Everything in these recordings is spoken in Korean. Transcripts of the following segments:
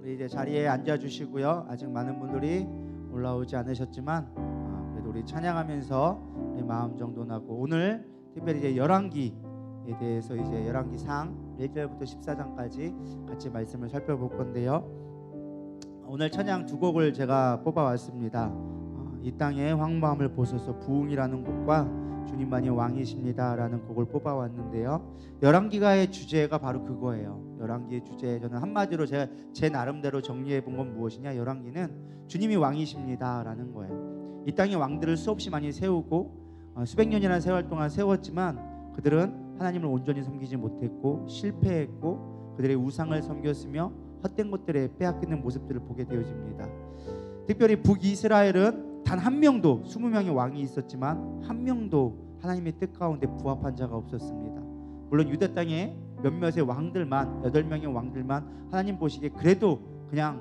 우리 이제 자리에 앉아 주시고요. 아직 많은 분들이 올라오지 않으셨지만 그래도 우리 찬양하면서 우리 마음 정돈하고, 오늘 특별히 이제 열왕기에 대해서 이제 열왕기상 1절부터 14장까지 같이 말씀을 살펴볼 건데요. 오늘 찬양 두 곡을 제가 뽑아왔습니다. 이 땅의 황무함을 보소서 부흥이라는 곡과 주님만이 왕이십니다라는 곡을 뽑아왔는데요. 열왕기가의 주제가 바로 그거예요. 열왕기의 주제, 저는 한마디로 제가 제 나름대로 정리해 본 건 무엇이냐, 열왕기는 주님이 왕이십니다라는 거예요. 이 땅의 왕들을 수없이 많이 세우고 수백 년이라는 세월 동안 세웠지만 그들은 하나님을 온전히 섬기지 못했고 실패했고 그들의 우상을 섬겼으며 헛된 것들에 빼앗기는 모습들을 보게 되어집니다. 특별히 북이스라엘은 단 한 명도, 20명의 왕이 있었지만 한 명도 하나님의 뜻 가운데 부합한 자가 없었습니다. 물론 유다 땅에 몇몇의 왕들만, 8명의 왕들만 하나님 보시기에 그래도 그냥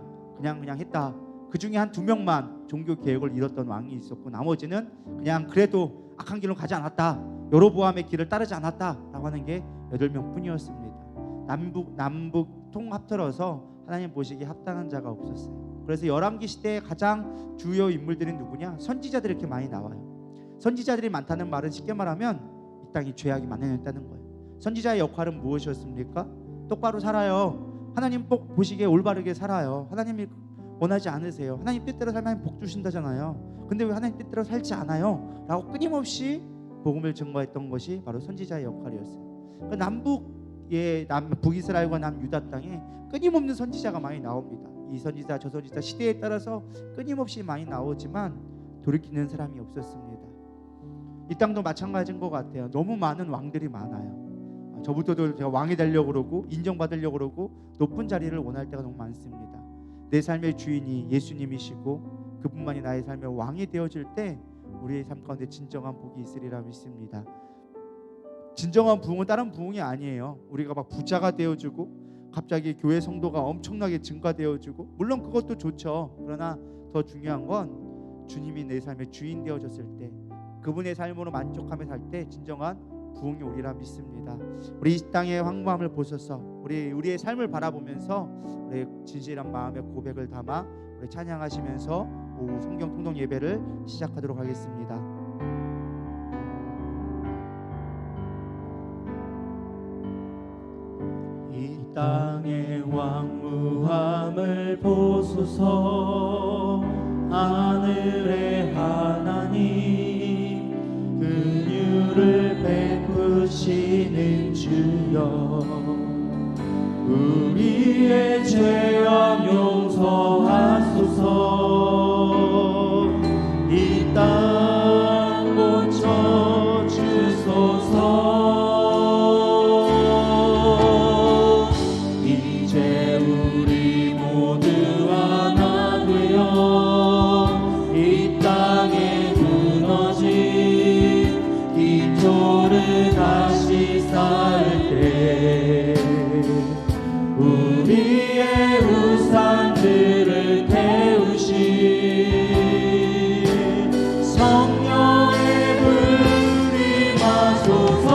했다. 그 중에 한 2명만 종교 개혁을 이뤘던 왕이 있었고, 나머지는 그냥 그래도 악한 길로 가지 않았다, 여로보암의 길을 따르지 않았다라고 하는 게 8명 뿐이었습니다. 남북 통합틀어서 하나님 보시기에 합당한 자가 없었어요. 그래서 열왕기 시대의 가장 주요 인물들이 누구냐? 선지자들이 이렇게 많이 나와요. 선지자들이 많다는 말은 쉽게 말하면 이 땅이 죄악이 많아졌다는 거예요. 선지자의 역할은 무엇이었습니까? 똑바로 살아요. 하나님 보시기에 올바르게 살아요. 하나님이 원하지 않으세요. 하나님 뜻대로 살면 복 주신다잖아요. 근데 왜 하나님 뜻대로 살지 않아요? 라고 끊임없이 복음을 증거했던 것이 바로 선지자의 역할이었어요. 북이스라엘과 남유다 땅에 끊임없는 선지자가 많이 나옵니다. 이 선지자 저 선지자 시대에 따라서 끊임없이 많이 나오지만 돌이키는 사람이 없었습니다. 이 땅도 마찬가지인 것 같아요. 너무 많은 왕들이 많아요. 저부터도 제가 왕이 되려고 그러고 인정받으려고 그러고 높은 자리를 원할 때가 너무 많습니다. 내 삶의 주인이 예수님이시고 그분만이 나의 삶의 왕이 되어질 때 우리의 삶 가운데 진정한 복이 있으리라 믿습니다. 진정한 부흥은 다른 부흥이 아니에요. 우리가 막 부자가 되어주고 갑자기 교회 성도가 엄청나게 증가되어지고, 물론 그것도 좋죠. 그러나 더 중요한 건 주님이 내 삶의 주인 되어졌을 때, 그분의 삶으로 만족하며 살 때 진정한 부흥이 오리라 믿습니다. 우리 이 땅의 황무함을 보셔서 우리의 삶을 바라보면서 우리 진실한 마음의 고백을 담아 우리 찬양하시면서 오후 성경 통독 예배를 시작하도록 하겠습니다. 땅의 왕무함을 보소서. 하늘의 하나님, 긍휼을 베푸시는 주여, 우리의 죄악 용서하소서. 이 땅 고쳐 주소서. 다시 쌓을 때 우리의 우상들을 태우신 성령의 불이 마소서.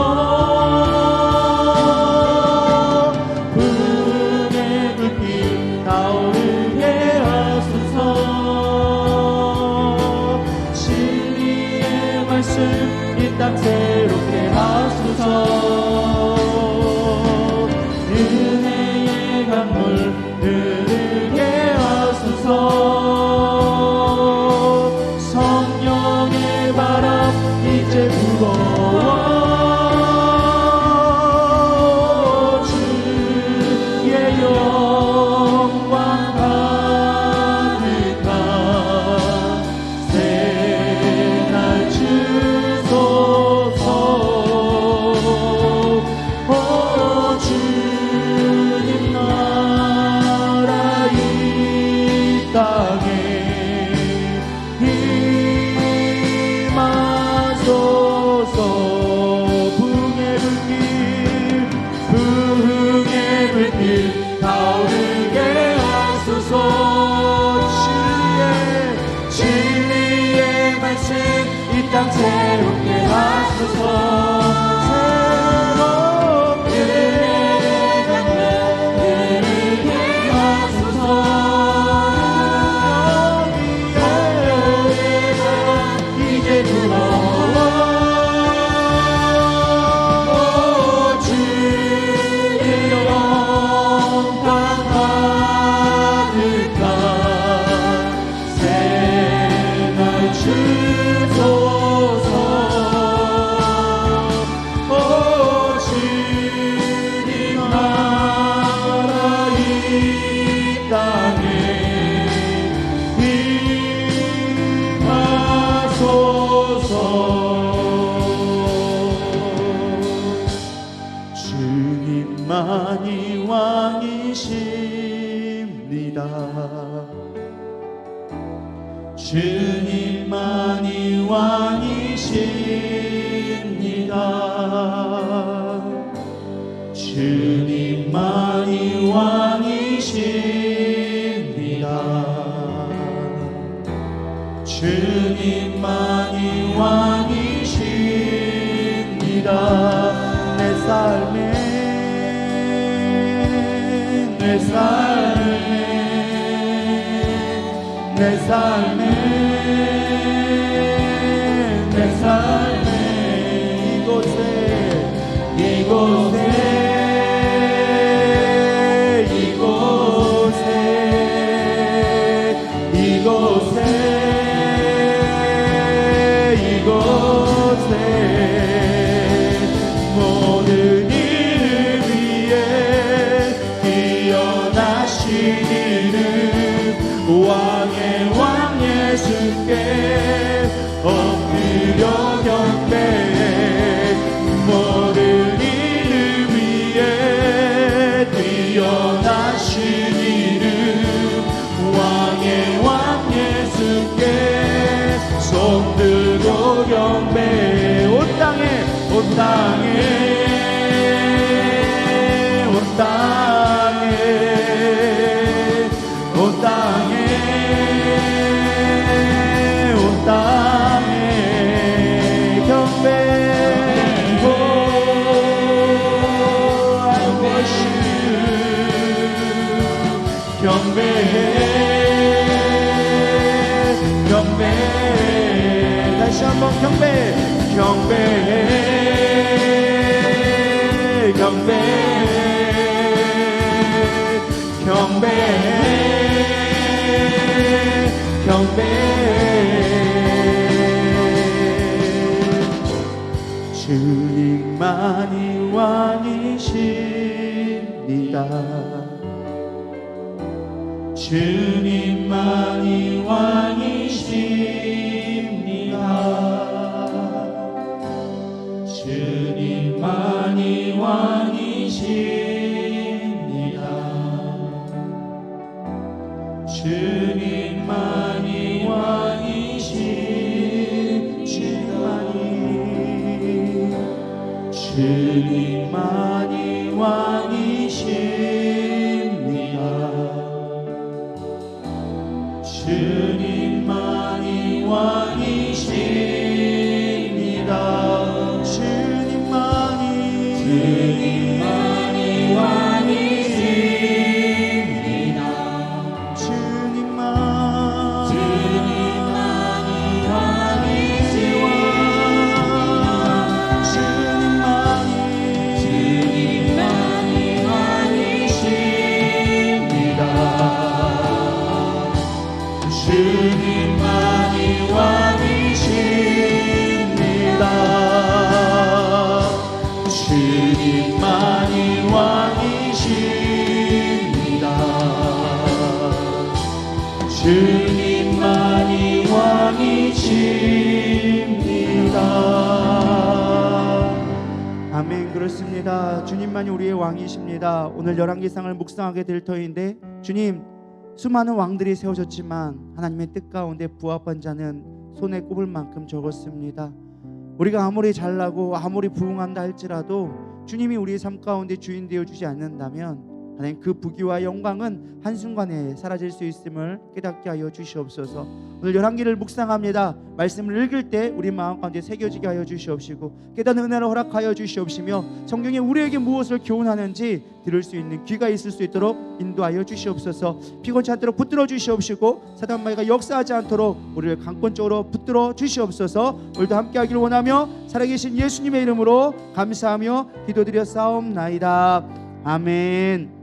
부흥의 불빛 타오르게 하소서. 진리의 말씀 이 땅 새롭게 하소서. 은혜의 강물 흐르게 하소서. 성령의 바람 이제 불어와 주의 영광 가득한 새날 주소서. 주님 나라 이 땅에 임하소서. 부흥의 불길 타오르게 하소서. 진리의 말씀 이 땅 새롭게 하소서. 주님만이 왕이십니다. 주님만이 왕이십니다. 주님만이 왕이십니다. 내 삶에 내 삶에 내 삶에 내 삶에 이곳에 모든 일을 위해 뛰어나신 이름 왕의 왕 예수께 엎드려 경배해. 모든 일을 위해 뛰어나신 이름 왕의 왕 예수께 손 들고 경배해. 온 땅에 온 땅에 온 땅에 온 땅에 온 땅에 경배하고 I worship 경배해 다시 한번 경배해 경배해 주님만이 왕이십니다. 주님만이 왕이십니다. 주님만이 왕이십니다. 주님만이 왕이십니다. 주님만이 왕이십니다. 주님만이 왕이십니다. 주님만이 왕이십니다. 주님만이 왕이십니다. 주님만이 왕이십니다. 주님만이 왕이십니다. 아멘. 그렇습니다. 주님만이 우리의 왕이십니다. 오늘 열왕기상을 묵상하게 될 터인데, 주님, 수많은 왕들이 세우셨지만 하나님의 뜻 가운데 부합한 자는 손에 꼽을 만큼 적었습니다. 우리가 아무리 잘나고 아무리 부흥한다 할지라도 주님이 우리의 삶 가운데 주인 되어주지 않는다면 하나님 그 부귀와 영광은 한순간에 사라질 수 있음을 깨닫게 하여 주시옵소서. 오늘 열왕기를 묵상합니다. 말씀을 읽을 때 우리 마음 가운데 새겨지게 하여 주시옵시고 깨닫는 은혜를 허락하여 주시옵시며 성경에 우리에게 무엇을 교훈하는지 들을 수 있는 귀가 있을 수 있도록 인도하여 주시옵소서. 피곤치 않도록 붙들어 주시옵시고 사단 마귀가 역사하지 않도록 우리를 강권적으로 붙들어 주시옵소서. 오늘도 함께하기를 원하며 살아계신 예수님의 이름으로 감사하며 기도드려 싸움나이다. 아멘.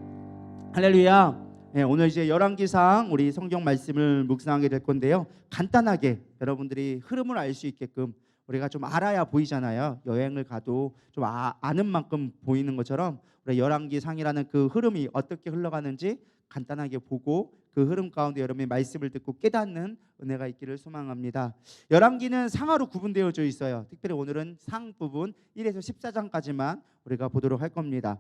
할렐루야. 네, 오늘 이제 열왕기상 우리 성경 말씀을 묵상하게 될 건데요. 간단하게 여러분들이 흐름을 알 수 있게끔 우리가 좀 알아야 보이잖아요. 여행을 가도 좀 아는 만큼 보이는 것처럼 우리 열왕기상이라는 그 흐름이 어떻게 흘러가는지 간단하게 보고 그 흐름 가운데 여러분의 말씀을 듣고 깨닫는 은혜가 있기를 소망합니다. 열왕기는 상하로 구분되어져 있어요. 특별히 오늘은 상 부분 1에서 14장까지만 우리가 보도록 할 겁니다.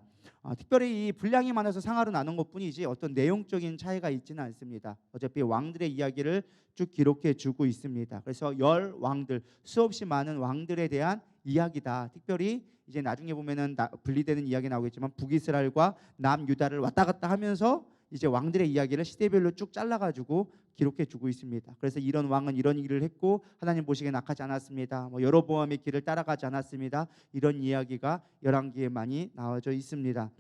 특별히 이 분량이 많아서 상하로 나눈 것뿐이지 어떤 내용적인 차이가 있지는 않습니다. 어차피 왕들의 이야기를 쭉 기록해 주고 있습니다. 그래서 열 왕들, 수없이 많은 왕들에 대한 이야기다. 특별히 이제 나중에 보면은 분리되는 이야기 나오겠지만 북이스라엘과 남유다를 왔다 갔다 하면서 이제 왕들의 이야기를 시대별로 쭉 잘라가지고 기록해 주고 있습니다. 그래서 이런 왕은 이런 일을 했고 하나님 보시기에 악하지 않았습니다. 여로보암의 길을 따라가지 않았습니다. 이런 이야기가 열왕기에 많이 나와져 있습니다.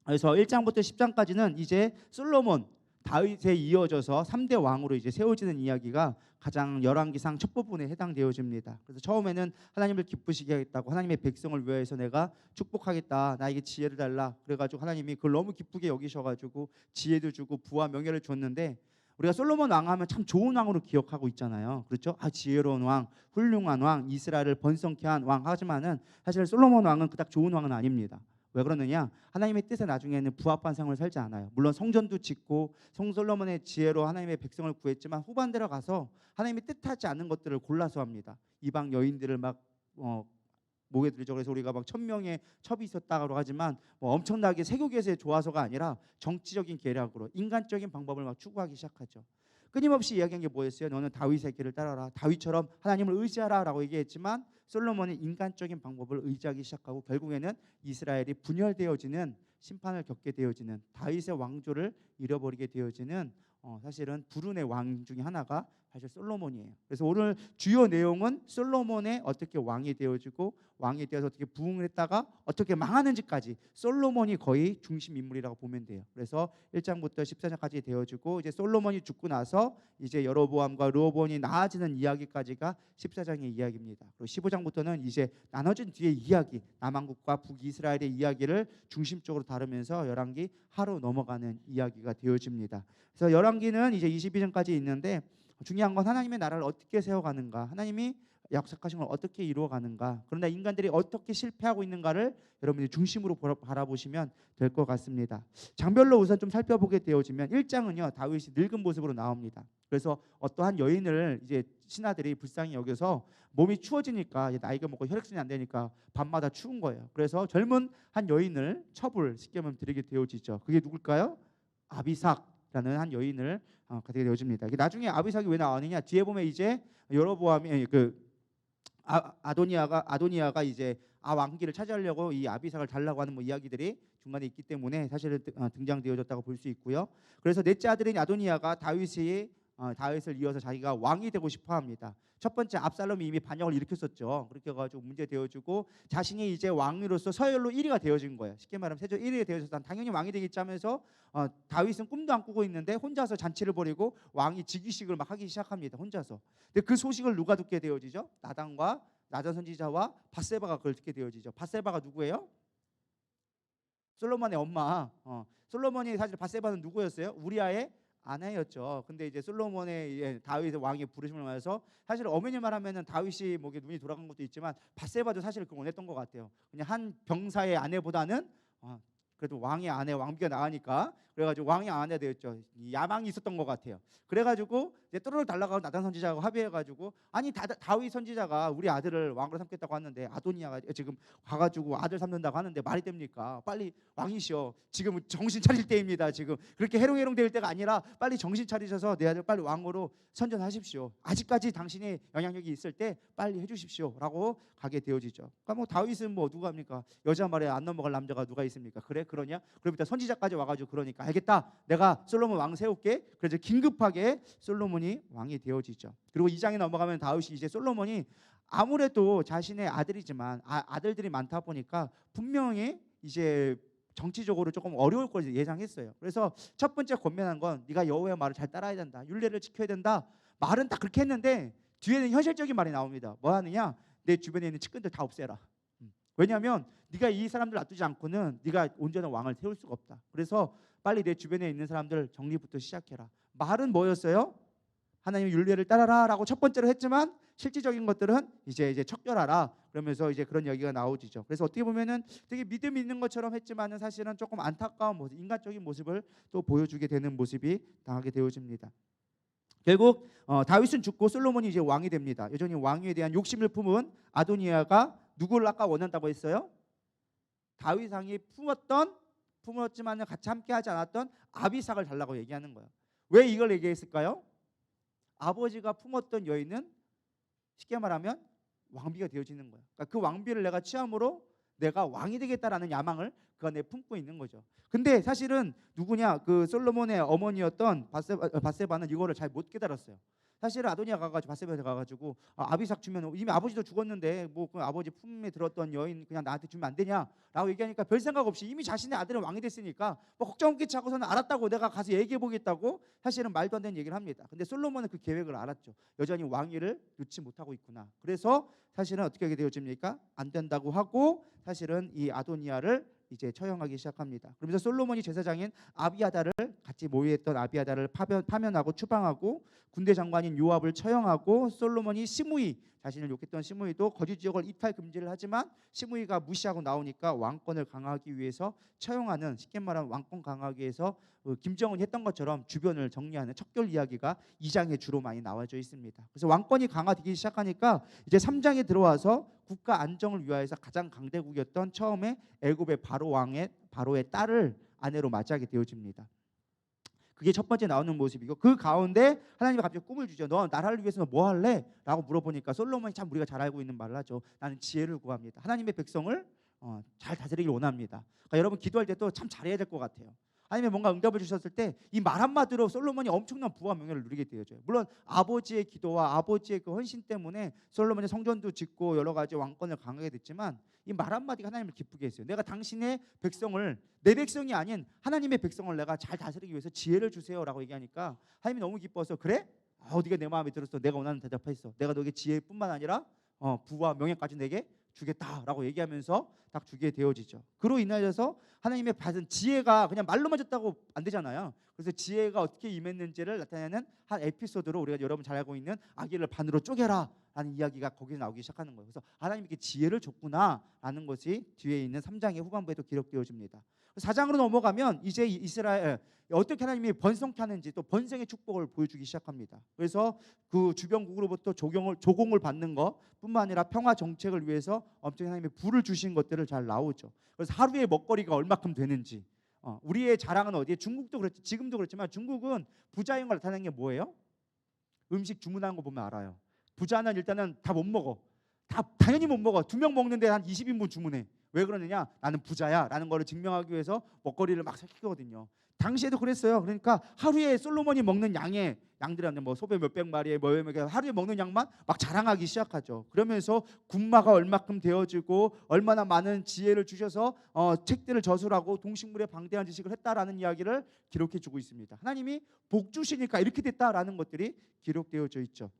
그래서 1장부터 10장까지는 이제 솔로몬 다윗에 이어져서 3대 왕으로 이제 세워지는 이야기가 가장 열왕기상 첫 부분에 해당되어집니다. 그래서 처음에는 하나님을 기쁘시게 하겠다고 하나님의 백성을 위해서 내가 축복하겠다, 나에게 지혜를 달라 그래가지고 하나님이 그걸 너무 기쁘게 여기셔가지고 지혜도 주고 부와 명예를 줬는데 우리가 솔로몬 왕하면 참 좋은 왕으로 기억하고 있잖아요. 그렇죠? 지혜로운 왕, 훌륭한 왕, 이스라엘을 번성케 한 왕. 하지만은 사실 솔로몬 왕은 그닥 좋은 왕은 아닙니다. 왜 그러느냐? 하나님의 뜻에 나중에는 부합한 생활을 살지 않아요. 물론 성전도 짓고 솔로몬의 지혜로 하나님의 백성을 구했지만 후반대로 가서 하나님이 뜻하지 않은 것들을 골라서 합니다. 이방 여인들을 막 목에 들죠. 그래서 우리가 막 1000명의 첩이 있었다고 하지만 엄청나게 세교계에서의 좋아서가 아니라 정치적인 계략으로 인간적인 방법을 막 추구하기 시작하죠. 끊임없이 이야기한 게 뭐였어요? 너는 다윗의 길을 따라라. 다윗처럼 하나님을 의지하라라고 얘기했지만 솔로몬은 인간적인 방법을 의지하기 시작하고 결국에는 이스라엘이 분열되어지는 심판을 겪게 되어지는 다윗의 왕조를 잃어버리게 되어지는 사실은 불운의 왕 중에 하나가 사실 솔로몬이에요. 그래서 오늘 주요 내용은 솔로몬의 어떻게 왕이 되어지고 왕이 되어서 어떻게 부흥을 했다가 어떻게 망하는지까지 솔로몬이 거의 중심 인물이라고 보면 돼요. 그래서 1장부터 14장까지 되어지고 이제 솔로몬이 죽고 나서 이제 여로보암과 르호보암이 나아지는 이야기까지가 14장의 이야기입니다. 그리고 15장부터는 이제 나눠진 뒤의 이야기, 남한국과 북이스라엘의 이야기를 중심적으로 다루면서 열왕기 하루 넘어가는 이야기가 되어집니다. 그래서 열왕기는 이제 22장까지 있는데 중요한 건 하나님의 나라를 어떻게 세워가는가, 하나님이 약속하신 걸 어떻게 이루어가는가, 그러나 인간들이 어떻게 실패하고 있는가를 여러분이 중심으로 바라보시면 될 것 같습니다. 장별로 우선 좀 살펴보게 되어지면 1장은요 다윗이 늙은 모습으로 나옵니다. 그래서 어떠한 여인을 이제 신하들이 불쌍히 여겨서 몸이 추워지니까 나이가 먹고 혈액순이 안 되니까 밤마다 추운 거예요. 그래서 젊은 한 여인을 첩을 쉽게 말하면 드리게 되어지죠. 그게 누굴까요? 아비삭라는 한 여인을 가지게 되어집니다. 나중에 아비삭이 왜 나오느냐? 뒤에 보면 이제 여로보암이 아도니아가 이제 왕기를 차지하려고 이 아비삭을 달라고 하는 이야기들이 중간에 있기 때문에 사실은 등장되어졌다고 볼 수 있고요. 그래서 넷째 아들인 아도니아가 다윗을 이어서 자기가 왕이 되고 싶어합니다. 첫 번째 압살롬이 이미 반역을 일으켰었죠. 그렇게 해가지고 문제 되어지고 자신이 이제 왕으로서 서열로 1위가 되어진 거예요. 쉽게 말하면 세조 1위가 되어져서 당연히 왕이 되겠지 하면서 다윗은 꿈도 안 꾸고 있는데 혼자서 잔치를 벌이고 왕이 즉위식을 막 하기 시작합니다. 혼자서. 근데 그 소식을 누가 듣게 되어지죠? 나단 선지자와 밧세바가 그걸 듣게 되어지죠. 밧세바가 누구예요? 솔로몬의 엄마. 솔로몬이 사실 밧세바는 누구였어요? 우리아의 아내였죠. 근데 이제 솔로몬의 다윗의 왕의 부르심을 받아서 사실 어머니 말하면은 다윗이 목에 눈이 돌아간 것도 있지만 밧세바도 사실 그걸 원했던 것 같아요. 그냥 한 병사의 아내보다는 그래도 왕의 아내 왕비가 나으니까 그래가지고 왕의 아내 되었죠. 야망이 있었던 것 같아요. 그래가지고 이제 또르르 달라가고 나단 선지자하고 합의해가지고 아니 다윗 선지자가 우리 아들을 왕으로 삼겠다고 하는데 아도니아가 지금 가가지고 아들 삼는다고 하는데 말이 됩니까? 빨리 왕이시여. 지금 정신 차릴 때입니다. 지금 그렇게 해롱해롱 될 때가 아니라 빨리 정신 차리셔서 내 아들 빨리 왕으로 선전하십시오. 아직까지 당신의 영향력이 있을 때 빨리 해주십시오라고 가게 되어지죠. 그러니까 다윗은 누가 합니까? 여자 말에 안 넘어갈 남자가 누가 있습니까? 그래 그러냐? 그럼 일단 선지자까지 와가지고 그러니까 알겠다. 내가 솔로몬 왕 세울게. 그래서 긴급하게 솔로몬이 왕이 되어지죠. 그리고 2장에 넘어가면 다윗이 이제 솔로몬이 아무래도 자신의 아들이지만 아들들이 많다 보니까 분명히 이제 정치적으로 조금 어려울 걸 예상했어요. 그래서 첫 번째 권면한 건 네가 여호와의 말을 잘 따라야 된다. 율례를 지켜야 된다. 말은 딱 그렇게 했는데 뒤에는 현실적인 말이 나옵니다. 뭐 하느냐? 내 주변에 있는 측근들 다 없애라. 왜냐하면 네가 이 사람들 놔두지 않고는 네가 온전한 왕을 세울 수가 없다. 그래서 빨리 내 주변에 있는 사람들 정리부터 시작해라. 말은 뭐였어요? 하나님의 율례를 따라라 라고 첫 번째로 했지만 실질적인 것들은 이제 척결하라. 그러면서 이제 그런 얘기가 나오지죠. 그래서 어떻게 보면은 되게 믿음 있는 것처럼 했지만은 사실은 조금 안타까운 모습, 인간적인 모습을 또 보여주게 되는 모습이 당하게 되어집니다. 결국 다윗은 죽고 솔로몬이 이제 왕이 됩니다. 여전히 왕위에 대한 욕심을 품은 아도니아가 누구를 아까 원한다고 했어요? 다윗 왕이 품었지만 같이 함께하지 않았던 아비삭을 달라고 얘기하는 거예요. 왜 이걸 얘기했을까요? 아버지가 품었던 여인은 쉽게 말하면 왕비가 되어지는 거예요. 그러니까 그 왕비를 내가 취함으로 내가 왕이 되겠다라는 야망을 그 안에 품고 있는 거죠. 근데 사실은 누구냐? 그 솔로몬의 어머니였던 바세바는 이거를 잘 못 깨달았어요. 사실은 아도니아가 가가지고 바세바한테 가가지고 아비삭 주면 이미 아버지도 죽었는데 뭐 그 아버지 품에 들었던 여인 그냥 나한테 주면 안 되냐라고 얘기하니까 별 생각 없이 이미 자신의 아들은 왕이 됐으니까 뭐 걱정 없겠지 하고서는 알았다고 내가 가서 얘기해 보겠다고 사실은 말도 안 되는 얘기를 합니다. 근데 솔로몬은 그 계획을 알았죠. 여전히 왕위를 놓지 못하고 있구나. 그래서 사실은 어떻게 하게 되어집니까? 안 된다고 하고 사실은 이 아도니아를 이제 처형하기 시작합니다. 그러면서 솔로몬이 제사장인 아비아달을 같이 모의했던 아비아달을 파면하고 추방하고 군대 장관인 요압을 처형하고 솔로몬이 시므이 자신을 욕했던 시므이도 거주 지역을 이탈 금지를 하지만 시므이가 무시하고 나오니까 왕권을 강화하기 위해서 처형하는 쉽게 말하면 왕권 강화하기 위해서 김정은이 했던 것처럼 주변을 정리하는 척결 이야기가 2장에 주로 많이 나와져 있습니다. 그래서 왕권이 강화되기 시작하니까 이제 3장에 들어와서 국가 안정을 위하여서 가장 강대국이었던 처음에 애굽의 바로의 딸을 아내로 맞이하게 되어집니다. 그게 첫 번째 나오는 모습이고 그 가운데 하나님이 갑자기 꿈을 주죠. 너 나라를 위해서 뭐 할래? 라고 물어보니까 솔로몬이 참 우리가 잘 알고 있는 말을 하죠. 나는 지혜를 구합니다. 하나님의 백성을 잘 다스리길 원합니다. 그러니까 여러분 기도할 때도 참 잘해야 될 것 같아요. 하나님이 뭔가 응답을 주셨을 때 이 말 한마디로 솔로몬이 엄청난 부와 명예를 누리게 되어져요. 물론 아버지의 기도와 아버지의 그 헌신 때문에 솔로몬이 성전도 짓고 여러 가지 왕권을 강하게 됐지만 이 말 한마디가 하나님을 기쁘게 했어요. 내가 당신의 백성을 내 백성이 아닌 하나님의 백성을 내가 잘 다스리기 위해서 지혜를 주세요라고 얘기하니까 하나님이 너무 기뻐서 그래? 네가 내 마음에 들었어. 내가 원하는 대답했어. 내가 너에게 지혜뿐만 아니라 부와 명예까지 내게 주겠다라고 얘기하면서 딱 주게 되어지죠. 그로 인하여서 하나님의 받은 지혜가 그냥 말로만 줬다고 안 되잖아요. 그래서 지혜가 어떻게 임했는지를 나타내는 한 에피소드로 우리가 여러분 잘 알고 있는 아기를 반으로 쪼개라 라는 이야기가 거기서 나오기 시작하는 거예요. 그래서 하나님께 지혜를 줬구나 라는 것이 뒤에 있는 3장의 후반부에도 기록되어집니다. 4장으로 넘어가면 이제 이스라엘 어떻게 하나님이 번성케 하는지 또 번성의 축복을 보여주기 시작합니다. 그래서 그 주변국으로부터 조공을 받는 것뿐만 아니라 평화 정책을 위해서 엄청난 하나님의 불을 주신 것들을 잘 나오죠. 그래서 하루의 먹거리가 얼마큼 되는지 우리의 자랑은 어디에? 중국도 그렇지 지금도 그렇지만 중국은 부자인 걸 나타내는 게 뭐예요? 음식 주문하는 거 보면 알아요. 부자는 일단은 다 못 먹어. 다 당연히 못 먹어. 2명 먹는데 한 20인분 주문해. 왜 그러느냐? 나는 부자야 라는 거를 증명하기 위해서 먹거리를 막 시키거든요. 당시에도 그랬어요. 그러니까 하루에 솔로몬이 먹는 양들한테 뭐 소배 몇백 마리에 하루에 먹는 양만 막 자랑하기 시작하죠. 그러면서 군마가 얼마큼 되어지고 얼마나 많은 지혜를 주셔서 책들을 저술하고 동식물에 방대한 지식을 했다라는 이야기를 기록해 주고 있습니다. 하나님이 복 주시니까 이렇게 됐다라는 것들이 기록되어져 있죠.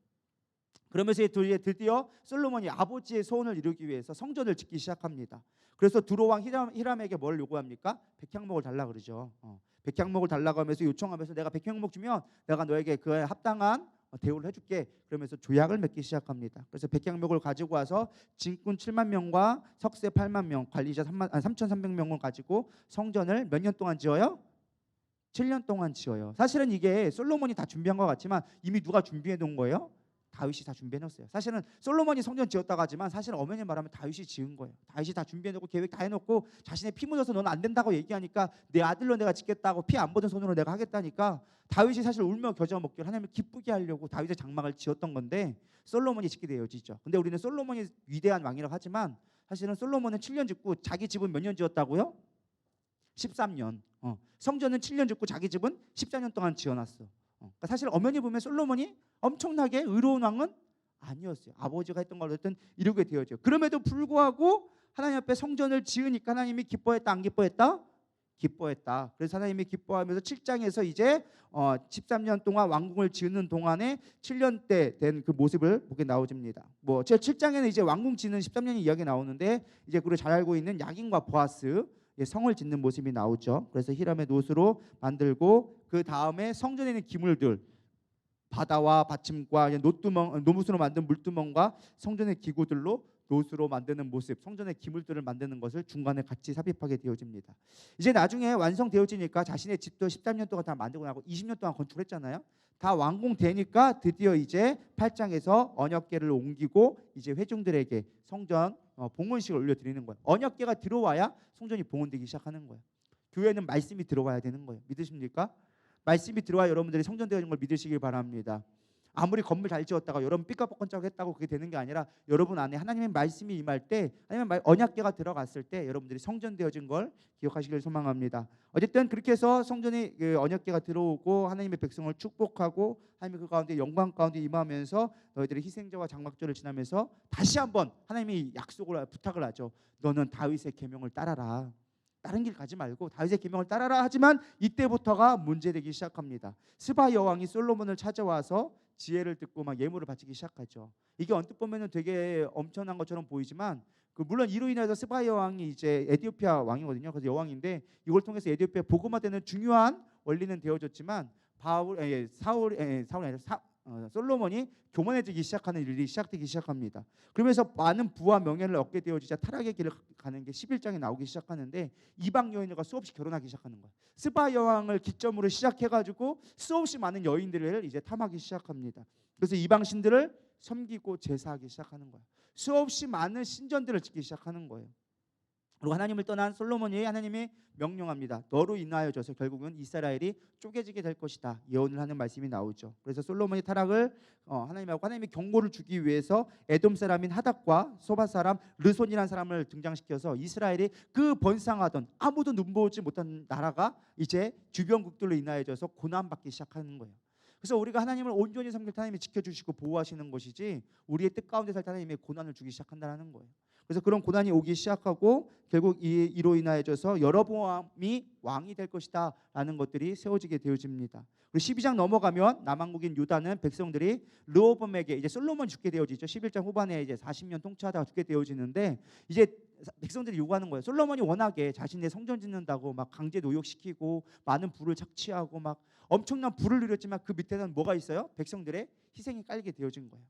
그러면서 드디어 솔로몬이 아버지의 소원을 이루기 위해서 성전을 짓기 시작합니다. 그래서 두로왕 히람에게 뭘 요구합니까? 백향목을 달라 그러죠. 백향목을 달라고 하면서 요청하면서 내가 백향목 주면 내가 너에게 그에 합당한 대우를 해줄게. 그러면서 조약을 맺기 시작합니다. 그래서 백향목을 가지고 와서 진군 7만 명과 석세 8만 명, 관리자 3,300명을 가지고 성전을 몇 년 동안 지어요? 7년 동안 지어요. 사실은 이게 솔로몬이 다 준비한 것 같지만 이미 누가 준비해 놓은 거예요? 다윗이 다 준비해 놓았어요. 사실은 솔로몬이 성전 지었다고 하지만 사실은 엄연히 말하면 다윗이 지은 거예요. 다윗이 다 준비해 놓고 계획 다 해놓고 자신의 피 묻어서 너는 안 된다고 얘기하니까 내 아들로 내가 짓겠다고 피 안 묻은 손으로 내가 하겠다니까 다윗이 사실 울며 겨자 먹기를 하나님을 기쁘게 하려고 다윗의 장막을 지었던 건데 솔로몬이 짓게 되어지죠. 근데 우리는 솔로몬이 위대한 왕이라고 하지만 사실은 솔로몬은 7년 짓고 자기 집은 몇 년 지었다고요? 13년. 성전은 7년 짓고 자기 집은 14년 동안 지어놨어. 그러니까 사실 엄연히 보면 솔로몬이 엄청나게 의로운 왕은 아니었어요. 아버지가 했던 걸 어쨌든 이루게 되어져. 그럼에도 불구하고 하나님 앞에 성전을 지으니까 하나님이 기뻐했다 안 기뻐했다? 기뻐했다. 그래서 하나님이 기뻐하면서 7장에서 이제 13년 동안 왕궁을 지으는 동안에 7년 때 된 그 모습을 보게 나오집니다. 뭐 7장에는 이제 왕궁 지는 13년이 이야기 나오는데 이제 그걸 잘 알고 있는 야긴과 보아스 성을 짓는 모습이 나오죠. 그래서 히람의 노수로 만들고 그 다음에 성전에 있는 기물들 바다와 받침과 노뚜멍, 노무스로 만든 물두멍과 성전의 기구들로 노수로 만드는 모습, 성전의 기물들을 만드는 것을 중간에 같이 삽입하게 되어집니다. 이제 나중에 완성되어지니까 자신의 집도 13년 동안 다 만들고 나고 20년 동안 건축했잖아요. 다 완공되니까 드디어 이제 8장에서 언약궤를 옮기고 이제 회중들에게 성전 봉헌식을 올려드리는 거예요. 언약궤가 들어와야 성전이 봉헌되기 시작하는 거예요. 교회는 말씀이 들어와야 되는 거예요. 믿으십니까? 말씀이 들어와 여러분들이 성전되어진 걸 믿으시길 바랍니다. 아무리 건물 잘 지었다가 여러분 삐까뻔쩍 했다고 그게 되는 게 아니라 여러분 안에 하나님의 말씀이 임할 때, 하나님의 언약궤가 들어갔을 때 여러분들이 성전되어진 걸 기억하시길 소망합니다. 어쨌든 그렇게 해서 성전에 언약궤가 들어오고 하나님의 백성을 축복하고 하나님의 그 가운데 영광 가운데 임하면서 너희들이 희생자와 장막절을 지나면서 다시 한번 하나님이 약속을 부탁을 하죠. 너는 다윗의 계명을 따라라. 다른 길 가지 말고 다윗의 계명을 따라라. 하지만 이때부터가 문제되기 시작합니다. 스바 여왕이 솔로몬을 찾아와서 지혜를 듣고 막 예물을 바치기 시작하죠. 이게 언뜻 보면은 되게 엄청난 것처럼 보이지만 물론 이로 인해서 스바 여왕이 이제 에티오피아 왕이거든요. 그래서 여왕인데 이걸 통해서 에티오피아 복음화되는 중요한 원리는 되어졌지만 솔로몬이 교만해지기 시작하는 일이 시작되기 시작합니다. 그러면서 많은 부와 명예를 얻게 되어지자 타락의 길을 가는 게 11장에 나오기 시작하는데 이방 여인들과 수없이 결혼하기 시작하는 거예요. 스바 여왕을 기점으로 시작해가지고 수없이 많은 여인들을 이제 탐하기 시작합니다. 그래서 이방 신들을 섬기고 제사하기 시작하는 거예요. 수없이 많은 신전들을 짓기 시작하는 거예요. 그리고 하나님을 떠난 솔로몬이 하나님이 명령합니다. 너로 인하여져서 결국은 이스라엘이 쪼개지게 될 것이다. 예언을 하는 말씀이 나오죠. 그래서 솔로몬이 타락을 하나님이 경고를 주기 위해서 에돔 사람인 하닥과 소바 사람 르손이라는 사람을 등장시켜서 이스라엘이 그 번성하던 아무도 눈보지 못한 나라가 이제 주변국들로 인하여져서 고난받기 시작하는 거예요. 그래서 우리가 하나님을 온전히 섬길 때 하나님이 지켜주시고 보호하시는 것이지 우리의 뜻 가운데 살 때 하나님이 고난을 주기 시작한다는 거예요. 그래서 그런 고난이 오기 시작하고 결국 이로 인하여져서 여로보암이 왕이 될 것이다 라는 것들이 세워지게 되어집니다. 그리고 12장 넘어가면 남왕국인 유다는 백성들이 르호보암에게 이제 솔로몬 죽게 되어지죠. 11장 후반에 이제 40년 통치하다가 죽게 되어지는데 이제 백성들이 요구하는 거예요. 솔로몬이 워낙에 자신의 성전 짓는다고 막 강제 노역시키고 많은 부를 착취하고 막 엄청난 부를 누렸지만 그 밑에는 뭐가 있어요? 백성들의 희생이 깔게 되어진 거예요.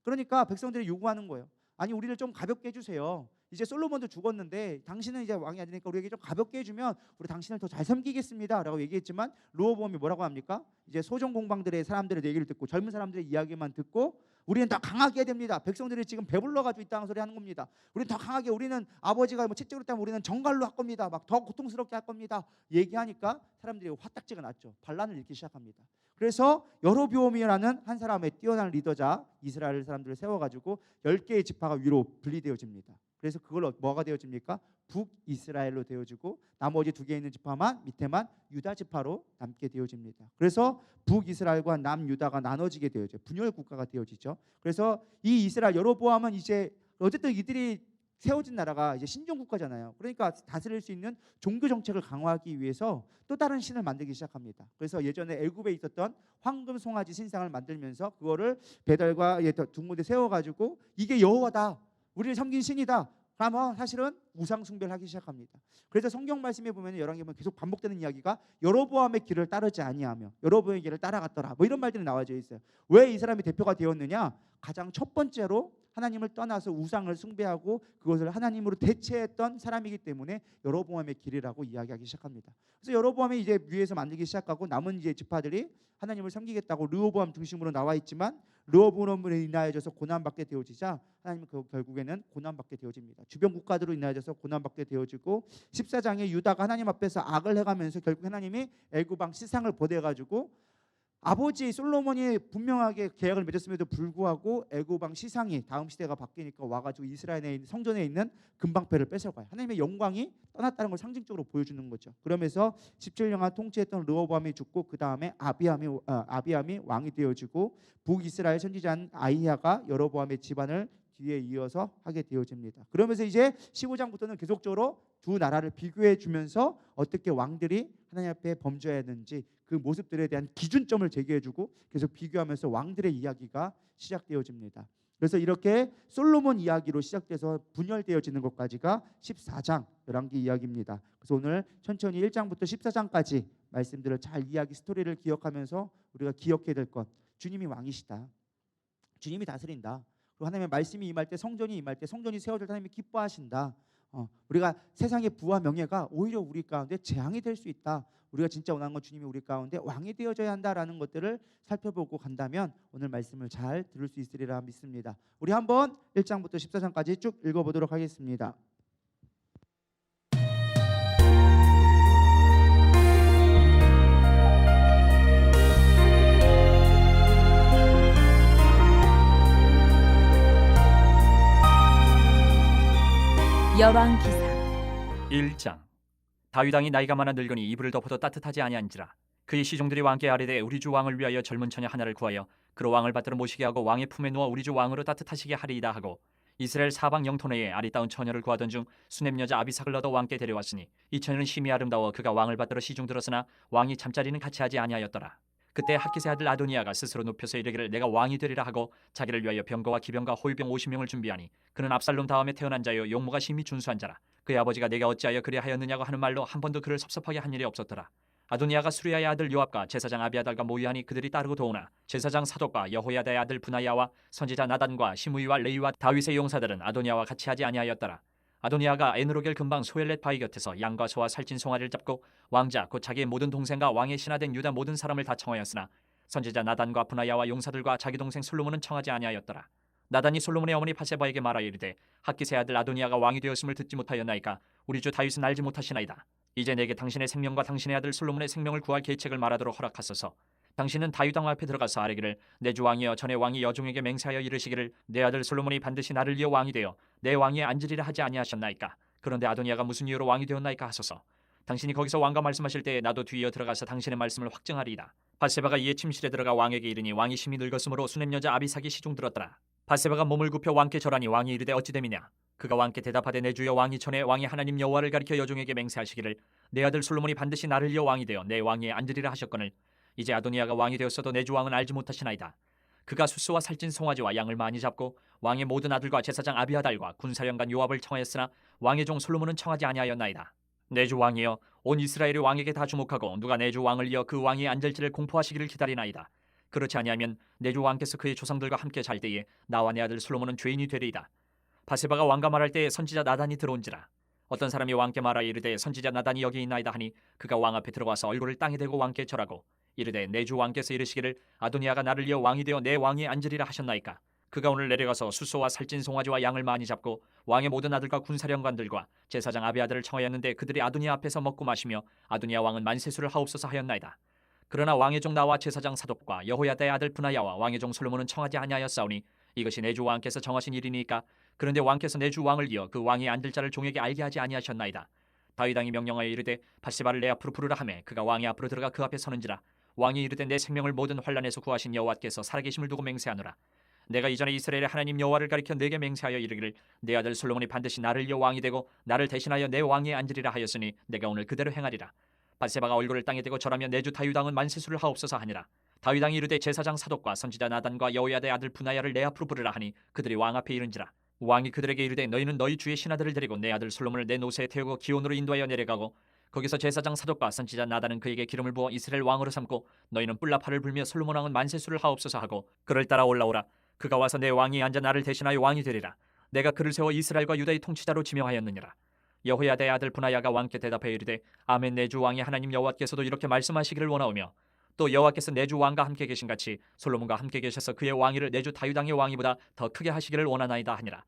그러니까 백성들이 요구하는 거예요. 아니 우리를 좀 가볍게 해주세요. 이제 솔로몬도 죽었는데 당신은 이제 왕이 아니니까 우리에게 좀 가볍게 해주면 우리 당신을 더 잘 섬기겠습니다 라고 얘기했지만 르호보암이 뭐라고 합니까? 이제 소정 공방들의 사람들의 얘기를 듣고 젊은 사람들의 이야기만 듣고 우리는 더 강하게 해야 됩니다. 백성들이 지금 배불러가지고 있다는 소리 하는 겁니다. 우리는 더 강하게, 우리는 아버지가 뭐 채찍으로 따면 우리는 정갈로 할 겁니다. 막 더 고통스럽게 할 겁니다. 얘기하니까 사람들이 화딱지가 났죠. 반란을 일으키기 시작합니다. 그래서 여로보암이라는 한 사람의 뛰어난 리더자 이스라엘 사람들을 세워가지고 10개의 지파가 위로 분리되어집니다. 그래서 그걸 뭐가 되어집니까? 북이스라엘로 되어지고 나머지 2개 있는 지파만 밑에만 유다 지파로 남게 되어집니다. 그래서 북이스라엘과 남유다가 나눠지게 되어져 분열 국가가 되어지죠. 그래서 이 이스라엘 여로보암은 이제 어쨌든 이들이 세워진 나라가 이제 신종 국가잖아요. 그러니까 다스릴 수 있는 종교 정책을 강화하기 위해서 또 다른 신을 만들기 시작합니다. 그래서 예전에 애굽에 있었던 황금 송아지 신상을 만들면서 그거를 베델과 둥근데 세워가지고 이게 여호와다, 우리를 섬긴 신이다. 그러면 사실은 우상 숭배를 하기 시작합니다. 그래서 성경 말씀에 보면 열왕기면 계속 반복되는 이야기가 여로보암의 길을 따르지 아니하며 여로보암의 길을 따라갔더라. 뭐 이런 말들이 나와져 있어요. 왜 이 사람이 대표가 되었느냐? 가장 첫 번째로 하나님을 떠나서 우상을 숭배하고 그것을 하나님으로 대체했던 사람이기 때문에 여로보암의 길이라고 이야기하기 시작합니다. 그래서 여로보암이 이제 위에서 만들기 시작하고 남은 이제 지파들이 하나님을 섬기겠다고 르호보암 중심으로 나와 있지만 르호보암으로 인하여져서 고난받게 되어지자 하나님은 결국에는 고난받게 되어집니다. 주변 국가들로 인하여져서 고난받게 되어지고 14장에 유다가 하나님 앞에서 악을 해가면서 결국 하나님이 애굽 왕 시상을 보내가지고 아버지 솔로몬이 분명하게 계약을 맺었음에도 불구하고 애굽 왕 시상이 다음 시대가 바뀌니까 와가지고 이스라엘의 성전에 있는 금방패를 뺏어가요. 하나님의 영광이 떠났다는 걸 상징적으로 보여주는 거죠. 그러면서 17년간 통치했던 르호보암이 죽고 그 다음에 아비암이 왕이 되어지고 북이스라엘 선지자인 아히야가 여로보암의 집안을 뒤에 이어서 하게 되어집니다. 그러면서 이제 15장부터는 계속적으로 두 나라를 비교해 주면서 어떻게 왕들이 하나님 앞에 범죄해야 하는지 그 모습들에 대한 기준점을 제기해주고 계속 비교하면서 왕들의 이야기가 시작되어집니다. 그래서 이렇게 솔로몬 이야기로 시작돼서 분열되어지는 것까지가 14장 열왕기 이야기입니다. 그래서 오늘 천천히 1장부터 14장까지 말씀들을 잘 이야기 스토리를 기억하면서 우리가 기억해야 될 것, 주님이 왕이시다. 주님이 다스린다. 그리고 하나님의 말씀이 임할 때, 성전이 임할 때 성전이 세워질 때 하나님이 기뻐하신다. 우리가 세상의 부와 명예가 오히려 우리 가운데 재앙이 될 수 있다. 우리가 진짜 원하는 건 주님이 우리 가운데 왕이 되어져야 한다라는 것들을 살펴보고 간다면 오늘 말씀을 잘 들을 수 있으리라 믿습니다. 우리 한번 1장부터 14장까지 쭉 읽어보도록 하겠습니다. 열왕기상 1장. 다윗 왕이 나이가 많아 늙으니 이불을 덮어도 따뜻하지 아니한지라. 그의 시종들이 왕께 아뢰되 우리 주 왕을 위하여 젊은 처녀 하나를 구하여 그로 왕을 받들어 모시게 하고 왕의 품에 누워 우리 주 왕으로 따뜻하시게 하리이다 하고 이스라엘 사방 영토 내에 아리따운 처녀를 구하던 중 수냄 여자 아비삭을 얻어 왕께 데려왔으니 이 처녀는 심히 아름다워 그가 왕을 받들어 시중 들었으나 왕이 잠자리는 같이 하지 아니하였더라. 그때 핫깃의 아들 아도니아가 스스로 눕혀서 이르기를 내가 왕이 되리라 하고 자기를 위하여 병거와 기병과 호위병 50명을 준비하니 그는 압살롬 다음에 태어난 자요 용모가 심히 준수한 자라. 그의 아버지가 내가 어찌하여 그리 하였느냐고 하는 말로 한 번도 그를 섭섭하게 한 일이 없었더라. 아도니아가 수리아의 아들 요압과 제사장 아비아달과 모의하니 그들이 따르고 도우나 제사장 사독과 여호야다의 아들 분하야와 선지자 나단과 시므이와 레이와 다윗의 용사들은 아도니아와 같이 하지 아니하였더라. 아도니아가 에누로겔 근방 소엘렛 바위 곁에서 양과 소와 살찐 송아리를 잡고 왕자 곧 자기의 모든 동생과 왕의 신하된 유다 모든 사람을 다 청하였으나 선지자 나단과 분하야와 용사들과 자기 동생 솔로몬은 청하지 아니하였더라. 나단이 솔로몬의 어머니 바세바에게 말하여 이르되 핫깃의 아들 아도니아가 왕이 되었음을 듣지 못하였나이까 우리 주 다윗은 알지 못하시나이다. 이제 내게 당신의 생명과 당신의 아들 솔로몬의 생명을 구할 계책을 말하도록 허락하소서. 당신은 다윗 왕 앞에 들어가서 아뢰기를 내 주 왕이여 전에 왕이 여종에게 맹세하여 이르시기를 내 아들 솔로몬이 반드시 나를 이어 왕이 되어 내 왕위에 앉으리라 하지 아니하셨나이까. 그런데 아도니아가 무슨 이유로 왕이 되었나이까 하소서. 당신이 거기서 왕과 말씀하실 때에 나도 뒤이어 들어가서 당신의 말씀을 확증하리이다. 바세바가 이에 침실에 들어가 왕에게 이르니 왕이 심히 늙었으므로 수냄 여자 아비삭이 시중 들었더라. 바세바가 몸을 굽혀 왕께 절하니 왕이 이르되 어찌 됨이냐. 그가 왕께 대답하되 내 주여 왕이 전에 왕이 하나님 여호와를 가리켜 여종에게 맹세하시기를 내 아들 솔로몬이 반드시 나를 이어 왕이 되어 내 왕위에 앉으리라 하셨거늘 이제 아도니아가 왕이 되었어도 내 주 왕은 알지 못하시나이다. 그가 숫소와 살찐 송아지와 양을 많이 잡고 왕의 모든 아들과 제사장 아비아달과 군사령관 요압을 청하였으나 왕의 종 솔로몬은 청하지 아니하였나이다. 내 주 왕이여 온 이스라엘이 왕에게 다 주목하고 누가 내 주 왕을 이어 그 왕위에 앉을지를 공포하시기를 기다리나이다. 그렇지 아니하면 내 주 왕께서 그의 조상들과 함께 잘 때에 나와 내 아들 솔로몬은 죄인이 되리이다. 바세바가 왕과 말할 때에 선지자 나단이 들어온지라. 어떤 사람이 왕께 말하여 이르되 선지자 나단이 여기 있나이다 하니 그가 왕 앞에 들어와서 얼굴을 땅에 대고 왕께 절하고 이르되 내 주 왕께서 이르시기를 아도니아가 나를 이어 왕이 되어 내 왕위에 앉으리라 하셨나이까. 그가 오늘 내려가서 숫소와 살찐 송아지와 양을 많이 잡고 왕의 모든 아들과 군사령관들과 제사장 아비아들을 청하였는데 그들이 아도니아 앞에서 먹고 마시며 아도니아 왕은 만세수를 하옵소서 하였나이다. 그러나 왕의 종 나와 제사장 사독과 여호야다의 아들 분하야와 왕의 종 솔로몬은 청하지 아니하였사오니 이것이 내 주 왕께서 정하신 일이니까. 그런데 왕께서 내 주 왕을 이어 그 왕이 앉을 자를 종에게 알게 하지 아니하셨나이다. 다윗 왕이 명령하여 이르되 바세바를 내 앞으로 부르라 하매 그가 왕의 앞으로 들어가 그 앞에 서는지라. 왕이 이르되 내 생명을 모든 환난에서 구하신 여호와께서 살아계심을 두고 맹세하노라. 내가 이전에 이스라엘의 하나님 여호와를 가리켜 내게 맹세하여 이르기를 내 아들 솔로몬이 반드시 나를 이어 왕이 되고 나를 대신하여 내 왕위에 앉으리라 하였으니 내가 오늘 그대로 행하리라. 바세바가 얼굴을 땅에 대고 절하며 내 주 다윗 왕은 만세수를 하옵소서 하니라. 다윗 왕이 이르되 제사장 사독과 선지자 나단과 여호야다의 아들 분하야를 내 앞으로 부르라 하니 그들이 왕 앞에 이른지라. 왕이 그들에게 이르되 너희는 너희 주의 신하들을 데리고 내 아들 솔로몬을 내 노새에 태우고 기온으로 인도하여 내려가고 거기서 제사장 사독과 선지자 나단은 그에게 기름을 부어 이스라엘 왕으로 삼고 너희는 뿔나팔을 불며 솔로몬 왕은 만세수를 하옵소서 하고 그를 따라 올라오라. 그가 와서 내 왕위에 앉아 나를 대신하여 왕이 되리라. 내가 그를 세워 이스라엘과 유다의 통치자로 지명하였느니라. 여호야다의 아들 분하야가 왕께 대답하여 이르되 아멘. 내 주 왕이 하나님 여호와께서도 이렇게 말씀하시기를 원하오며 또 여호와께서 내 주 왕과 함께 계신 같이 솔로몬과 함께 계셔서 그의 왕위를 내 주 다윗 왕의 왕위보다 더 크게 하시기를 원하나이다 하니라.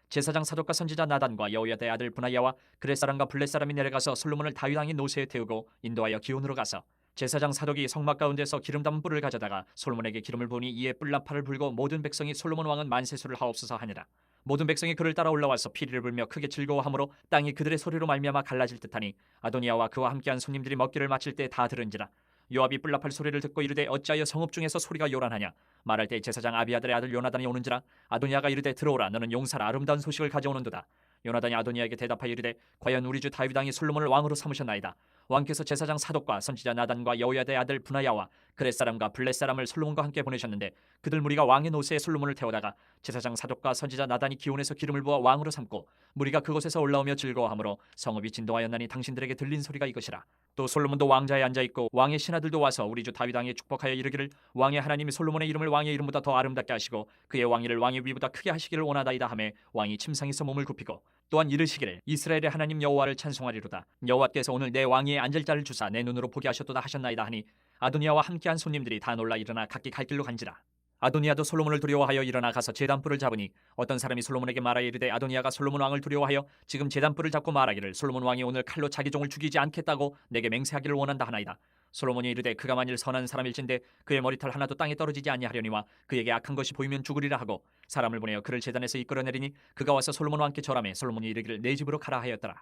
제사장 사독과 선지자 나단과 여호야다의 아들 분하야와 그렛 사람과 블렛 사람이 내려가서 솔로몬을 다윗 왕의 노새에 태우고 인도하여 기온으로 가서 제사장 사독이 성막 가운데서 기름 담은 뿔을 가져다가 솔로몬에게 기름을 부으니 이에 뿔나팔을 불고 모든 백성이 솔로몬 왕은 만세수를 하옵소서 하니라. 모든 백성이 그를 따라 올라와서 피리를 불며 크게 즐거워하므로 땅이 그들의 소리로 말미암아 갈라질 듯하니 아도니아와 그와 함께한 손님들이 먹기를 마칠 때 다 들은지라. 요압이 뿔나팔 소리를 듣고 이르되 어찌하여 성읍 중에서 소리가 요란하냐. 말할 때 제사장 아비아들의 아들 요나단이 오는지라. 아도니아가 이르되 들어오라. 너는 용사라. 아름다운 소식을 가져오는도다. 요나단이 아도니아에게 대답하여 이르되 과연 우리 주 다윗 왕이 솔로몬을 왕으로 삼으셨나이다. 왕께서 제사장 사독과 선지자 나단과 여호야다의 아들 브나야와 그렛 사람과 블렛 사람을 솔로몬과 함께 보내셨는데 그들 무리가 왕의 노새에 솔로몬을 태우다가 제사장 사독과 선지자 나단이 기온에서 기름을 부어 왕으로 삼고 무리가 그곳에서 올라오며 즐거워하므로 성읍이 진동하였나니 당신들에게 들린 소리가 이것이라. 또 솔로몬도 왕자에 앉아 있고 왕의 신하들도 와서 우리 주 다윗 왕에 축복하여 이르기를 왕의 하나님이 솔로몬의 이름을 왕의 이름보다 더 아름답게 하시고 그의 왕위를 왕의 위보다 크게 하시기를 원하다이다 하매 왕이 침상에서 몸을 굽히고 또한 이르시기를 이스라엘의 하나님 여호와를 찬송하리로다. 여호와께서 오늘 내 왕위에 앉을 자를 주사 내 눈으로 보게 하셨도다 하셨나이다 하니 아도니아와 함께한 손님들이 다 놀라 일어나 각기 갈 길로 간지라. 아도니아도 솔로몬을 두려워하여 일어나 가서 제단불을 잡으니 어떤 사람이 솔로몬에게 말하여 이르되 아도니아가 솔로몬 왕을 두려워하여 지금 제단불을 잡고 말하기를 솔로몬 왕이 오늘 칼로 자기 종을 죽이지 않겠다고 내게 맹세하기를 원한다 하나이다. 솔로몬이 이르되 그가 만일 선한 사람일진데 그의 머리털 하나도 땅에 떨어지지 아니하려니와 그에게 악한 것이 보이면 죽으리라 하고 사람을 보내어 그를 제단에서 이끌어내리니 그가 와서 솔로몬 왕께 절하매 솔로몬이 이르기를 내 집으로 가라 하였더라.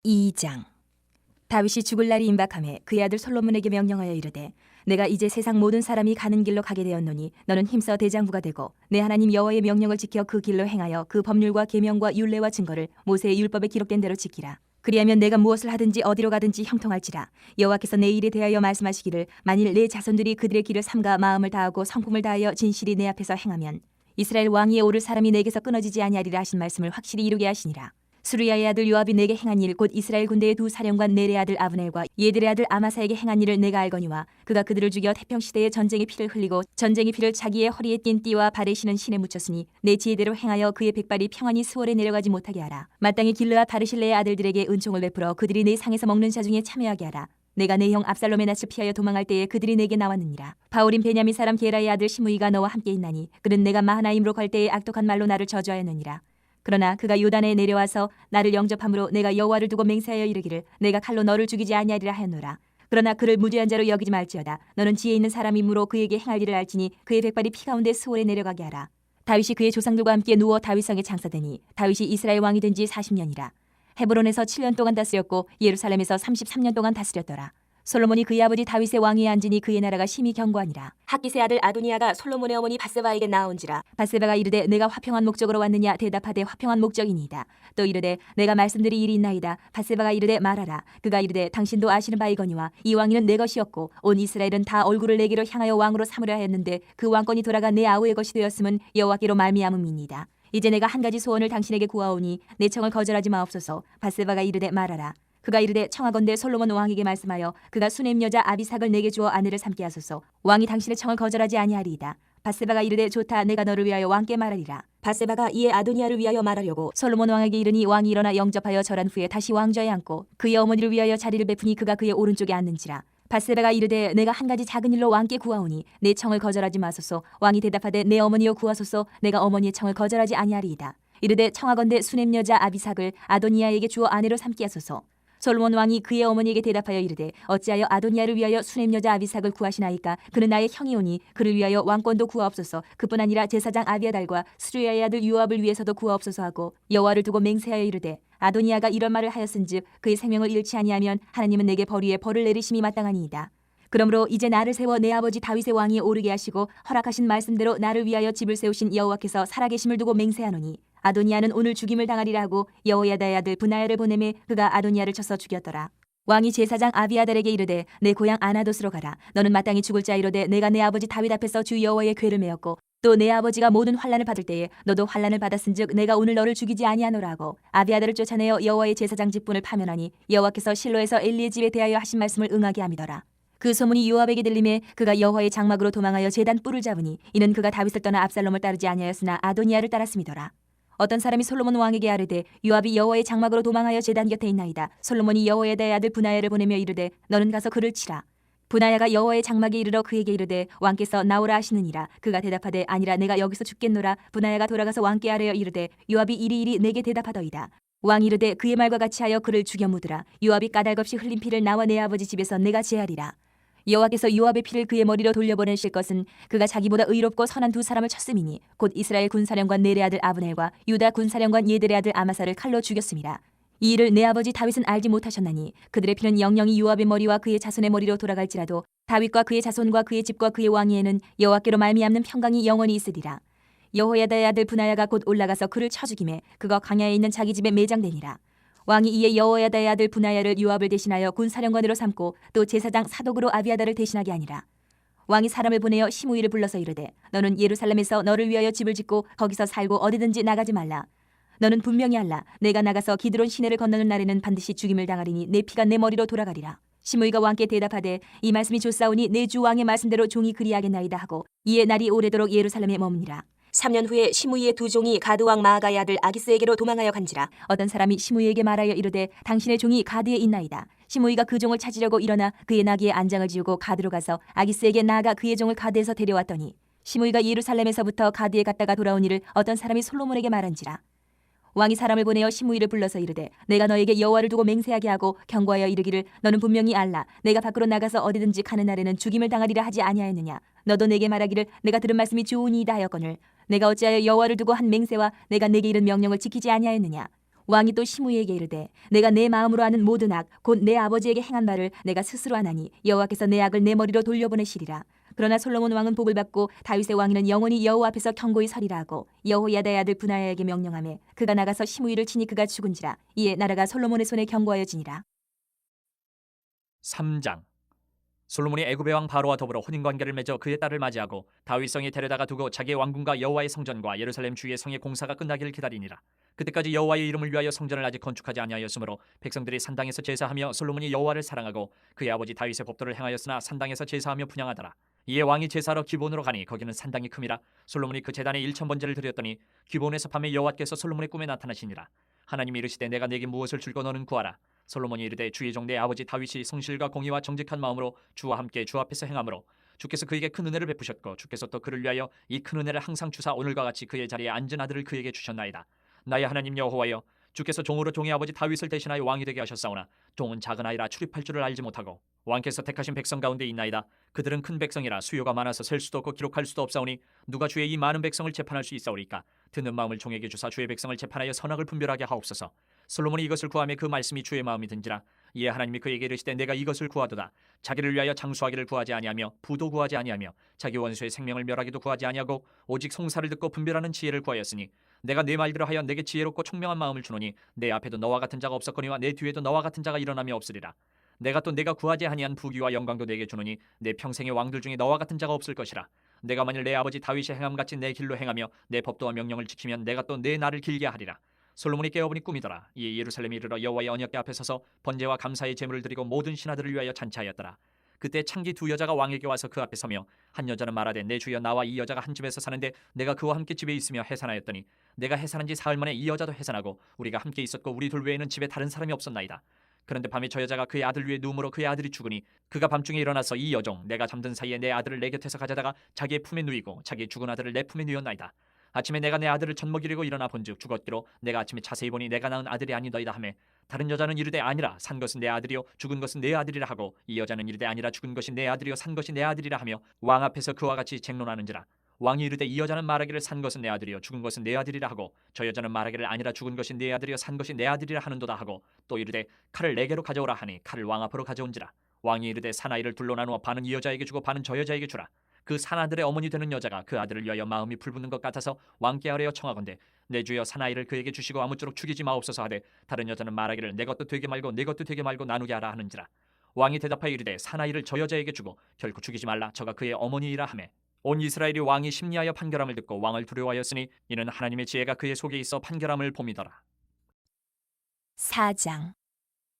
2장. 다윗이 죽을 날이 임박하매 그의 아들 솔로몬에게 명령하여 이르되 내가 이제 세상 모든 사람이 가는 길로 가게 되었노니 너는 힘써 대장부가 되고 내 하나님 여호와의 명령을 지켜 그 길로 행하여 그 법률과 계명과 율례와 증거를 모세의 율법에 기록된 대로 지키라. 그리하면 내가 무엇을 하든지 어디로 가든지 형통할지라. 여호와께서 내 일에 대하여 말씀하시기를 만일 내 자손들이 그들의 길을 삼가 마음을 다하고 성품을 다하여 진실이 내 앞에서 행하면 이스라엘 왕위에 오를 사람이 내게서 끊어지지 아니하리라 하신 말씀을 확실히 이루게 하시니라. 수르야의 아들 요압이 내게 행한 일 곧 이스라엘 군대의 두 사령관 넬의 아들 아브넬과 예들의 아들 아마사에게 행한 일을 내가 알거니와 그가 그들을 죽여 태평 시대에 전쟁의 피를 흘리고 전쟁의 피를 자기의 허리에 띤 띠와 발에 신은 신에 묻혔으니 내 지혜대로 행하여 그의 백발이 평안히 수월에 내려가지 못하게 하라. 마땅히 길르앗 바르실레의 아들들에게 은총을 베풀어 그들이 내 상에서 먹는 자 중에 참여하게 하라. 내가 내 형 압살롬의 낯을 피하여 도망할 때에 그들이 내게 나왔느니라. 바울인 베냐민 사람 게라의 아들 시므이가 너와 함께 있나니 그는 내가 마하나임으로 갈 때에 악독한 말로 나를 저주하였느니라. 그러나 그가 요단에 내려와서 나를 영접함으로 내가 여호와를 두고 맹세하여 이르기를 내가 칼로 너를 죽이지 아니하리라 하였노라. 그러나 그를 무죄한 자로 여기지 말지어다. 너는 지혜 있는 사람이므로 그에게 행할 일을 알지니 그의 백발이 피 가운데 수월에 내려가게 하라. 다윗이 그의 조상들과 함께 누워 다윗성에 장사되니 다윗이 이스라엘 왕이 된 지 40년이라. 헤브론에서 7년 동안 다스렸고 예루살렘에서 33년 동안 다스렸더라. 솔로몬이 그의 아버지 다윗의 왕위에 앉으니 그의 나라가 심히 견고하니라. 학기스의 아들 아도니아가 솔로몬의 어머니 밧세바에게 나온지라. 밧세바가 이르되 내가 화평한 목적으로 왔느냐 대답하되 화평한 목적이니이다. 또 이르되 내가 말씀드릴 일이 있나이다. 밧세바가 이르되 말하라. 그가 이르되 당신도 아시는 바이거니와 이 왕위는 내 것이었고 온 이스라엘은 다 얼굴을 내게로 향하여 왕으로 삼으려 하였는데 그 왕권이 돌아가 내 아우의 것이 되었음은 여호와께로 말미암음이니이다. 이제 내가 한 가지 소원을 당신에게 구하오니 내 청을 거절하지 마옵소서. 밧세바가 이르되 말하라. 그가 이르되 청하건대 솔로몬 왕에게 말씀하여 그가 수넴 여자 아비삭을 내게 주어 아내를 삼게 하소서. 왕이 당신의 청을 거절하지 아니하리이다. 밧세바가 이르되 좋다. 내가 너를 위하여 왕께 말하리라. 밧세바가 이에 아도니아를 위하여 말하려고 솔로몬 왕에게 이르니 왕이 일어나 영접하여 절한 후에 다시 왕좌에 앉고 그의 어머니를 위하여 자리를 베푸니 그가 그의 오른쪽에 앉는지라. 밧세바가 이르되 내가 한 가지 작은 일로 왕께 구하오니 내 청을 거절하지 마소서. 왕이 대답하되 내 어머니여 구하소서. 내가 어머니의 청을 거절하지 아니하리이다. 이르되 청하건대 수넴 여자 아비삭을 아도니아에게 주어 아내로 삼게 하소서. 솔로몬 왕이 그의 어머니에게 대답하여 이르되 어찌하여 아도니아를 위하여 수넴 여자 아비삭을 구하시나이까? 그는 나의 형이오니 그를 위하여 왕권도 구하옵소서. 그뿐 아니라 제사장 아비아달과 수르야의 아들 요압을 위해서도 구하옵소서 하고 여호와를 두고 맹세하여 이르되 아도니아가 이런 말을 하였은즉 그의 생명을 잃지 아니하면 하나님은 내게 벌위에 벌을 내리심이 마땅하니이다. 그러므로 이제 나를 세워 내 아버지 다윗의 왕위에 오르게 하시고 허락하신 말씀대로 나를 위하여 집을 세우신 여호와께서 살아계심을 두고 맹세하노니 아도니아는 오늘 죽임을 당하리라 하고 여호야다의 아들 브나야를 보내매 그가 아도니아를 쳐서 죽였더라. 왕이 제사장 아비아달에게 이르되 내 고향 아나돗으로 가라. 너는 마땅히 죽을 자이로되 내가 내 아버지 다윗 앞에서 주 여호와의 궤를 메었고 또 내 아버지가 모든 환난을 받을 때에 너도 환난을 받았은즉 내가 오늘 너를 죽이지 아니하노라 하고 아비아달을 쫓아내어 여호와의 제사장 직분을 파면하니 여호와께서 실로에서 엘리의 집에 대하여 하신 말씀을 응하게 함이더라. 그 소문이 요압에게 들림에 그가 여호와의 장막으로 도망하여 제단 뿔을 잡으니 이는 그가 다윗을 떠나 압살롬을 따르지 아니하였으나 아도니아를 따랐음이더라. 어떤 사람이 솔로몬 왕에게 아뢰되 요압이 여호와의 장막으로 도망하여 제단 곁에 있나이다. 솔로몬이 여호야다의 아들 브나야를 보내며 이르되 너는 가서 그를 치라. 브나야가 여호와의 장막에 이르러 그에게 이르되 왕께서 나오라 하시느니라. 그가 대답하되 아니라 내가 여기서 죽겠노라. 브나야가 돌아가서 왕께 아뢰어 이르되 요압이 이리이리 내게 대답하더이다. 왕이 이르되 그의 말과 같이 하여 그를 죽여 묻으라. 요압이 까닭없이 흘린 피를 나와 내 아버지 집에서 내가 제하리라. 여호와께서 요압의 피를 그의 머리로 돌려보내실 것은 그가 자기보다 의롭고 선한 두 사람을 쳤음이니 곧 이스라엘 군사령관 넬의 아들 아브넬과 유다 군사령관 예들의 아들 아마사를 칼로 죽였습니다. 이 일을 내 아버지 다윗은 알지 못하셨나니 그들의 피는 영영이 요압의 머리와 그의 자손의 머리로 돌아갈지라도 다윗과 그의 자손과 그의 집과 그의 왕위에는 여호와께로 말미암는 평강이 영원히 있으리라. 여호야다의 아들 브나야가 곧 올라가서 그를 쳐 죽이매 그가 광야에 있는 자기 집에 매장되니라. 왕이 이에 여호야다의 아들 분하야를 요압을 대신하여 군사령관으로 삼고 또 제사장 사독으로 아비아다를 대신하게 하니라. 왕이 사람을 보내어 시므이를 불러서 이르되 너는 예루살렘에서 너를 위하여 집을 짓고 거기서 살고 어디든지 나가지 말라. 너는 분명히 알라. 내가 나가서 기드론 시내를 건너는 날에는 반드시 죽임을 당하리니 내 피가 내 머리로 돌아가리라. 시므이가 왕께 대답하되 이 말씀이 좋사오니 내 주 왕의 말씀대로 종이 그리하겠나이다 하고 이에 날이 오래도록 예루살렘에 머무니라. 3년 후에 시므이의 두 종이 가드 왕 마아가의 아들 아기스에게로 도망하여 간지라. 어떤 사람이 시므이에게 말하여 이르되 당신의 종이 가드에 있나이다. 시므이가 그 종을 찾으려고 일어나 그의 나귀에 안장을 지우고 가드로 가서 아기스에게 나아가 그의 종을 가드에서 데려왔더니 시므이가 예루살렘에서부터 가드에 갔다가 돌아온 일을 어떤 사람이 솔로몬에게 말한지라. 왕이 사람을 보내어 시므이를 불러서 이르되 내가 너에게 여호와를 두고 맹세하게 하고 경고하여 이르기를 너는 분명히 알라. 내가 밖으로 나가서 어디든지 가는 날에는 죽임을 당하리라 하지 아니하였느냐. 너도 내게 말하기를 내가 들은 말씀이 좋으니이다 하였거늘 내가 어찌하여 여호와를 두고 한 맹세와 내가 내게 이른 명령을 지키지 아니하였느냐. 왕이 또 시므이에게 이르되 내가 내 마음으로 하는 모든 악 곧 내 아버지에게 행한 바를 내가 스스로 하나니 여호와께서 내 악을 내 머리로 돌려보내시리라. 그러나 솔로몬 왕은 복을 받고 다윗의 왕위는 영원히 여호와 앞에서 경고히 서리라 하고 여호야다의 아들 분하야에게 명령하매 그가 나가서 시므이를 치니 그가 죽은지라. 이에 나라가 솔로몬의 손에 경고하여지니라. 3장. 솔로몬이 애굽의 왕 바로와 더불어 혼인관계를 맺어 그의 딸을 맞이하고 다윗성에 데려다가 두고 자기의 왕궁과 여호와의 성전과 예루살렘 주위의 성의 공사가 끝나기를 기다리니라. 그때까지 여호와의 이름을 위하여 성전을 아직 건축하지 아니하였으므로 백성들이 산당에서 제사하며 솔로몬이 여호와를 사랑하고 그의 아버지 다윗의 법도를 행하였으나 산당에서 제사하며 분향하더라. 이에 왕이 제사하러 기본으로 가니 거기는 산당이 큼이라. 솔로몬이 그 제단에 1000번제를 드렸더니 기본에서 밤에 여호와께서 솔로몬의 꿈에 나타나시니라. 하나님이 이르시되 내가 네게 무엇을 줄고 너는 구하라. 솔로몬이 이르되 주의 종 내 아버지 다윗이 성실과 공의와 정직한 마음으로 주와 함께 주 앞에서 행함으로 주께서 그에게 큰 은혜를 베푸셨고 주께서 또 그를 위하여 이 큰 은혜를 항상 주사 오늘과 같이 그의 자리에 앉은 아들을 그에게 주셨나이다. 나의 하나님 여호와여 주께서 종으로 종의 아버지 다윗을 대신하여 왕이 되게 하셨사오나 종은 작은 아이라 출입할 줄을 알지 못하고 왕께서 택하신 백성 가운데 있나이다. 그들은 큰 백성이라 수요가 많아서 셀 수도 없고 기록할 수도 없사오니 누가 주의 이 많은 백성을 재판할 수 있사오리까. 듣는 마음을 종에게 주사 주의 백성을 재판하여 선악을 분별하게 하옵소서. 솔로몬이 이것을 구하며 그 말씀이 주의 마음이 든지라. 이에 하나님이 그에게 이르시되 내가 이것을 구하도다. 자기를 위하여 장수하기를 구하지 아니하며 부도 구하지 아니하며 자기 원수의 생명을 멸하기도 구하지 아니하고 오직 송사를 듣고 분별하는 지혜를 구하였으니 내가 네 말대로 하여 내게 지혜롭고 총명한 마음을 주노니 내 앞에도 너와 같은 자가 없었거니와 내 뒤에도 너와 같은 자가 일어나며 없으리라. 내가 또 내가 구하지 아니한 부귀와 영광도 내게 주노니 내 평생의 왕들 중에 너와 같은 자가 없을 것이라. 내가 만일 내 아버지 다윗의 행함같이 내 길로 행하며 내 법도와 명령을 지키면 내가 또 내 날을 길게 하리라. 솔로몬이 깨어보니 꿈이더라. 이에 예루살렘에 이르러 여호와의 언약궤 앞에 서서 번제와 감사의 제물을 드리고 모든 신하들을 위하여 잔치하였더라. 그때 창기 두 여자가 왕에게 와서 그 앞에 서며 한 여자는 말하되 내 주여 나와 이 여자가 한 집에서 사는데 내가 그와 함께 집에 있으며 해산하였더니 내가 해산한 지 사흘 만에 이 여자도 해산하고 우리가 함께 있었고 우리 둘 외에는 집에 다른 사람이 없었나이다. 그런데 밤에 저 여자가 그의 아들 위에 누움으로 그의 아들이 죽으니 그가 밤중에 일어나서 이 여종 내가 잠든 사이에 내 아들을 내 곁에서 가져다가 자기의 품에 누이고 자기의 죽은 아들을 내 품에 누였나이다. 아침에 내가 내 아들을 젖먹이려고 일어나 본즉 죽었기로 내가 아침에 자세히 보니 내가 낳은 아들이 아니더이다 하매 다른 여자는 이르되 아니라 산 것은 내 아들이요 죽은 것은 내 아들이라 하고 이 여자는 이르되 아니라 죽은 것이 내 아들이요 산 것이 내 아들이라 하며 왕 앞에서 그와 같이 쟁론하는지라. 왕이 이르되 이 여자는 말하기를 산 것은 내 아들이요 죽은 것은 내 아들이라 하고 저 여자는 말하기를 아니라 죽은 것이 내 아들이요 산 것이 내 아들이라 하는도다 하고 또 이르되 칼을 내게로 가져오라 하니 칼을 왕 앞으로 가져온지라. 왕이 이르되 사나이를 둘로 나누어 반은 이 여자에게 주고 반은 저 여자에게 주라. 그 사나들의 어머니 되는 여자가 그 아들을 위하여 마음이 불붙는 것 같아서 왕께 아뢰어 청하건대 내 주여 사나이를 그에게 주시고 아무쪼록 죽이지 마옵소서 하되 다른 여자는 말하기를 내 것도 되게 말고 내 것도 되게 말고 나누게 하라 하는지라. 왕이 대답하여 이르되 사나이를 저 여자에게 주고 결코 죽이지 말라. 저가 그의 어머니이라 하매 온 이스라엘이 왕이 심리하여 판결함을 듣고 왕을 두려워하였으니 이는 하나님의 지혜가 그의 속에 있어 판결함을 봄이더라. 4장.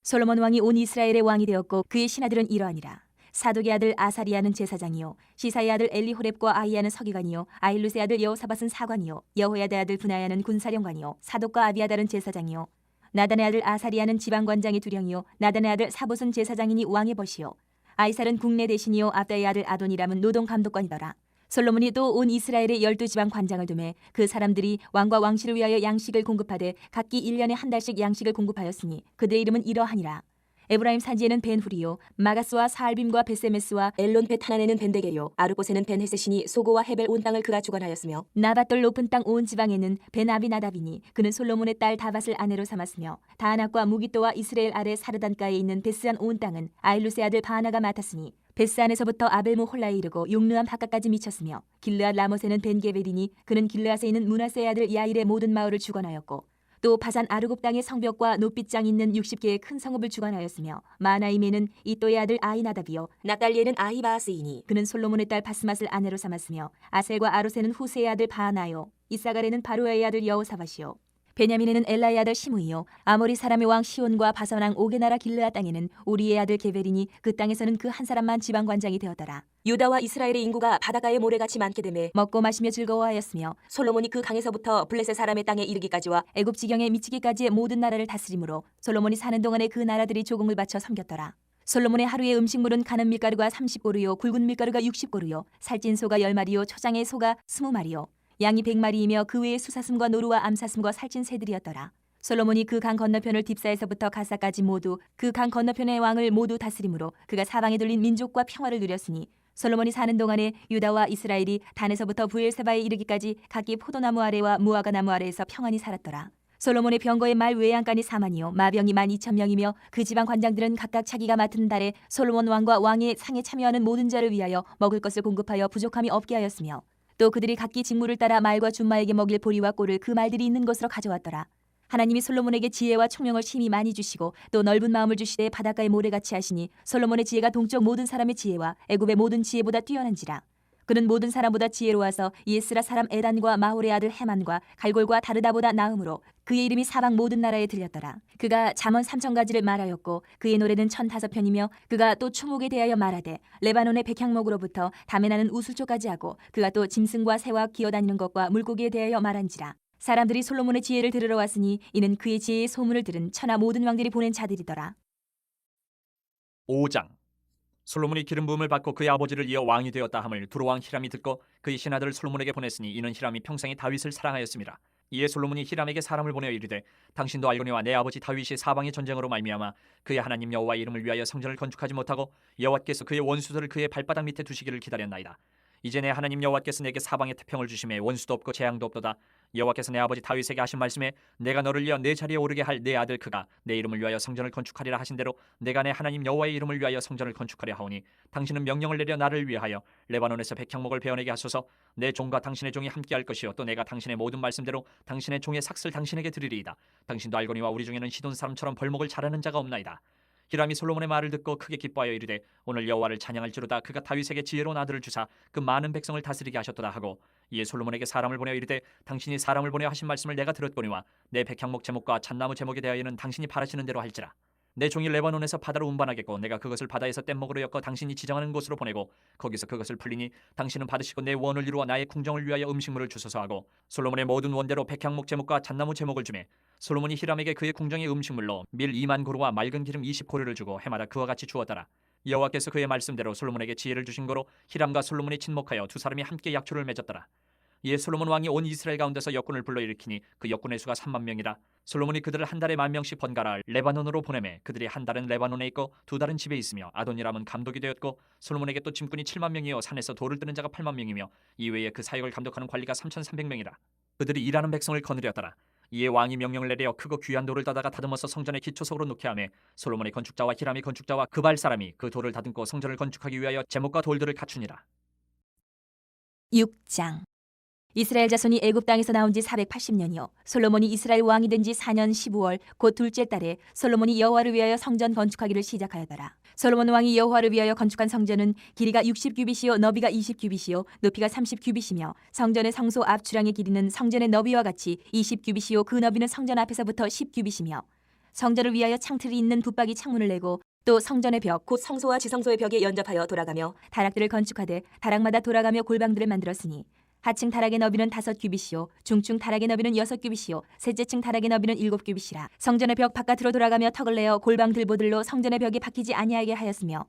솔로몬 왕이 온 이스라엘의 왕이 되었고 그의 신하들은 이러하니라. 사독의 아들 아사리아는 제사장이요 시사의 아들 엘리호렙과 아히야는 서기관이요 아힐루스의 아들 여호사밧은 사관이요 여호야다의 아들 분하야는 군사령관이요 사독과 아비아달은 제사장이요 나단의 아들 아사리아는 지방관장의 두령이요 나단의 아들 사봇은 제사장이니 왕의 벗이요 아이살은 국내 대신이요 압다의 아들 아도니람은 노동감독관이더라. 솔로몬이 또 온 이스라엘의 12지방 관장을 두매 그 사람들이 왕과 왕실을 위하여 양식을 공급하되 각기 1년에 한 달씩 양식을 공급하였으니 그들의 이름은 이러하니라. 에브라임 산지에는 벤후리요 마가스와 사알빔과 베세메스와 엘론 벳하난에는 벤데게요 아르곳에는 벤헤셋이니 소고와 헤벨 온 땅을 그가 주관하였으며 나밧돌 높은 땅 온 지방에는 벤아비나답이니 그는 솔로몬의 딸 다밧을 아내로 삼았으며 다안악과 무기또와 이스라엘 아래 사르단가에 있는 베스안 온 땅은 아일루스의 아들 바하나가 맡았으니 베스안에서부터 아벨모 홀라에 이르고 용르암 바깥까지 미쳤으며 길르앗 라못에는 벤게벨이니 그는 길르앗에 있는 문하세의 아들 야일의 모든 마을을 주관하였고 또 바산 아르곱 땅의 성벽과 높빗장 있는 60개의 큰 성읍을 주관하였으며 마나임에는 이또의 아들 아히나답이요 납달리에는 아히바스이니 그는 솔로몬의 딸 바스맛을 아내로 삼았으며 아셀과 아로세는 후세의 아들 바하나요 이사갈에는 바루아의 아들 여호사밧이요 베냐민에는 엘라의 아들 시므이요 아모리 사람의 왕 시온과 바산 왕 오게 나라 길르아 땅에는 우리의 아들 게벨이니 그 땅에서는 그 한 사람만 지방관장이 되었더라. 유다와 이스라엘의 인구가 바닷가에 모래같이 많게 되매 먹고 마시며 즐거워하였으며 솔로몬이 그 강에서부터 블레셋 사람의 땅에 이르기까지와 애굽 지경에 미치기까지의 모든 나라를 다스림으로 솔로몬이 사는 동안에 그 나라들이 조공을 바쳐 섬겼더라. 솔로몬의 하루의 음식물은 가는 밀가루가 30고루요 굵은 밀가루가 60고루요 살찐 소가 10마리요 초장의 소가 20마리요 양이 100마리이며 그 외에 수사슴과 노루와 암사슴과 살찐 새들이었더라. 솔로몬이 그 강 건너편을 딥사에서부터 가사까지 모두 그 강 건너편의 왕을 모두 다스림으로 그가 사방에 둘린 민족과 평화를 누렸으니 솔로몬이 사는 동안에 유다와 이스라엘이 단에서부터 부엘세바에 이르기까지 각기 포도나무 아래와 무화과 나무 아래에서 평안히 살았더라. 솔로몬의 병거의 말 외양간이 4만이요 마병이 12,000명이며 그 지방 관장들은 각각 자기가 맡은 달에 솔로몬 왕과 왕의 상에 참여하는 모든 자를 위하여 먹을 것을 공급하여 부족함이 없게 하였으며 또 그들이 각기 직무를 따라 말과 준마에게 먹일 보리와 꼴을 그 말들이 있는 곳으로 가져왔더라. 하나님이 솔로몬에게 지혜와 총명을 심히 많이 주시고 또 넓은 마음을 주시되 바닷가의 모래같이 하시니 솔로몬의 지혜가 동쪽 모든 사람의 지혜와 애굽의 모든 지혜보다 뛰어난지라. 그는 모든 사람보다 지혜로워서 예스라 사람 에단과 마홀의 아들 헤만과 갈골과 다르다보다 나음으로 그의 이름이 사방 모든 나라에 들렸더라. 그가 잠언 3,000가지를 말하였고 그의 노래는 1,005편이며 그가 또 추목에 대하여 말하되 레바논의 백향목으로부터 담에 나는 우슬초까지 하고 그가 또 짐승과 새와 기어다니는 것과 물고기에 대하여 말한지라. 사람들이 솔로몬의 지혜를 들으러 왔으니 이는 그의 지혜의 소문을 들은 천하 모든 왕들이 보낸 자들이더라. 5장. 솔로몬이 기름 부음을 받고 그의 아버지를 이어 왕이 되었다 함을 두로 왕 히람이 듣고 그의 신하들을 솔로몬에게 보냈으니 이는 히람이 평생에 다윗을 사랑하였습니다. 이에 솔로몬이 히람에게 사람을 보내어 이르되 당신도 알거니와 내 아버지 다윗이 사방의 전쟁으로 말미암아 그의 하나님 여호와의 이름을 위하여 성전을 건축하지 못하고 여호와께서 그의 원수들을 그의 발바닥 밑에 두시기를 기다렸나이다. 이제 내 하나님 여호와께서 내게 사방에 태평을 주심에 원수도 없고 재앙도 없도다. 여호와께서 내 아버지 다윗에게 하신 말씀에 내가 너를 이어 내 자리에 오르게 할 내 아들 그가 내 이름을 위하여 성전을 건축하리라 하신 대로 내가 내 하나님 여호와의 이름을 위하여 성전을 건축하려 하오니 당신은 명령을 내려 나를 위하여 레바논에서 백향목을 베어내게 하소서. 내 종과 당신의 종이 함께할 것이요 또 내가 당신의 모든 말씀대로 당신의 종의 삭슬 당신에게 드리리이다. 당신도 알거니와 우리 중에는 시돈 사람처럼 벌목을 잘하는 자가 없나이다. 히람이 솔로몬의 말을 듣고 크게 기뻐하여 이르되 오늘 여호와를 찬양할지로다. 그가 다윗에게 지혜로운 아들을 주사 그 많은 백성을 다스리게 하셨도다 하고 이에 솔로몬에게 사람을 보내어 이르되 당신이 사람을 보내어 하신 말씀을 내가 들었거니와 내 백향목 제목과 잣나무 제목에 대하여는 당신이 바라시는 대로 할지라. 내 종이 레바논에서 바다로 운반하겠고 내가 그것을 바다에서 뗏목으로 엮어 당신이 지정하는 곳으로 보내고 거기서 그것을 풀리니 당신은 받으시고 내 원을 이루어 나의 궁정을 위하여 음식물을 주소서 하고 솔로몬의 모든 원대로 백향목 제목과 잣나무 제목을 주매 솔로몬이 히람에게 그의 궁정의 음식물로 밀 2만 고루와 맑은 기름 20고루를 주고 해마다 그와 같이 주었더라. 여호와께서 그의 말씀대로 솔로몬에게 지혜를 주신 거로 히람과 솔로몬이 친목하여 두 사람이 함께 약조를 맺었더라. 이에 솔로몬 왕이 온 이스라엘 가운데서 역군을 불러일으키니 그 역군의 수가 3만 명이라. 솔로몬이 그들을 한 달에 10,000명씩 번갈아 레바논으로 보내매 그들이 한 달은 레바논에 있고 두 달은 집에 있으며 아도니람은 감독이 되었고 솔로몬에게 또 짐꾼이 7만 명이요 산에서 돌을 뜨는 자가 8만 명이며 이외에 그 사역을 감독하는 관리가 3,300명이라. 그들이 일하는 백성을 거느렸더라. 이에 왕이 명령을 내려 크고 귀한 돌을 따다가 다듬어서 성전의 기초석으로 놓게 하매 솔로몬의 건축자와 히람의 건축자와 그발 사람이 그 돌을 다듬고 성전을 건축하기 위하여 제목과 돌들을 갖추니라. 6장. 이스라엘 자손이 애굽 땅에서 나온 지 480년이요 솔로몬이 이스라엘 왕이 된 지 4년 15월 곧 둘째 달에 솔로몬이 여호와를 위하여 성전 건축하기를 시작하였더라. 솔로몬 왕이 여호와를 위하여 건축한 성전은 길이가 60규빗이요 너비가 20규빗이요 높이가 30규빗이며 성전의 성소 앞 주량의 길이는 성전의 너비와 같이 20규빗이요 그 너비는 성전 앞에서부터 10규빗이며 성전을 위하여 창틀이 있는 붙박이 창문을 내고 또 성전의 벽 곧 성소와 지성소의 벽에 연접하여 돌아가며 다락들을 건축하되 다락마다 돌아가며 골방들을 만들었으니 하층 다락의 너비는 5규빗이요 중층 다락의 너비는 6규빗이요 셋째층 다락의 너비는 7규빗이라. 성전의 벽 바깥으로 돌아가며 턱을 내어 골방 들보들로 성전의 벽에 박히지 아니하게 하였으며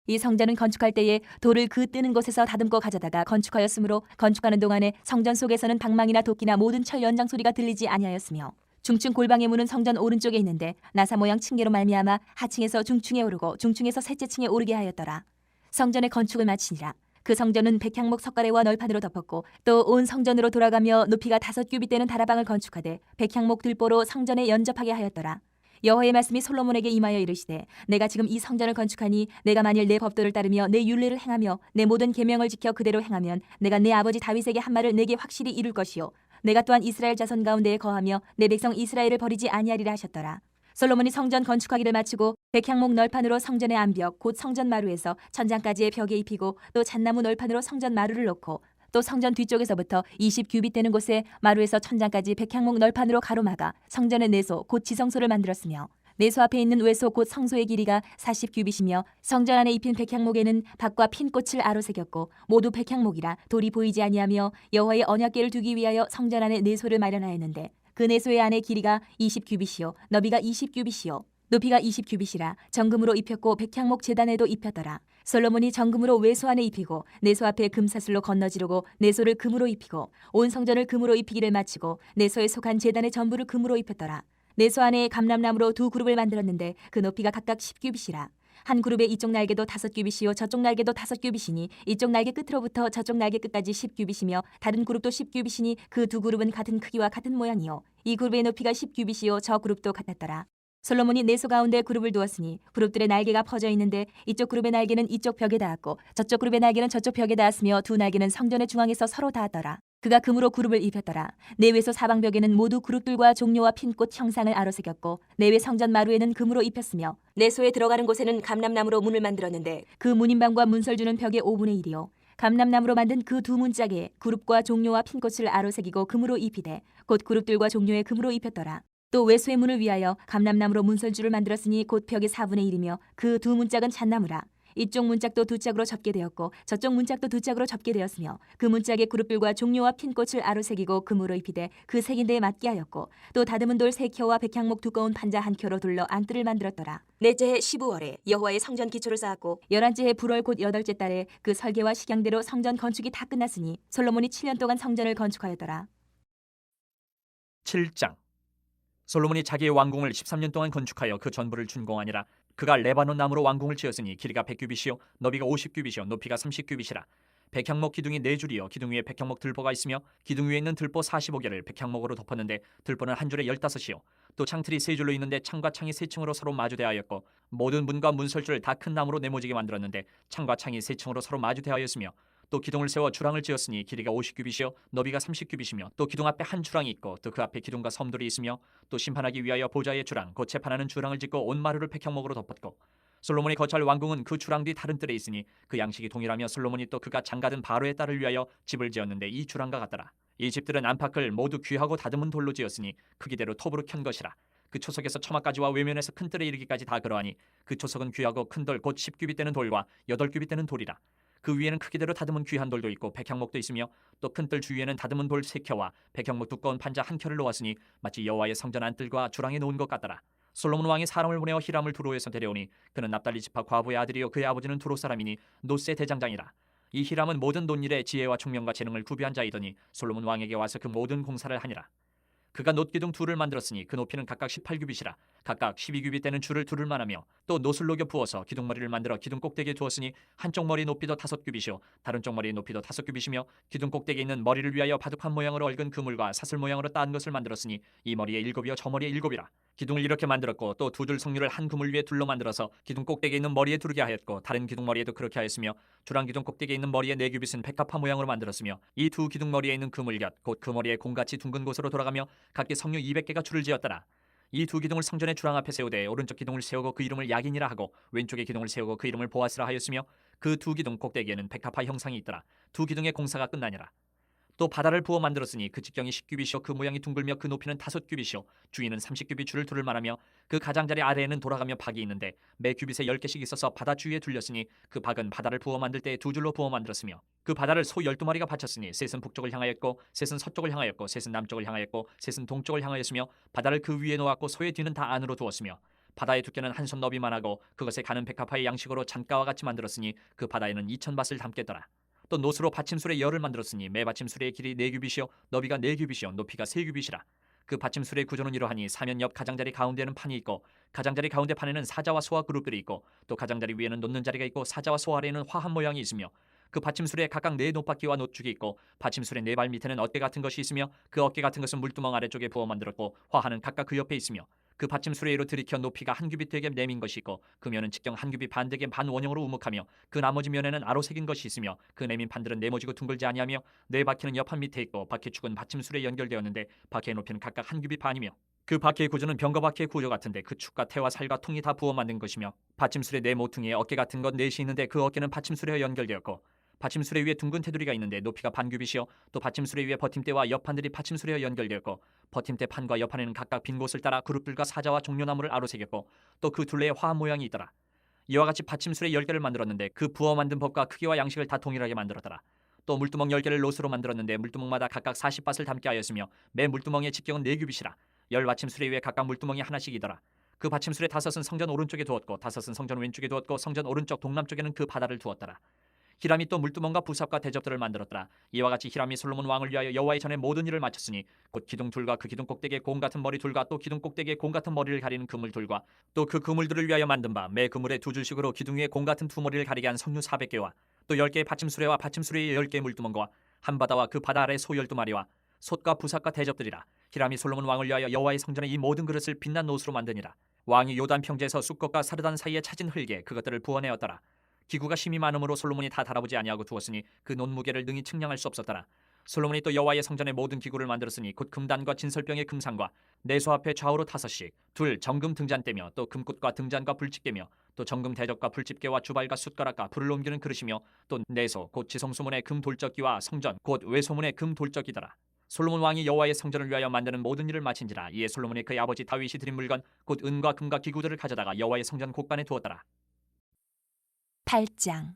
이 성전은 건축할 때에 돌을 그 뜨는 곳에서 다듬고 가져다가 건축하였으므로 건축하는 동안에 성전 속에서는 방망이나 도끼나 모든 철 연장 소리가 들리지 아니하였으며 중층 골방의 문은 성전 오른쪽에 있는데 나사 모양 층계로 말미암아 하층에서 중층에 오르고 중층에서 셋째 층에 오르게 하였더라. 성전의 건축을 마치니라. 그 성전은 백향목 석가래와 널판으로 덮었고 또 온 성전으로 돌아가며 높이가 5규빗 되는 다라방을 건축하되 백향목 들보로 성전에 연접하게 하였더라. 여호와의 말씀이 솔로몬에게 임하여 이르시되 내가 지금 이 성전을 건축하니 내가 만일 내 법도를 따르며 내 율례를 행하며 내 모든 계명을 지켜 그대로 행하면 내가 내 아버지 다윗에게 한 말을 내게 확실히 이룰 것이요 내가 또한 이스라엘 자손 가운데에 거하며 내 백성 이스라엘을 버리지 아니하리라 하셨더라. 솔로몬이 성전 건축하기를 마치고 백향목 널판으로 성전의 암벽 곧 성전 마루에서 천장까지의 벽에 입히고 또 잣나무 널판으로 성전 마루를 놓고 또 성전 뒤쪽에서부터 20규빗 되는 곳에 마루에서 천장까지 백향목 널판으로 가로막아 성전의 내소 곧 지성소를 만들었으며 내소 앞에 있는 외소 곧 성소의 길이가 40규빗이며 성전 안에 입힌 백향목에는 밭과 핀 꽃을 아로새겼고 모두 백향목이라 돌이 보이지 아니하며 여호와의 언약궤를 두기 위하여 성전 안에 내소를 마련하였는데 그 내소의 안에 길이가 20규빗이요 너비가 20규빗이요 높이가 20규빗이라 정금으로 입혔고 백향목 제단에도 입혔더라. 솔로몬이 정금으로 외소 안에 입히고 내소 앞에 금사슬로 건너지르고 내소를 금으로 입히고 온 성전을 금으로 입히기를 마치고 내소에 속한 제단의 전부를 금으로 입혔더라. 내소 안에 감람나무로 두 그룹을 만들었는데 그 높이가 각각 10규빗이라. 한 그룹의 이쪽 날개도 5규빗이요 저쪽 날개도 5규빗이니 이쪽 날개 끝으로부터 저쪽 날개 끝까지 10규빗이며 다른 그룹도 10규빗이니 그 두 그룹은 같은 크기와 같은 모양이요 이 그룹의 높이가 10규빗이요 저 그룹도 같았더라. 솔로몬이 내소 가운데 그룹을 두었으니 그룹들의 날개가 퍼져 있는데 이쪽 그룹의 날개는 이쪽 벽에 닿았고 저쪽 그룹의 날개는 저쪽 벽에 닿았으며 두 날개는 성전의 중앙에서 서로 닿았더라. 그가 금으로 그룹을 입혔더라. 내외소 사방벽에는 모두 그룹들과 종려와 핀꽃 형상을 아로새겼고 내외 성전 마루에는 금으로 입혔으며 내소에 들어가는 곳에는 감람나무로 문을 만들었는데 그 문인방과 문설주는 벽의 5분의 1이요 감람나무로 만든 그 두 문짝에 그룹과 종려와 핀꽃을 아로새기고 금으로 입히되 곧 그룹들과 종려에 금으로 입혔더라. 또 외소의 문을 위하여 감람나무로 문설주를 만들었으니 곧 벽의 4분의 1이며 그 두 문짝은 잣나무라. 이쪽 문짝도 두 짝으로 접게 되었고 저쪽 문짝도 두 짝으로 접게 되었으며 그 문짝에 그룹들과 종려와 핀꽃을 아로새기고 금으로 입히되 그 색인대에 맞게 하였고 또 다듬은 돌 3켜와 백향목 두꺼운 판자 1켜로 둘러 안뜰을 만들었더라. 넷째 해 15월에 여호와의 성전 기초를 쌓았고 11째 해 불월 곧 8째 달에 그 설계와 식양대로 성전 건축이 다 끝났으니 솔로몬이 7년 동안 성전을 건축하였더라. 7장. 솔로몬이 자기의 왕궁을 13년 동안 건축하여 그 전부를 준공하니라. 그가 레바논 나무로 왕궁을 지었으니 길이가 100규빗이요 너비가 50규빗이요 높이가 30규빗이라. 백향목 기둥이 4줄이요 기둥 위에 백향목 들보가 있으며 기둥 위에 있는 들보 45개를 백향목으로 덮었는데 들보는 한 줄에 15이요 또 창틀이 3줄로 있는데 창과 창이 3층으로 서로 마주대하였고 모든 문과 문설주를 다 큰 나무로 네모지게 만들었는데 창과 창이 3층으로 서로 마주대하였으며 또 기둥을 세워 주랑을 지었으니 길이가 50규빗이요 너비가 30규빗이며 또 기둥 앞에 한 주랑이 있고 또 그 앞에 기둥과 섬돌이 있으며 또 심판하기 위하여 보좌의 주랑 곧 재판하는 주랑을 짓고 온 마루를 백향목으로 덮었고 솔로몬이 거처할 왕궁은 그 주랑 뒤 다른 뜰에 있으니 그 양식이 동일하며 솔로몬이 또 그가 장가든 바로의 딸을 위하여 집을 지었는데 이 주랑과 같더라. 이 집들은 안팎을 모두 귀하고 다듬은 돌로 지었으니 크기대로 톱으로 켠 것이라. 그 초석에서 처마까지와 외면에서 큰 뜰에 이르기까지 다 그러하니 그 초석은 귀하고 큰 돌 곧 10규빗 되는 돌과 8규빗 되는 돌이라. 그 위에는 크기대로 다듬은 귀한 돌도 있고 백향목도 있으며 또 큰 뜰 주위에는 다듬은 돌 3켜와 백향목 두꺼운 판자 1켜를 놓았으니 마치 여호와의 성전 안뜰과 주랑에 놓은 것 같더라. 솔로몬 왕이 사람을 보내어 히람을 두로에서 데려오니 그는 납달리 지파 과부의 아들이요 그의 아버지는 두로 사람이니 노세 대장장이라. 이 히람은 모든 논일에 지혜와 총명과 재능을 구비한 자이더니 솔로몬 왕에게 와서 그 모든 공사를 하니라. 그가 놋기둥 둘을 만들었으니 그 높이는 각각 18규빗이라. 각각 12규빗 되는 줄을 두를 만하며 또 놋을 녹여 부어서 기둥머리를 만들어 기둥 꼭대기에 두었으니 한쪽 머리 높이도 5규빗이요 다른 쪽 머리 높이도 5규빗이며 기둥 꼭대기에 있는 머리를 위하여 바둑판 모양으로 얽은 그물과 사슬 모양으로 따은 것을 만들었으니 이 머리에 7이요 저 머리에 7이라. 기둥을 이렇게 만들었고 또 두 줄 석류를 한 그물 위에 둘러 만들어서 기둥 꼭대기에 있는 머리에 두르게 하였고 다른 기둥 머리에도 그렇게 하였으며 주랑 기둥 꼭대기에 있는 머리에 4규빗은 백합화 모양으로 만들었으며 이 두 기둥 머리에 있는 그물 곁 곧 그 머리에 공같이 둥근 곳으로 돌아가며 각기 석류 200개가 줄을 지었더라. 이 두 기둥을 성전의 주랑 앞에 세우되 오른쪽 기둥을 세우고 그 이름을 야긴이라 하고 왼쪽의 기둥을 세우고 그 이름을 보아스라 하였으며 그 두 기둥 꼭대기에는 백합화 형상이 있더라. 두 기둥의 공사가 끝나니라. 또 바다를 부어 만들었으니 그 직경이 10규빗이요 그 모양이 둥글며 그 높이는 5규빗이요 주위는 30규빗 줄을 두를 만하며 그 가장자리 아래에는 돌아가며 박이 있는데 매 규빗에 10개씩 있어서 바다 주위에 둘렸으니 그 박은 바다를 부어 만들 때 2줄로 부어 만들었으며 그 바다를 소 12마리가 바쳤으니 셋은 북쪽을 향하였고 셋은 서쪽을 향하였고 셋은 남쪽을 향하였고 셋은 동쪽을 향하였으며 바다를 그 위에 놓았고 소의 뒤는 다 안으로 두었으며 바다의 두께는 한 손 너비만 하고 그것에 가는 백합화의 양식으로 잔가와 같이 만들었으니 그 바다에는 2000밭을 담겠더라. 또 놋으로 받침술의 열을 만들었으니 매 받침술의 길이 4규빗이요 너비가 4규빗이요 높이가 3규빗이라. 그 받침술의 구조는 이러하니 사면 옆 가장자리 가운데는 판이 있고 가장자리 가운데 판에는 사자와 소와 그룹들이 있고 또 가장자리 위에는 놓는 자리가 있고 사자와 소 아래에는 화한 모양이 있으며 그 받침술에 각각 4 놋바퀴와 놋죽이 있고 받침술의 4발 밑에는 어깨 같은 것이 있으며 그 어깨 같은 것은 물두멍 아래쪽에 부어 만들었고 화하는 각각 그 옆에 있으며 그 받침 수레위로 들이켜 높이가 한 규빗 되게 내민 것이 있고 그 면은 직경 한 규빗 반 되게 반 원형으로 우묵하며 그 나머지 면에는 아로 새긴 것이 있으며 그 내민 판들은 네모지고 둥글지 아니하며 네 바퀴는 옆판 밑에 있고 바퀴 축은 받침 수레에 연결되었는데 바퀴의 높이는 각각 한 규빗 반이며 그 바퀴의 구조는 병거 바퀴의 구조 같은데 그 축과 태와 살과 통이 다 부어 만든 것이며 받침술의 네 모퉁이에 어깨 같은 것 넷이 있는데 그 어깨는 받침술에 연결되었고 받침술의 위에 둥근 테두리가 있는데 높이가 반 규빗이요 또 받침술의 위에 버팀대와 옆판들이 받침술에 연결되었고 버팀대 판과 옆판에는 각각 빈 곳을 따라 그룹들과 사자와 종려나무를 아로새겼고 또 그 둘레에 화합 모양이 있더라. 이와 같이 받침술의 10개를 만들었는데 그 부어 만든 법과 크기와 양식을 다 동일하게 만들었더라. 또 물두멍 10개를 롯으로 만들었는데 물두멍마다 각각 40밭을 담게 하였으며 매 물두멍의 직경은 4규빗이라 10받침술의 위에 각각 물두멍이 하나씩이더라. 그 받침술의 5은 성전 오른쪽에 두었고 5은 성전 왼쪽에 두었고 성전 오른쪽 동남쪽에는 그 바다를 두었더라. 히람이 또 물두멍과 부삽과 대접들을 만들었더라. 이와 같이 히람이 솔로몬 왕을 위하여 여호와의 전에 모든 일을 마쳤으니 곧 기둥 둘과 그 기둥 꼭대기에 공 같은 머리 둘과 또 기둥 꼭대기에 공 같은 머리를 가리는 그물 둘과 또 그 그물들을 위하여 만든 바 매 그물에 두 줄씩으로 기둥 위에 공 같은 두 머리를 가리게 한 석류 400개와 또 10개의 받침수레와 받침수레의 10개의 물두멍과 한 바다와 그 바다 아래 소 12마리와 솥과 부삽과 대접들이라. 히람이 솔로몬 왕을 위하여 여호와의 성전에 이 모든 그릇을 빛난 노수로 만드니라. 왕이 요단 평지에서 숫것과 사르단 사이에 찾은 흙에 그것들을 부어내었더라. 기구가 심히 많으므로 솔로몬이 다 달아보지 아니하고 두었으니 그 논무게를 능히 측량할 수 없었더라. 솔로몬이 또 여호와의 성전에 모든 기구를 만들었으니 곧 금단과 진설병의 금상과 내소 앞에 좌우로 5씩 둘 정금 등잔대며 또 금꽃과 등잔과 불집게며 또 정금 대접과 불집게와 주발과 숟가락과 불을 옮기는 그릇이며 또 내소 곧 지성소문의 금 돌적기와 성전 곧 외소문의 금 돌적이더라. 솔로몬 왕이 여호와의 성전을 위하여 만드는 모든 일을 마친지라. 이에 솔로몬이 그의 아버지 다윗이 드린 물건 곧 은과 금과 기구들을 가져다가 여호와의 성전 곳간에 두었더라. 8장.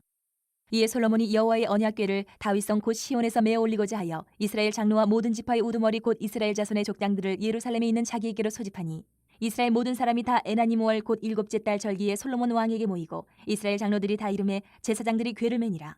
이에 솔로몬이 여호와의 언약궤를 다윗성 곧 시온에서 메어 올리고자 하여 이스라엘 장로와 모든 지파의 우두머리 곧 이스라엘 자손의 족장들을 예루살렘에 있는 자기에게로 소집하니 이스라엘 모든 사람이 다 에나님 월 곧 7째 달 절기에 솔로몬 왕에게 모이고 이스라엘 장로들이 다 이름에 제사장들이 궤를 매니라.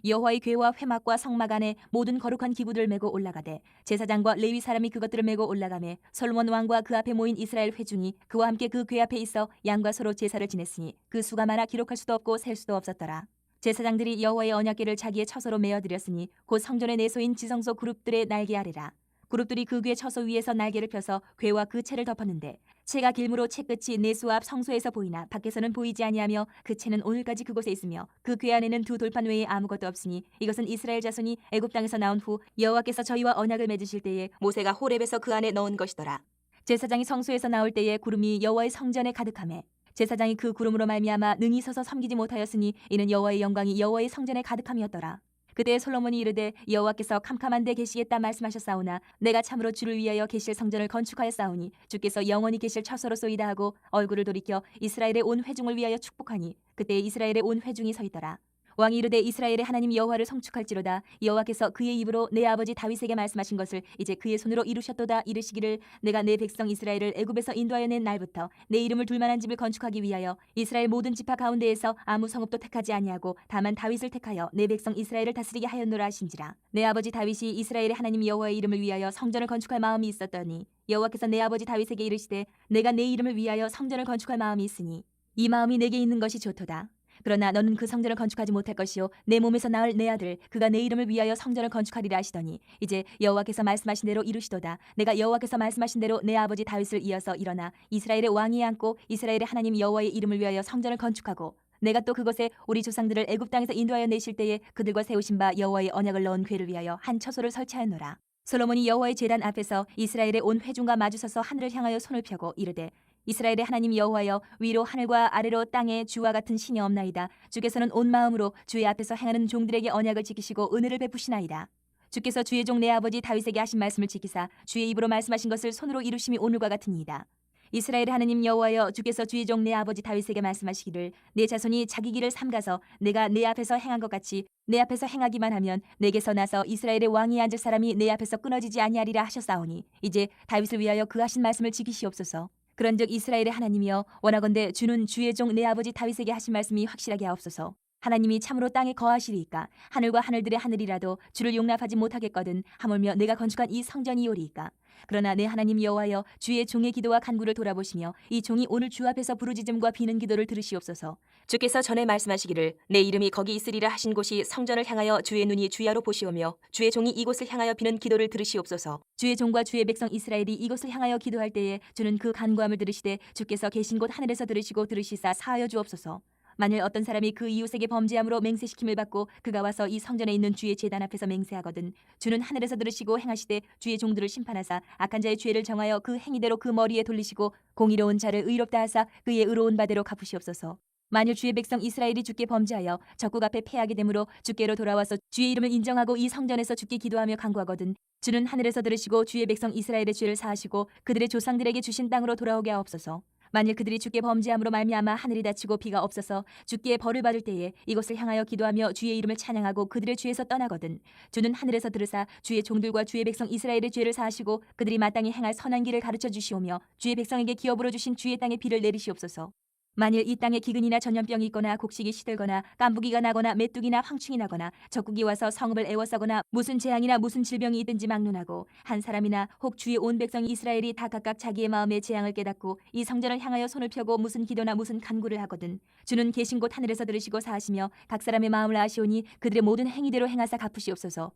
여호와의 궤와 회막과 성막 안에 모든 거룩한 기구들을 메고 올라가되 제사장과 레위 사람이 그것들을 메고 올라가매 솔로몬 왕과 그 앞에 모인 이스라엘 회중이 그와 함께 그 궤 앞에 있어 양과 서로 제사를 지냈으니 그 수가 많아 기록할 수도 없고 셀 수도 없었더라. 제사장들이 여호와의 언약궤를 자기의 처소로 메어 드렸으니 곧 성전의 내소인 지성소 그룹들의 날개 아래라. 그룹들이 그 궤 처소 위에서 날개를 펴서 궤와 그 채를 덮었는데 채가 길므로 채 끝이 내소 앞 성소에서 보이나 밖에서는 보이지 아니하며 그 채는 오늘까지 그곳에 있으며 그 궤 안에는 두 돌판 외에 아무것도 없으니 이것은 이스라엘 자손이 애굽 땅에서 나온 후 여호와께서 저희와 언약을 맺으실 때에 모세가 호렙에서 그 안에 넣은 것이더라. 제사장이 성소에서 나올 때에 구름이 여호와의 성전에 가득하매 제사장이 그 구름으로 말미암아 능히 서서 섬기지 못하였으니 이는 여호와의 영광이 여호와의 성전에 가득함이었더라. 그때 솔로몬이 이르되 여호와께서 캄캄한 데 계시겠다 말씀하셨사오나 내가 참으로 주를 위하여 계실 성전을 건축하였사오니 주께서 영원히 계실 처소로소이다 하고 얼굴을 돌이켜 이스라엘의 온 회중을 위하여 축복하니 그때 이스라엘의 온 회중이 서 있더라. 왕이 이르되 이스라엘의 하나님 여호와를 성축할지로다. 여호와께서 그의 입으로 내 아버지 다윗에게 말씀하신 것을 이제 그의 손으로 이루셨도다. 이르시기를 내가 내 백성 이스라엘을 애굽에서 인도하여 낸 날부터 내 이름을 둘 만한 집을 건축하기 위하여 이스라엘 모든 지파 가운데에서 아무 성읍도 택하지 아니하고 다만 다윗을 택하여 내 백성 이스라엘을 다스리게 하였노라 하신지라. 내 아버지 다윗이 이스라엘의 하나님 여호와의 이름을 위하여 성전을 건축할 마음이 있었더니 여호와께서 내 아버지 다윗에게 이르시되 내가 내 이름을 위하여 성전을 건축할 마음이 있으니 이 마음이 내게 있는 것이 좋도다. 그러나 너는 그 성전을 건축하지 못할 것이요 내 몸에서 낳을 내 아들 그가 내 이름을 위하여 성전을 건축하리라 하시더니 이제 여호와께서 말씀하신 대로 이루시도다. 내가 여호와께서 말씀하신 대로 내 아버지 다윗을 이어서 일어나 이스라엘의 왕위에 앉고 이스라엘의 하나님 여호와의 이름을 위하여 성전을 건축하고 내가 또 그곳에 우리 조상들을 애굽 땅에서 인도하여 내실 때에 그들과 세우신 바 여호와의 언약을 넣은 궤를 위하여 한 처소를 설치하였노라. 솔로몬이 여호와의 제단 앞에서 이스라엘의 온 회중과 마주서서 하늘을 향하여 손을 펴고 이르되 이스라엘의 하나님 여호와여 위로 하늘과 아래로 땅에 주와 같은 신이 없나이다. 주께서는 온 마음으로 주의 앞에서 행하는 종들에게 언약을 지키시고 은혜를 베푸시나이다. 주께서 주의 종 내 아버지 다윗에게 하신 말씀을 지키사 주의 입으로 말씀하신 것을 손으로 이루심이 오늘과 같으니이다. 이스라엘의 하나님 여호와여 주께서 주의 종 내 아버지 다윗에게 말씀하시기를 내 자손이 자기 길을 삼가서 내가 내 앞에서 행한 것 같이 내 앞에서 행하기만 하면 내게서 나서 이스라엘의 왕위에 앉을 사람이 내 앞에서 끊어지지 아니하리라 하셨사오니 이제 다윗을 위하여 그 하신 말씀을 지키시옵소서. 그런즉 이스라엘의 하나님이여 원하건대 주는 주의 종 내 아버지 다윗에게 하신 말씀이 확실하게 하옵소서. 하나님이 참으로 땅에 거하시리이까? 하늘과 하늘들의 하늘이라도 주를 용납하지 못하겠거든 하물며 내가 건축한 이 성전이오리이까? 그러나 내 하나님 여호와여, 주의 종의 기도와 간구를 돌아보시며 이 종이 오늘 주 앞에서 부르짖음과 비는 기도를 들으시옵소서. 주께서 전에 말씀하시기를 내 이름이 거기 있으리라 하신 곳이 성전을 향하여 주의 눈이 주야로 보시오며 주의 종이 이곳을 향하여 비는 기도를 들으시옵소서. 주의 종과 주의 백성 이스라엘이 이곳을 향하여 기도할 때에 주는 그 간구함을 들으시되 주께서 계신 곳 하늘에서 들으시고 들으시사 사하여 주옵소서. 만일 어떤 사람이 그 이웃에게 범죄함으로 맹세시킴을 받고 그가 와서 이 성전에 있는 주의 제단 앞에서 맹세하거든 주는 하늘에서 들으시고 행하시되 주의 종들을 심판하사 악한 자의 죄를 정하여 그 행위대로 그 머리에 돌리시고 공의로운 자를 의롭다 하사 그의 의로운 바대로 갚으시옵소서. 만일 주의 백성 이스라엘이 주께 범죄하여 적국 앞에 패하게 되므로 주께로 돌아와서 주의 이름을 인정하고 이 성전에서 주께 기도하며 간구하거든 주는 하늘에서 들으시고 주의 백성 이스라엘의 죄를 사하시고 그들의 조상들에게 주신 땅으로 돌아오게 하옵소서. 만일 그들이 주께 범죄함으로 말미암아 하늘이 닫히고 비가 없어서 주께 벌을 받을 때에 이곳을 향하여 기도하며 주의 이름을 찬양하고 그들의 죄에서 떠나거든 주는 하늘에서 들으사 주의 종들과 주의 백성 이스라엘의 죄를 사하시고 그들이 마땅히 행할 선한 길을 가르쳐 주시오며 주의 백성에게 기업으로 주신 주의 땅에 비를 내리시옵소서. 만일 이 땅에 기근이나 전염병이 있거나 곡식이 시들거나 깐부기가 나거나 메뚜기나 황충이 나거나 적국이 와서 성읍을 애워싸거나 무슨 재앙이나 무슨 질병이 있든지 막론하고 한 사람이나 혹 주의 온 백성 이스라엘이 다 각각 자기의 마음의 재앙을 깨닫고 이 성전을 향하여 손을 펴고 무슨 기도나 무슨 간구를 하거든 주는 계신 곳 하늘에서 들으시고 사하시며 각 사람의 마음을 아시오니 그들의 모든 행위대로 행하사 갚으시옵소서.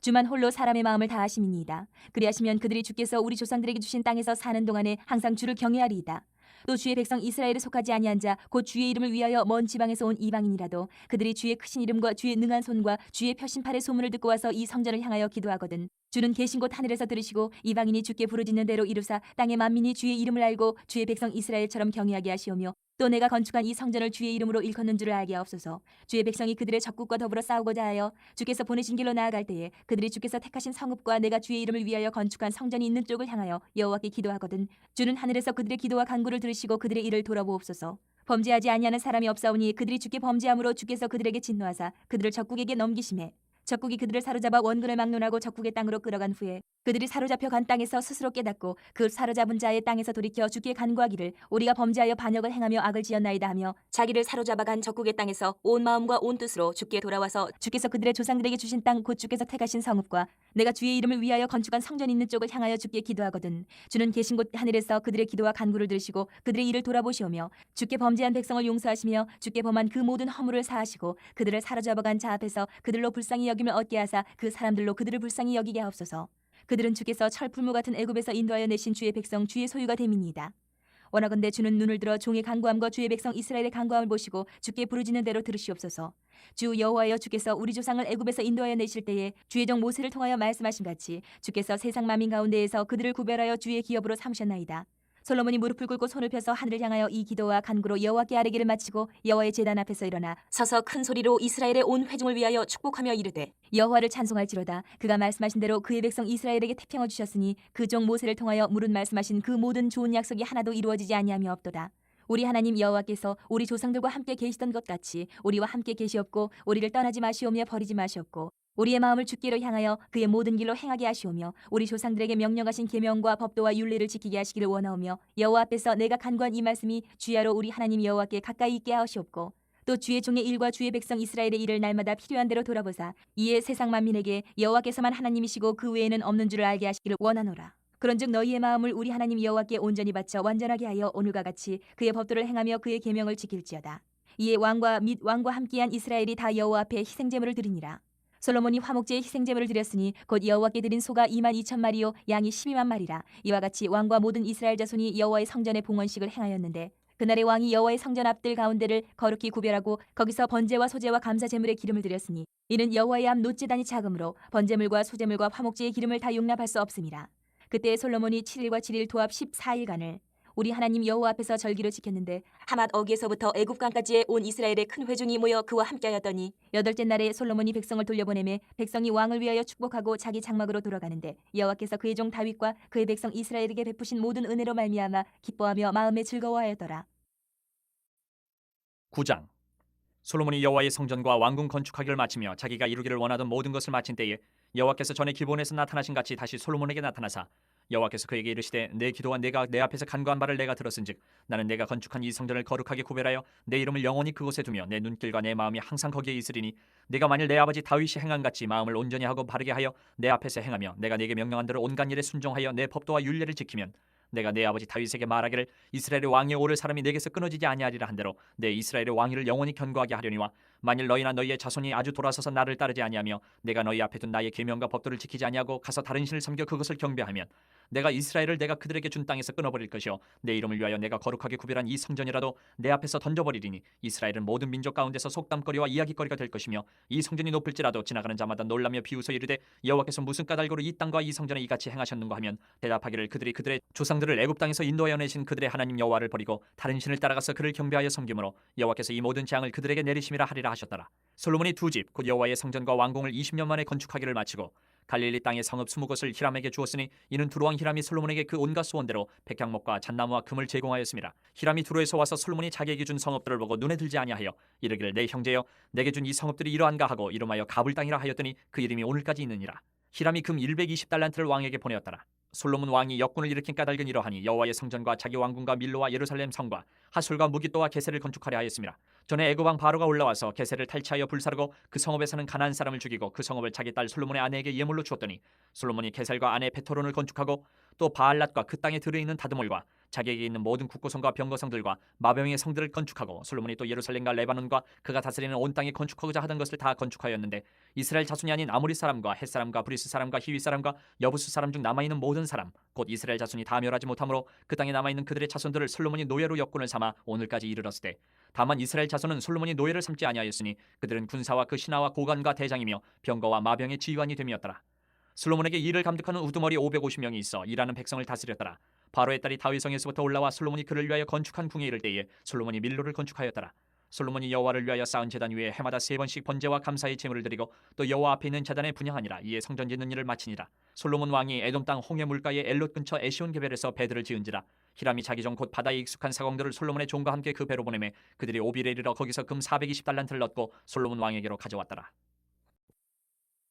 주만 홀로 사람의 마음을 다하심이니이다. 그리하시면 그들이 주께서 우리 조상들에게 주신 땅에서 사는 동안에 항상 주를 경외하리이다. 또 주의 백성 이스라엘에 속하지 아니한 자 곧 주의 이름을 위하여 먼 지방에서 온 이방인이라도 그들이 주의 크신 이름과 주의 능한 손과 주의 펴신팔의 소문을 듣고 와서 이 성전을 향하여 기도하거든 주는 계신 곳 하늘에서 들으시고 이방인이 주께 부르짖는 대로 이루사 땅의 만민이 주의 이름을 알고 주의 백성 이스라엘처럼 경외하게 하시오며 또 내가 건축한 이 성전을 주의 이름으로 일컫는 줄을 알게 하옵소서. 주의 백성이 그들의 적국과 더불어 싸우고자 하여 주께서 보내신 길로 나아갈 때에 그들이 주께서 택하신 성읍과 내가 주의 이름을 위하여 건축한 성전이 있는 쪽을 향하여 여호와께 기도하거든 주는 하늘에서 그들의 기도와 간구를 들으시고 그들의 일을 돌아보옵소서. 범죄하지 아니하는 사람이 없사오니 그들이 주께 범죄함으로 주께서 그들에게 진노하사 그들을 적국에게 넘기심에 적국이 그들을 사로잡아 원군을 막론하고 적국의 땅으로 끌어간 후에 그들이 사로잡혀 간 땅에서 스스로 깨닫고 그 사로잡은 자의 땅에서 돌이켜 주께 간구하기를 우리가 범죄하여 반역을 행하며 악을 지었나이다 하며 자기를 사로잡아 간 적국의 땅에서 온 마음과 온 뜻으로 주께 돌아와서 주께서 그들의 조상들에게 주신 땅 곧 주께서 택하신 성읍과 내가 주의 이름을 위하여 건축한 성전 있는 쪽을 향하여 주께 기도하거든 주는 계신 곳 하늘에서 그들의 기도와 간구를 들으시고 그들의 일을 돌아보시오며 주께 범죄한 백성을 용서하시며 주께 범한 그 모든 허물을 사하시고 그들을 사로잡아 간 자 앞에서 그들로 불쌍히 여김을 얻게 하사 그 사람들로 그들을 불쌍히 여기게 하옵소서. 그들은 주께서 철풀무 같은 애굽에서 인도하여 내신 주의 백성 주의 소유가 됨이니이다. 원하건대 주는 눈을 들어 종의 간구함과 주의 백성 이스라엘의 간구함을 보시고 주께 부르짖는 대로 들으시옵소서. 주 여호와여, 주께서 우리 조상을 애굽에서 인도하여 내실 때에 주의 종 모세를 통하여 말씀하신 같이 주께서 세상 만민 가운데에서 그들을 구별하여 주의 기업으로 삼으셨나이다. 솔로몬이 무릎을 꿇고 손을 펴서 하늘을 향하여 이 기도와 간구로 여호와께 아뢰기를 마치고 여호와의 제단 앞에서 일어나 서서 큰 소리로 이스라엘의 온 회중을 위하여 축복하며 이르되 여호와를 찬송할지로다. 그가 말씀하신 대로 그의 백성 이스라엘에게 태평을 주셨으니 그 종 모세를 통하여 물은 말씀하신 그 모든 좋은 약속이 하나도 이루어지지 아니하며 없도다. 우리 하나님 여호와께서 우리 조상들과 함께 계시던 것 같이 우리와 함께 계시옵고 우리를 떠나지 마시오며 버리지 마시옵고 우리의 마음을 주께로 향하여 그의 모든 길로 행하게 하시오며 우리 조상들에게 명령하신 계명과 법도와 율례를 지키게 하시기를 원하오며 여호와 앞에서 내가 간구한 이 말씀이 주야로 우리 하나님 여호와께 가까이 있게 하시옵고 또 주의 종의 일과 주의 백성 이스라엘의 일을 날마다 필요한 대로 돌아보사 이에 세상 만민에게 여호와께서만 하나님이시고 그 외에는 없는 줄을 알게 하시기를 원하노라. 그런즉 너희의 마음을 우리 하나님 여호와께 온전히 바쳐 완전하게 하여 오늘과 같이 그의 법도를 행하며 그의 계명을 지킬지어다. 이에 왕과 및 왕과 함께한 이스라엘이 다 여호와 앞에 희생제물을 드리니라. 솔로몬이 화목제에 희생제물을 드렸으니 곧 여호와께 드린 소가 22,000마리요 양이 12만 마리라. 이와 같이 왕과 모든 이스라엘 자손이 여호와의 성전의 봉헌식을 행하였는데 그날의 왕이 여호와의 성전 앞들 가운데를 거룩히 구별하고 거기서 번제와 소제와 감사제물의 기름을 드렸으니 이는 여호와의 앞 놋제단이 작으므로 번제물과 소제물과 화목제의 기름을 다 용납할 수 없음이라. 그때 솔로몬이 7일과 7일 도합 14일간을 우리 하나님 여호와 앞에서 절기로 지켰는데 하맛 어기에서부터 애굽강까지의 온 이스라엘의 큰 회중이 모여 그와 함께하였더니 여덟째 날에 솔로몬이 백성을 돌려보내매 백성이 왕을 위하여 축복하고 자기 장막으로 돌아가는데 여호와께서 그의 종 다윗과 그의 백성 이스라엘에게 베푸신 모든 은혜로 말미암아 기뻐하며 마음에 즐거워하였더라. 9장. 솔로몬이 여호와의 성전과 왕궁 건축하기를 마치며 자기가 이루기를 원하던 모든 것을 마친 때에 여호와께서 전에 기브온에서 나타나신 같이 다시 솔로몬에게 나타나사 여호와께서 그에게 이르시되 내 기도와 내가 내 앞에서 간구한 바를 내가 들었은즉 나는 내가 건축한 이 성전을 거룩하게 구별하여 내 이름을 영원히 그곳에 두며 내 눈길과 내 마음이 항상 거기에 있으리니 내가 만일 내 아버지 다윗이 행한 같이 마음을 온전히 하고 바르게 하여 내 앞에서 행하며 내가 네게 명령한 대로 온갖 일에 순종하여 내 법도와 율례를 지키면 내가 내 아버지 다윗에게 말하기를 이스라엘의 왕이 오를 사람이 내게서 끊어지지 아니하리라 한대로 내 이스라엘의 왕위를 영원히 견고하게 하려니와 만일 너희나 너희의 자손이 아주 돌아서서 나를 따르지 아니하며 내가 너희 앞에 둔 나의 계명과 법도를 지키지 아니하고 가서 다른 신을 섬겨 그것을 경배하면 내가 이스라엘을 내가 그들에게 준 땅에서 끊어버릴 것이요 내 이름을 위하여 내가 거룩하게 구별한 이 성전이라도 내 앞에서 던져버리리니 이스라엘은 모든 민족 가운데서 속담거리와 이야기거리가 될 것이며 이 성전이 높을지라도 지나가는 자마다 놀라며 비웃어 이르되 여호와께서 무슨 까닭으로 이 땅과 이 성전에 이같이 행하셨는가 하면 대답하기를 그들이 그들의 조상들을 애굽 땅에서 인도하여 내신 그들의 하나님 여호와를 버리고 다른 신을 따라가서 그를 경배하여 섬김으로 여호와께서 이 모든 재앙을 그들에게 내리심이라 하리라 하셨더라. 솔로몬이 두 집 곧 여호와의 성전과 왕궁을 20년 만에 건축하기를 마치고 갈릴리 땅의 성읍 20곳을 히람에게 주었으니 이는 두루왕 히람이 솔로몬에게 그 온갖 소원대로 백향목과 잣나무와 금을 제공하였습니다. 히람이 두루에서 와서 솔로몬이 자기에게 준 성읍들을 보고 눈에 들지 아니하여 이르기를 내 형제여 내게 준 이 성읍들이 이러한가 하고 이름하여 가불 땅이라 하였더니 그 이름이 오늘까지 있느니라. 히람이 금 120달란트를 왕에게 보내었더라. 솔로몬 왕이 역군을 일으킨 까닭은 이러하니 여호와의 성전과 자기 왕궁과 밀로와 예루살렘 성과 하솔과 무깃도와 게셀을 건축하려 하였습니다. 전에 애굽 왕 바로가 올라와서 게셀을 탈취하여 불사르고 그 성읍에 사는 가나안 사람을 죽이고 그 성읍을 자기 딸 솔로몬의 아내에게 예물로 주었더니 솔로몬이 게셀과 아내 베토론을 건축하고 또 바알랏과 그 땅에 들어있는 다드몰과 자기에게 있는 모든 국고성과 병거성들과 마병의 성들을 건축하고 솔로몬이 또 예루살렘과 레바논과 그가 다스리는 온 땅에 건축하고자 하던 것을 다 건축하였는데 이스라엘 자손이 아닌 아모리 사람과 헷 사람과 브리스 사람과 히위 사람과 여부스 사람 중 남아있는 모든 사람 곧 이스라엘 자손이 다 멸하지 못하므로 그 땅에 남아있는 그들의 자손들을 솔로몬이 노예로 역군을 삼아 오늘까지 이르렀으되 다만 이스라엘 자손은 솔로몬이 노예를 삼지 아니하였으니 그들은 군사와 그 신하와 고관과 대장이며 병거와 마병의 지휘관이 됨이었더라. 솔로몬에게 일을 감독하는 우두머리 550명이 있어 일하는 백성을 다스렸더라. 바로의 딸이 다윗성에서부터 올라와 솔로몬이 그를 위하여 건축한 궁에 이를 때에 솔로몬이 밀로를 건축하였더라. 솔로몬이 여호와를 위하여 쌓은 제단 위에 해마다 3번씩 번제와 감사의 제물을 드리고 또 여호와 앞에 있는 제단에 분향하니라. 이에 성전 짓는 일을 마치니라. 솔로몬 왕이 에돔 땅 홍해 물가의 엘롯 근처 에시온 게벨에서 배들을 지은지라. 히람이 자기 종 곧 바다에 익숙한 사공들을 솔로몬의 종과 함께 그 배로 보내매 그들이 오빌에 이르러 거기서 금 420달란트를 얻고 솔로몬 왕에게로 가져왔더라.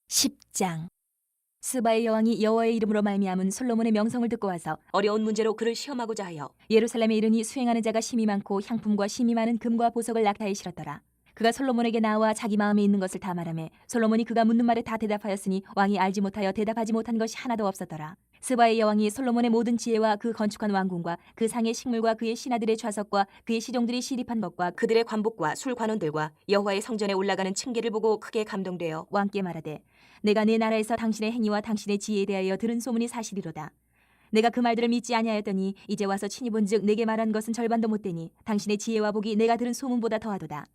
10장. 스바의 여왕이 여호와의 이름으로 말미암은 솔로몬의 명성을 듣고 와서 어려운 문제로 그를 시험하고자 하여 예루살렘에 이르니 수행하는 자가 심히 많고 향품과 심히 많은 금과 보석을 낙타에 실었더라. 그가 솔로몬에게 나와 자기 마음에 있는 것을 다 말하매 솔로몬이 그가 묻는 말에 다 대답하였으니 왕이 알지 못하여 대답하지 못한 것이 하나도 없었더라. 스바의 여왕이 솔로몬의 모든 지혜와 그 건축한 왕궁과 그 상의 식물과 그의 신하들의 좌석과 그의 시종들이 시립한 것과 그들의 관복과 술 관원들과 여호와의 성전에 올라가는 층계를 보고 크게 감동되어 왕께 말하되 내가 내 나라에서 당신의 행위와 당신의 지혜에 대하여 들은 소문이 사실이로다. 내가 그 말들을 믿지 아니하였더니 이제 와서 친히 본즉 내게 말한 것은 절반도 못되니 당신의 지혜와 복이 내가 들은 소문보다 더하도다.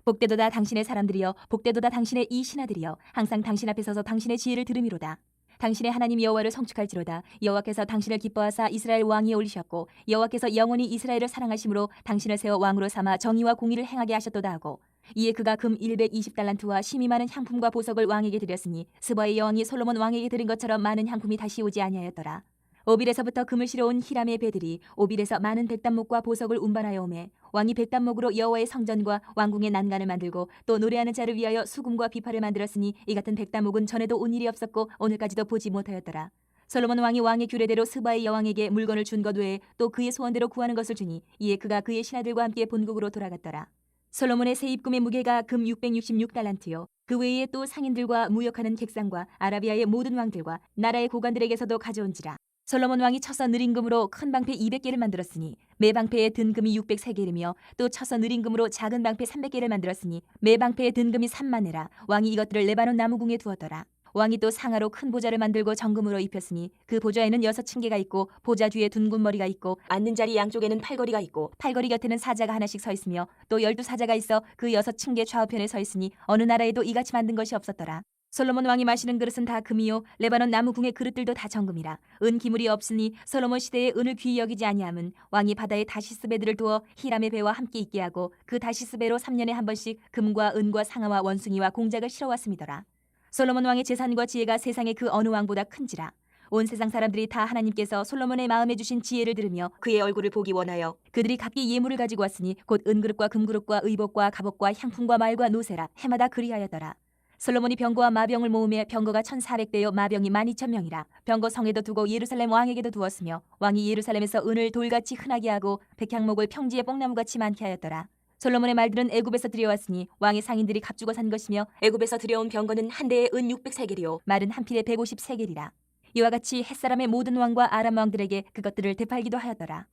복되도다 당신의 사람들이여 복되도다 당신의 이 신하들이여 항상 당신 앞에 서서 당신의 지혜를 들음이로다. 당신의 하나님 여호와를 성축할지로다. 여호와께서 당신을 기뻐하사 이스라엘 왕위에 올리셨고 여호와께서 영원히 이스라엘을 사랑하심으로 당신을 세워 왕으로 삼아 정의와 공의를 행하게 하셨도다 하고 이에 그가 금 120달란트와 심히 많은 향품과 보석을 왕에게 드렸으니 스바의 여왕이 솔로몬 왕에게 드린 것처럼 많은 향품이 다시 오지 아니하였더라. 오빌에서부터 금을 실어온 히람의 배들이 오빌에서 많은 백단목과 보석을 운반하여 오매 왕이 백단목으로 여호와의 성전과 왕궁의 난간을 만들고 또 노래하는 자를 위하여 수금과 비파를 만들었으니 이 같은 백단목은 전에도 온 일이 없었고 오늘까지도 보지 못하였더라. 솔로몬 왕이 왕의 규례대로 스바의 여왕에게 물건을 준 것 외에 또 그의 소원대로 구하는 것을 주니 이에 그가 그의 신하들과 함께 본국으로 돌아갔더라. 솔로몬의 새 입금의 무게가 금 666달란트요. 그 외에 또 상인들과 무역하는 객상과 아라비아의 모든 왕들과 나라의 고관들에게서도 가져온지라. 솔로몬 왕이 쳐서 느린 금으로 큰 방패 200개를 만들었으니 매 방패에 든 금이 603개이며 또 쳐서 느린 금으로 작은 방패 300개를 만들었으니 매 방패에 든 금이 3만회라. 왕이 이것들을 레바논 나무궁에 두었더라. 왕이 또 상하로 큰 보좌를 만들고 정금으로 입혔으니 그 보좌에는 6층계가 있고 보좌 뒤에 둔 머리가 있고 앉는 자리 양쪽에는 팔걸이가 있고 팔걸이 곁에는 사자가 하나씩 서 있으며 또 12사자가 있어 그 6층계 좌우편에 서 있으니 어느 나라에도 이같이 만든 것이 없었더라. 솔로몬 왕이 마시는 그릇은 다 금이요 레바논 나무궁의 그릇들도 다 정금이라. 은 기물이 없으니 솔로몬 시대에 은을 귀히 여기지 아니함은 왕이 바다에 다시스 배들을 두어 히람의 배와 함께 있게 하고 그 다시스 배로 3년에 한 번씩 금과 은과 상아와 원숭이와 공작을 실어왔음이더라. 솔로몬 왕의 재산과 지혜가 세상의 그 어느 왕보다 큰지라. 온 세상 사람들이 다 하나님께서 솔로몬의 마음에 주신 지혜를 들으며 그의 얼굴을 보기 원하여 그들이 각기 예물을 가지고 왔으니 곧 은그릇과 금그릇과 의복과 갑옷과 향품과 말과 노새라. 해마다 그리하였더라. 솔로몬이 병거와 마병을 모으며 병거가 1,400대요 마병이 12,000명이라. 병거 성에도 두고 예루살렘 왕에게도 두었으며 왕이 예루살렘에서 은을 돌같이 흔하게 하고 백향목을 평지에 뽕나무같이 많게 하였더라. 솔로몬의 말들은 애굽에서 들여왔으니 왕의 상인들이 값주고 산 것이며 애굽에서 들여온 병거는 한 대에 은 600세겔이요 말은 한 필에 150세겔이라. 이와 같이 햇사람의 모든 왕과 아람 왕들에게 그것들을 되팔기도 하였더라.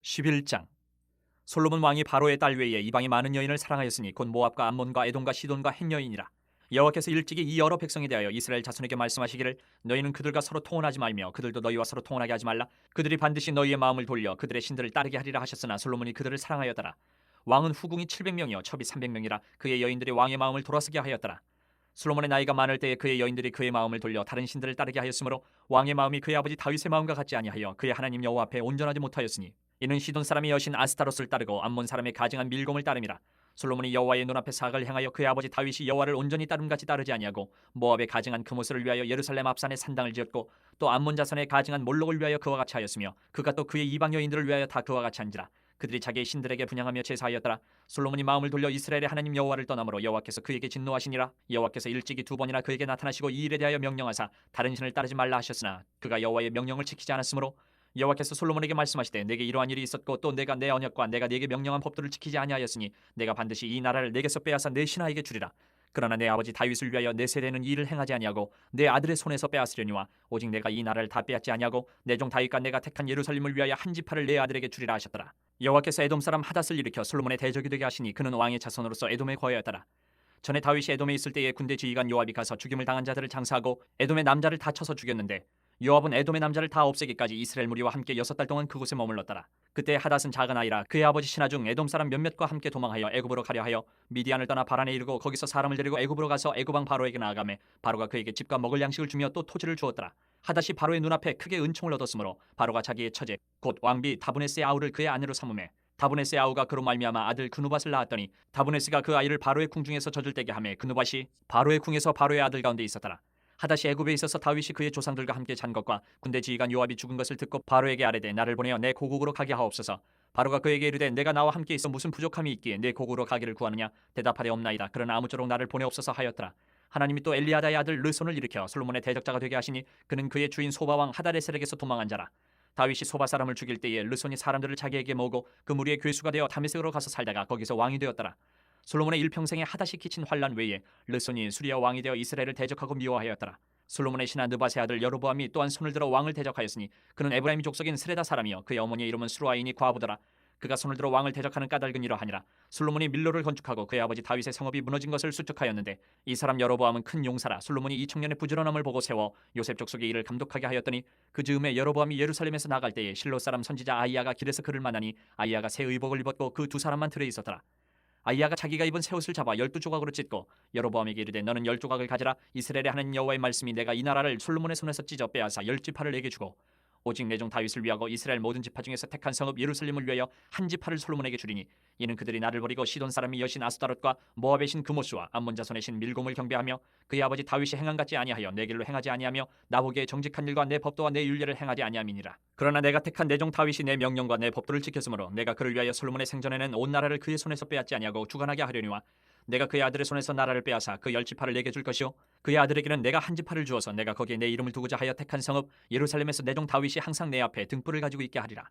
11장. 솔로몬 왕이 바로의 딸 외에 이방의 많은 여인을 사랑하였으니 곧 모압과 암몬과 에돔과 시돈과 헷 여인이라. 여호와께서 일찍이 이 여러 백성에 대하여 이스라엘 자손에게 말씀하시기를 너희는 그들과 서로 통혼하지 말며 그들도 너희와 서로 통혼하게 하지 말라. 그들이 반드시 너희의 마음을 돌려 그들의 신들을 따르게 하리라 하셨으나 솔로몬이 그들을 사랑하였더라. 왕은 후궁이 700명이요 첩이 300명이라 그의 여인들이 왕의 마음을 돌아서게 하였더라. 솔로몬의 나이가 많을 때에 그의 여인들이 그의 마음을 돌려 다른 신들을 따르게 하였으므로 왕의 마음이 그의 아버지 다윗의 마음과 같지 아니하여 그의 하나님 여호와 앞에 온전하지 못하였으니 이는 시돈 사람의 여신 아스타롯을 따르고 암몬 사람의 가증한 밀곰을 따름이라. 솔로몬이 여호와의 눈앞에 사악을 행하여 그의 아버지 다윗이 여호와를 온전히 따름같이 따르지 아니하고 모압의 가증한 그모스를 위하여 예루살렘 앞산에 산당을 지었고 또 암몬 자손의 가증한 몰록을 위하여 그와 같이 하였으며 그가 또 그의 이방 여인들을 위하여 다 그와 같이 한지라. 그들이 자기의 신들에게 분향하며 제사하였더라. 솔로몬이 마음을 돌려 이스라엘의 하나님 여호와를 떠나므로 여호와께서 그에게 진노하시니라. 여호와께서 일찍이 2번이나 그에게 나타나시고 이 일에 대하여 명령하사 다른 신을 따르지 말라 하셨으나 그가 여호와의 명령을 지키지 않았으므로 여호와께서 솔로몬에게 말씀하시되 내게 이러한 일이 있었고 또 내가 내 언약과 내가 네게 명령한 법도를 지키지 아니하였으니 내가 반드시 이 나라를 내게서 빼앗아 내 신하에게 주리라. 그러나 내 아버지 다윗을 위하여 내 세대는 이 일을 행하지 아니하고 내 아들의 손에서 빼앗으려니와 오직 내가 이 나라를 다 빼앗지 아니하고 내 종 다윗과 내가 택한 예루살렘을 위하여 한 지파를 내 아들에게 주리라 하셨더라. 여호와께서 에돔 사람 하닷을 일으켜 솔로몬의 대적이 되게 하시니 그는 왕의 자손으로서 에돔에 거하였더라. 전에 다윗이 에돔에 있을 때에 군대 지휘관 요압이 가서 죽임을 당한 자들을 장사하고 에돔의 남자를 다 쳐서 죽였는데 요압은 에돔의 남자를 다 없애기까지 이스라엘 무리와 함께 6달 동안 그곳에 머물렀더라. 그때 하닷은 작은 아이라 그의 아버지 신하 중 에돔 사람 몇몇과 함께 도망하여 애굽으로 가려 하여 미디안을 떠나 바란에 이르고 거기서 사람을 데리고 애굽으로 가서 애굽 왕 바로에게 나아가매 바로가 그에게 집과 먹을 양식을 주며 또 토지를 주었더라. 하닷이 바로의 눈앞에 크게 은총을 얻었으므로 바로가 자기의 처제 곧 왕비 다브네스의 아우를 그의 아내로 삼으매 다브네스의 아우가 그로 말미암아 아들 그누밧을 낳았더니 다브네스가 그 아이를 바로의 궁중에서 젖을때게 하매 그누밧이 바로의 궁에서 바로의 아들 가운데 있었더라. 하닷이 애굽에 있어서 다윗이 그의 조상들과 함께 잔 것과 군대 지휘관 요압이 죽은 것을 듣고 바로에게 아뢰되 나를 보내어 내 고국으로 가게 하옵소서. 바로가 그에게 이르되 내가 나와 함께 있어 무슨 부족함이 있기에 내 고국으로 가기를 구하느냐. 대답하되 없나이다. 그러나 아무쪼록 나를 보내옵소서 하였더라. 하나님이 또 엘리아다의 아들 르손을 일으켜 솔로몬의 대적자가 되게 하시니 그는 그의 주인 소바왕 하다레셀에게서 도망한 자라. 다윗이 소바 사람을 죽일 때에 르손이 사람들을 자기에게 모으고 그 무리의 괴수가 되어 다메섹으로 가서 살다가 거기서 왕이 되었더라. 솔로몬의 일평생에 하닷이 끼친 환란 외에 르손이 수리아 왕이 되어 이스라엘을 대적하고 미워하였더라. 솔로몬의 신하 느밧의 아들 여로보암이 또한 손을 들어 왕을 대적하였으니 그는 에브라임 족속인 스레다 사람이요 그의 어머니의 이름은 수루아인이 과부더라. 그가 손을 들어 왕을 대적하는 까닭은 이러하니라. 솔로몬이 밀로를 건축하고 그의 아버지 다윗의 성읍이 무너진 것을 수축하였는데 이 사람 여로보암은 큰 용사라. 솔로몬이 이 청년의 부지런함을 보고 세워 요셉 족속의 일을 감독하게 하였더니 그 즈음에 여로보암이 예루살렘에서 나갈 때에 실로 사람 선지자 아이야가 길에서 그를 만나니 아이야가 새 의복을 입었고 그 두 사람만 들에 있었더라. 아이야가 자기가 입은 새 옷을 잡아 12조각으로 찢고 여로보암에게 이르되 너는 10조각을 가져라. 이스라엘의 하나님 여호와의 말씀이 내가 이 나라를 솔로몬의 손에서 찢어 빼앗아 10지파를 내게 주고 오직 내 종 다윗을 위하고 이스라엘 모든 지파 중에서 택한 성읍 예루살렘을 위하여 한 지파를 솔로몬에게 주리니 이는 그들이 나를 버리고 시돈 사람의 여신 아스타롯과 모압의 신 그모스와 암몬 자손의 신 밀곰을 경배하며 그의 아버지 다윗이 행한 같지 아니하여 내 길로 행하지 아니하며 나보기에 정직한 일과 내 법도와 내 율례를 행하지 아니함이니라. 그러나 내가 택한 내 종 다윗이 내 명령과 내 법도를 지켰으므로 내가 그를 위하여 솔로몬의 생전에는 온 나라를 그의 손에서 빼앗지 아니하고 주관하게 하려니와 내가 그의 아들의 손에서 나라를 빼앗아 그 10지파를 내게 줄 것이요 그의 아들에게는 내가 한 지파를 주어서 내가 거기에 내 이름을 두고자 하여 택한 성읍 예루살렘에서 내 종 다윗이 항상 내 앞에 등불을 가지고 있게 하리라.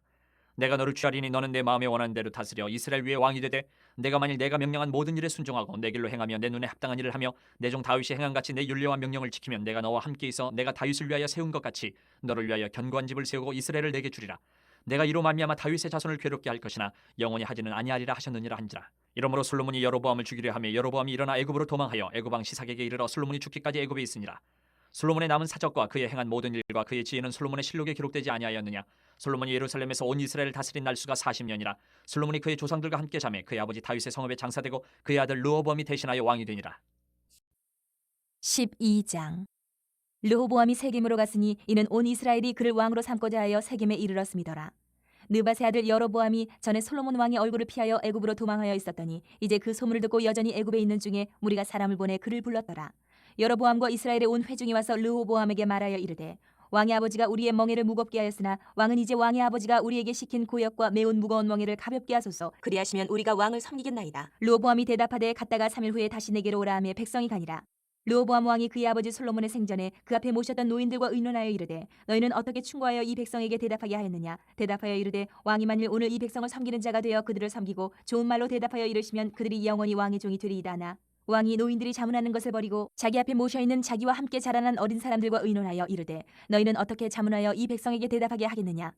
내가 너를 취하리니 너는 내 마음에 원하는 대로 다스려 이스라엘 위에 왕이 되되 내가 만일 내가 명령한 모든 일에 순종하고 내 길로 행하며 내 눈에 합당한 일을 하며 내 종 다윗이 행한 같이 내 율례와 명령을 지키면 내가 너와 함께 있어 내가 다윗을 위하여 세운 것 같이 너를 위하여 견고한 집을 세우고 이스라엘을 내게 주리라. 내가 이로 말미암아 다윗의 자손을 괴롭게 할 것이나 영원히 하지는 아니하리라 하셨느니라 한지라. 이러므로 솔로몬이 여로보암을 죽이려 하며 여로보암이 일어나 애굽으로 도망하여 애굽 왕 시삭에게 이르러 솔로몬이 죽기까지 애굽에 있으니라. 솔로몬의 남은 사적과 그의 행한 모든 일과 그의 지혜는 솔로몬의 실록에 기록되지 아니하였느냐. 솔로몬이 예루살렘에서 온 이스라엘을 다스린 날수가 40년이라. 솔로몬이 그의 조상들과 함께 자매 그의 아버지 다윗의 성읍에 장사되고 그의 아들 르호보암이 대신하여 왕이 되니라. 12장. 르호보암이 세겜으로 갔으니 이는 온 이스라엘이 그를 왕으로 삼고자 하여 세겜에 이르렀음이더라. 느밧의 아들 여로보암이 전에 솔로몬 왕의 얼굴을 피하여 애굽으로 도망하여 있었더니 이제 그 소문을 듣고 여전히 애굽에 있는 중에 무리가 사람을 보내 그를 불렀더라. 여로보암과 이스라엘의 온 회중이 와서 르호보암에게 말하여 이르되 왕의 아버지가 우리의 멍에를 무겁게 하였으나 왕은 이제 왕의 아버지가 우리에게 시킨 고역과 매운 무거운 멍에를 가볍게 하소서. 그리하시면 우리가 왕을 섬기겠나이다. 르호보암이 대답하되 갔다가 3일 후에 다시 내게로 오라 하며 백성이 가니라. 르호보암 왕이 그의 아버지 솔로몬의 생전에 그 앞에 모셨던 노인들과 의논하여 이르되 너희는 어떻게 충고하여 이 백성에게 대답하게 하였느냐. 대답하여 이르되 왕이 만일 오늘 이 백성을 섬기는 자가 되어 그들을 섬기고 좋은 말로 대답하여 이르시면 그들이 영원히 왕의 종이 되리이다 하나 왕이 노인들이 자문하는 것을 버리고 자기 앞에 모셔있는 자기와 함께 자라난 어린 사람들과 의논하여 이르되 너희는 어떻게 자문하여 이 백성에게 대답하게 하겠느냐.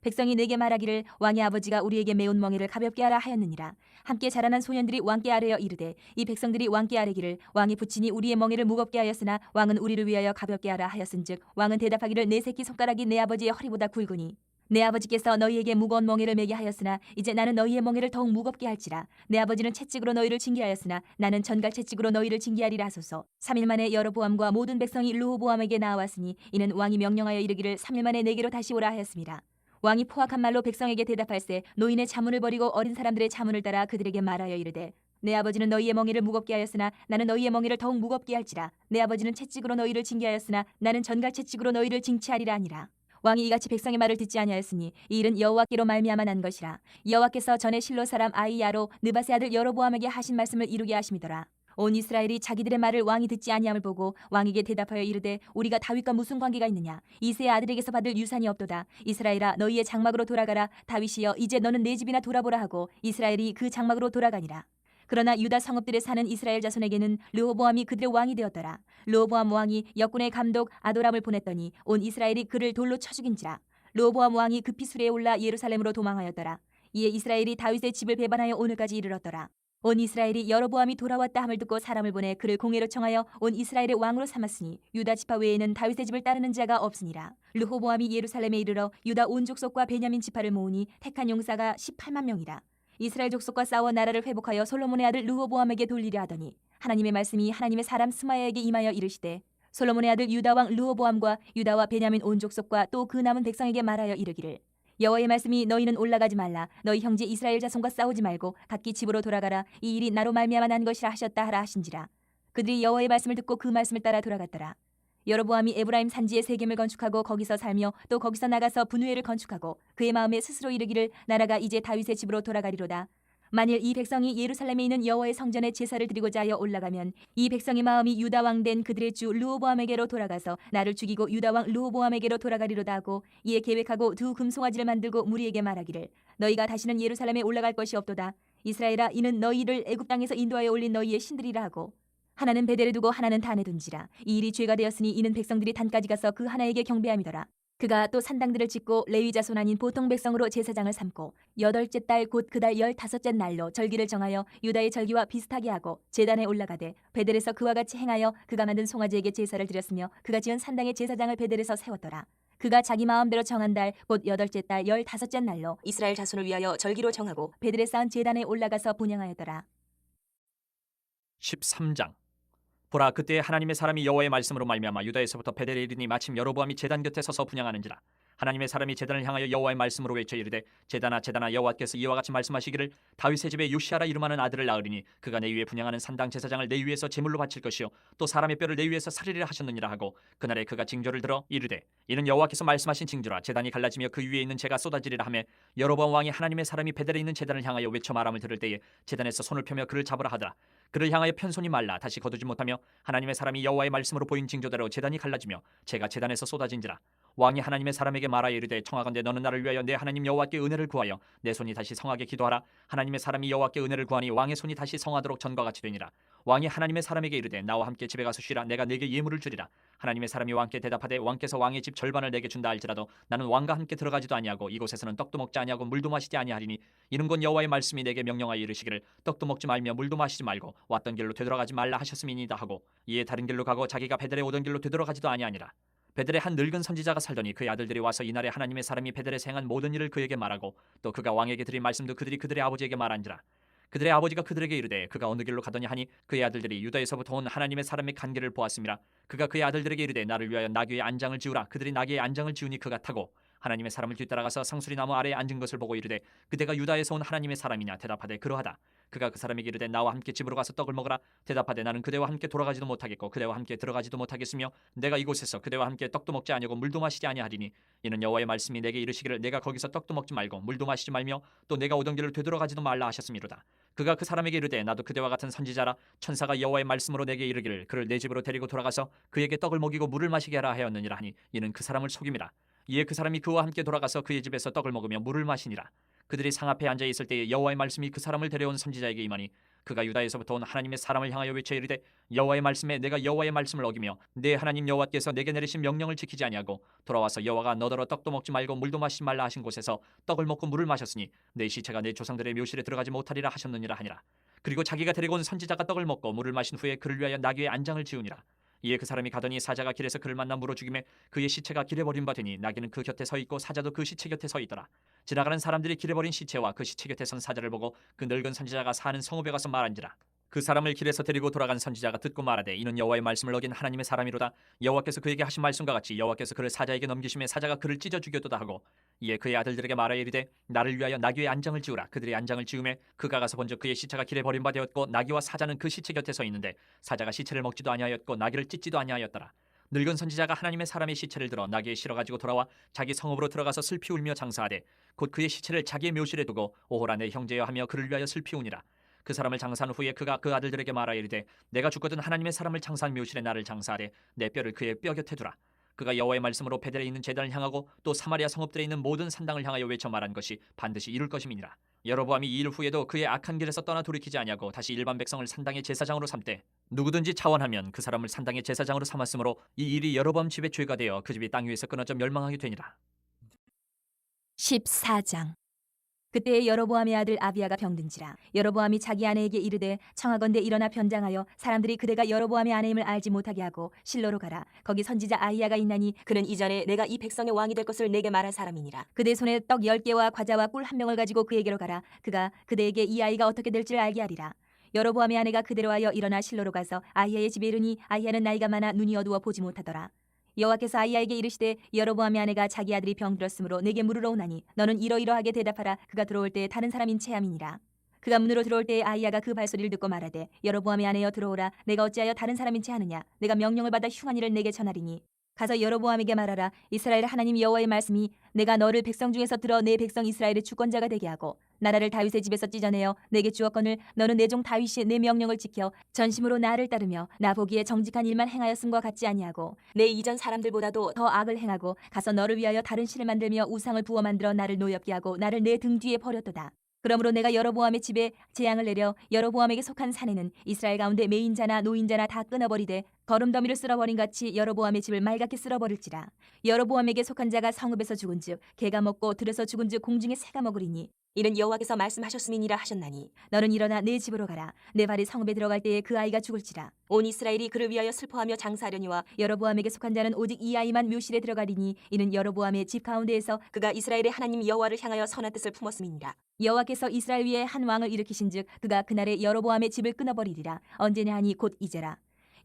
백성이 내게 말하기를 왕의 아버지가 우리에게 매운 멍에를 가볍게 하라 하였느니라. 함께 자라난 소년들이 왕께 아뢰어 이르되 이 백성들이 왕께 아뢰기를 왕이 부친이 우리의 멍에를 무겁게 하였으나 왕은 우리를 위하여 가볍게 하라 하였은즉 왕은 대답하기를 내 새끼 손가락이 내 아버지의 허리보다 굵으니 내 아버지께서 너희에게 무거운 멍에를 매게 하였으나 이제 나는 너희의 멍에를 더욱 무겁게 할지라. 내 아버지는 채찍으로 너희를 징계하였으나 나는 전갈 채찍으로 너희를 징계하리라 하소서. 3일 만에 여로보암과 모든 백성이 르호보암에게 나와왔으니 이는 왕이 명령하여 이르기를 3일 만에 내게로 다시 오라 하였습니다. 왕이 포악한 말로 백성에게 대답할세 노인의 자문을 버리고 어린 사람들의 자문을 따라 그들에게 말하여 이르되 내 아버지는 너희의 멍에를 무겁게 하였으나 나는 너희의 멍에를 더욱 무겁게 할지라. 내 아버지는 채찍으로 너희를 징계하였으나 나는 전갈 채찍으로 너희를 징치하리라 하니라. 왕이 이같이 백성의 말을 듣지 아니하였으니 이 일은 여호와께로 말미암아 난 것이라. 여호와께서 전에 실로 사람 아이야로 느밧의 아들 여로보암에게 하신 말씀을 이루게 하심이더라. 온 이스라엘이 자기들의 말을 왕이 듣지 아니함을 보고 왕에게 대답하여 이르되 우리가 다윗과 무슨 관계가 있느냐. 이새의 아들에게서 받을 유산이 없도다. 이스라엘아 너희의 장막으로 돌아가라. 다윗이여 이제 너는 내 집이나 돌아보라 하고 이스라엘이 그 장막으로 돌아가니라. 그러나 유다 성읍들에 사는 이스라엘 자손에게는 르호보암이 그들의 왕이 되었더라. 르호보암 왕이 역군의 감독 아도람을 보냈더니 온 이스라엘이 그를 돌로 쳐 죽인지라. 르호보암 왕이 급히 수레에 올라 예루살렘으로 도망하였더라. 이에 이스라엘이 다윗의 집을 배반하여 오늘까지 이르렀더라. 온 이스라엘이 여로보암이 돌아왔다 함을 듣고 사람을 보내 그를 공회로 청하여 온 이스라엘의 왕으로 삼았으니 유다 지파 외에는 다윗의 집을 따르는 자가 없으니라. 르호보암이 예루살렘에 이르러 유다 온 족속과 베냐민 지파를 모으니 택한 용사가 18만 명이라. 이스라엘 족속과 싸워 나라를 회복하여 솔로몬의 아들 르호보암에게 돌리려 하더니 하나님의 말씀이 하나님의 사람 스마야에게 임하여 이르시되 솔로몬의 아들 유다 왕 르호보암과 유다와 베냐민 온 족속과 또 그 남은 백성에게 말하여 이르기를 여호와의 말씀이 너희는 올라가지 말라. 너희 형제 이스라엘 자손과 싸우지 말고 각기 집으로 돌아가라. 이 일이 나로 말미암아 난 것이라 하셨다 하라 하신지라. 그들이 여호와의 말씀을 듣고 그 말씀을 따라 돌아갔더라. 여로보암이 에브라임 산지에 세겜을 건축하고 거기서 살며 또 거기서 나가서 분우엘을 건축하고 그의 마음에 스스로 이르기를 나라가 이제 다윗의 집으로 돌아가리로다. 만일 이 백성이 예루살렘에 있는 여호와의 성전에 제사를 드리고자 하여 올라가면 이 백성의 마음이 유다 왕 된 그들의 주 르호보암에게로 돌아가서 나를 죽이고 유다 왕 르호보암에게로 돌아가리로다 하고 이에 계획하고 두 금송아지를 만들고 무리에게 말하기를 너희가 다시는 예루살렘에 올라갈 것이 없도다. 이스라엘아 이는 너희를 애굽 땅에서 인도하여 올린 너희의 신들이라 하고 하나는 베델에 두고 하나는 단에 둔지라. 이 일이 죄가 되었으니 이는 백성들이 단까지 가서 그 하나에게 경배함이더라. 그가 또 산당들을 짓고 레위 자손 아닌 보통 백성으로 제사장을 삼고 8째 달 곧 그 달 15째 날로 절기를 정하여 유다의 절기와 비슷하게 하고 제단에 올라가되 베델에서 그와 같이 행하여 그가 만든 송아지에게 제사를 드렸으며 그가 지은 산당의 제사장을 베델에서 세웠더라. 그가 자기 마음대로 정한 달 곧 8째 달 15째 날로 이스라엘 자손을 위하여 절기로 정하고 베델에 쌓은 제단에 올라가서 분향하였더라. 13장. 보라 그때 하나님의 사람이 여호와의 말씀으로 말미암아 유다에서부터 베델에 이르니 마침 여로보암이 제단 곁에 서서 분향하는지라. 하나님의 사람이 제단을 향하여 여호와의 말씀으로 외쳐 이르되 제단아 제단아 여호와께서 이와 같이 말씀하시기를 다윗의 집에 요시아라 이름하는 아들을 낳으리니 그가 내 위에 분향하는 산당 제사장을 내 위에서 제물로 바칠 것이요 또 사람의 뼈를 내 위에서 살리리라 하셨느니라 하고 그날에 그가 징조를 들어 이르되 이는 여호와께서 말씀하신 징조라. 제단이 갈라지며 그 위에 있는 재가 쏟아지리라 하며 여로보암 왕이 하나님의 사람이 베델에 있는 제단을 향하여 외쳐 말함을 들을 때에 제단에서 손을 펴며 그를 잡으라 하더라. 그를 향하여 편손이 말라 다시 거두지 못하며 하나님의 사람이 여호와의 말씀으로 보인 징조대로 제단이 갈라지며 재가 제단에서 쏟아진지라. 왕이 하나님의 사람에게 말하여 이르되 청하건대 너는 나를 위하여 내 하나님 여호와께 은혜를 구하여 내 손이 다시 성하게 기도하라. 하나님의 사람이 여호와께 은혜를 구하니 왕의 손이 다시 성하도록 전과 같이 되니라. 왕이 하나님의 사람에게 이르되 나와 함께 집에 가서 쉬라. 내가 내게 예물을 주리라. 하나님의 사람이 왕께 대답하되 왕께서 왕의 집 절반을 내게 준다 할지라도 나는 왕과 함께 들어가지도 아니하고 이곳에서는 떡도 먹지 아니하고 물도 마시지 아니하리니 이는 곧 여호와의 말씀이 내게 명령하여 이르시기를 떡도 먹지 말며 물도 마시지 말고 왔던 길로 되돌아가지 말라 하셨음이니이다 하고 이에 다른 길로 가고 자기가 베델에 오던 길로 되돌아가지도 아니하니라. 베델에 한 늙은 선지자가 살더니 그의 아들들이 와서 이날에 하나님의 사람이 베델에서 행한 모든 일을 그에게 말하고 또 그가 왕에게 드린 말씀도 그들이 그들의 아버지에게 말한지라. 그들의 아버지가 그들에게 이르되 그가 어느 길로 가더니 하니 그의 아들들이 유다에서부터 온 하나님의 사람의 간 길을 보았음이라. 그가 그의 아들들에게 이르되 나를 위하여 나귀의 안장을 지우라. 그들이 나귀의 안장을 지우니 그가 타고 하나님의 사람을 뒤따라가서 상수리 나무 아래에 앉은 것을 보고 이르되 그대가 유다에서 온 하나님의 사람이냐 대답하되 그러하다. 그가 그 사람에게 이르되 나와 함께 집으로 가서 떡을 먹으라. 대답하되 나는 그대와 함께 돌아가지도 못하겠고 그대와 함께 들어가지도 못하겠으며 내가 이곳에서 그대와 함께 떡도 먹지 아니하고 물도 마시지 아니하리니 이는 여호와의 말씀이 내게 이르시기를 내가 거기서 떡도 먹지 말고 물도 마시지 말며 또 내가 오던 길을 되돌아가지도 말라 하셨음이로다. 그가 그 사람에게 이르되 나도 그대와 같은 선지자라. 천사가 여호와의 말씀으로 내게 이르기를 그를 내 집으로 데리고 돌아가서 그에게 떡을 먹이고 물을 마시게 하라 하였느니라 하니 이는 그 사람을 속임이라. 이에 그 사람이 그와 함께 돌아가서 그의 집에서 떡을 먹으며 물을 마시니라. 그들이 상 앞에 앉아 있을 때에 여호와의 말씀이 그 사람을 데려온 선지자에게 임하니 그가 유다에서부터 온 하나님의 사람을 향하여 외쳐 이르되 여호와의 말씀에 내가 여호와의 말씀을 어기며 내 하나님 여호와께서 내게 내리신 명령을 지키지 아니하고 돌아와서 여호와가 너더러 떡도 먹지 말고 물도 마시지 말라 하신 곳에서 떡을 먹고 물을 마셨으니 내 시체가 내 조상들의 묘실에 들어가지 못하리라 하셨느니라 하니라. 그리고 자기가 데리고 온 선지자가 떡을 먹고 물을 마신 후에 그를 위하여 나귀의 안장을 지으니라. 이에 그 사람이 가더니 사자가 길에서 그를 만나 물어 죽이매 그의 시체가 길에 버린 바 되니 나귀는 그 곁에 서 있고 사자도 그 시체 곁에 서 있더라. 지나가는 사람들이 길에 버린 시체와 그 시체 곁에 선 사자를 보고 그 늙은 선지자가 사는 성읍에 가서 말한지라. 그 사람을 길에서 데리고 돌아간 선지자가 듣고 말하되 이는 여호와의 말씀을 어긴 하나님의 사람이로다. 여호와께서 그에게 하신 말씀과 같이 여호와께서 그를 사자에게 넘기심에 사자가 그를 찢어 죽였도다 하고 이에 그의 아들들에게 말하여 이르되 나를 위하여 나귀의 안장을 지으라. 그들이 안장을 지으매 그가 가서 본즉 그의 시체가 길에 버린 바 되었고 나귀와 사자는 그 시체 곁에 서 있는데 사자가 시체를 먹지도 아니하였고 나귀를 찢지도 아니하였더라. 늙은 선지자가 하나님의 사람의 시체를 들어 나귀에 실어 가지고 돌아와 자기 성읍으로 들어가서 슬피 울며 장사하되 곧 그의 시체를 자기의 묘실에 두고 오호라 내 형제여 하며 그를 위하여 슬피 우니라. 그 사람을 장사한 후에 그가 그 아들들에게 말하여 이르되 내가 죽거든 하나님의 사람을 장사한 묘실에 나를 장사하되 내 뼈를 그의 뼈 곁에 두라. 그가 여호와의 말씀으로 베델에 있는 제단을 향하고 또 사마리아 성읍들에 있는 모든 산당을 향하여 외쳐 말한 것이 반드시 이룰 것임이니라. 여로보암이 이 일 후에도 그의 악한 길에서 떠나 돌이키지 아니하고 다시 일반 백성을 산당의 제사장으로 삼되 누구든지 차원하면 그 사람을 산당의 제사장으로 삼았으므로 이 일이 여로보암 집의 죄가 되어 그 집이 땅 위에서 끊어져 멸망하게 되니라. 14장. 그때에 여로보암의 아들 아비야가 병든지라. 여로보암이 자기 아내에게 이르되 청하건대 일어나 변장하여 사람들이 그대가 여로보암의 아내임을 알지 못하게 하고 실로로 가라. 거기 선지자 아히야가 있나니 그는 이전에 내가 이 백성의 왕이 될 것을 내게 말한 사람이니라. 그대 손에 떡 10개와 과자와 꿀 1명을 가지고 그에게로 가라. 그가 그대에게 이 아이가 어떻게 될지를 알게 하리라. 여로보암의 아내가 그대로 하여 일어나 실로로 가서 아히야의 집에 이르니 아히야는 나이가 많아 눈이 어두워 보지 못하더라. 여호와께서 아히야에게 이르시되 여로보암의 아내가 자기 아들이 병들었으므로 내게 물으러 오나니 너는 이러이러하게 대답하라. 그가 들어올 때에 다른 사람인 체함이니라. 그가 문으로 들어올 때에 아히야가 그 발소리를 듣고 말하되 여로보암의 아내여 들어오라. 내가 어찌하여 다른 사람인 체하느냐. 내가 명령을 받아 흉한 일을 내게 전하리니 가서 여로보암에게 말하라. 이스라엘 하나님 여호와의 말씀이 내가 너를 백성 중에서 들어 내 백성 이스라엘의 주권자가 되게 하고 나라를 다윗의 집에서 찢어내어 내게 주었거늘 너는 내 종 다윗이 내 명령을 지켜 전심으로 나를 따르며 나 보기에 정직한 일만 행하였음과 같지 아니하고 내 이전 사람들보다도 더 악을 행하고 가서 너를 위하여 다른 신을 만들며 우상을 부어 만들어 나를 노엽게 하고 나를 내 등 뒤에 버렸도다. 그러므로 내가 여로보암의 집에 재앙을 내려 여로보암에게 속한 사내는 이스라엘 가운데 매인자나 노인자나 다 끊어버리되 거름더미를 쓸어버린 같이 여로보암의 집을 맑게 쓸어버릴지라. 여로보암에게 속한 자가 성읍에서 죽은즉 개가 먹고 들에서 죽은즉 공중에 새가 먹으리니 이는 여호와께서 말씀하셨음이니라 하셨나니 너는 일어나 내 집으로 가라. 내 발이 성읍에 들어갈 때에 그 아이가 죽을지라. 온 이스라엘이 그를 위하여 슬퍼하며 장사하려니와 여로보암에게 속한 자는 오직 이 아이만 묘실에 들어가리니 이는 여로보암의 집 가운데에서 그가 이스라엘의 하나님 여호와를 향하여 선한 뜻을 품었음이니라. 여호와께서 이스라엘 위에 한 왕을 일으키신즉 그가 그날에 여로보암의 집을 끊어버리리라. 언제냐 하니 곧 이제라.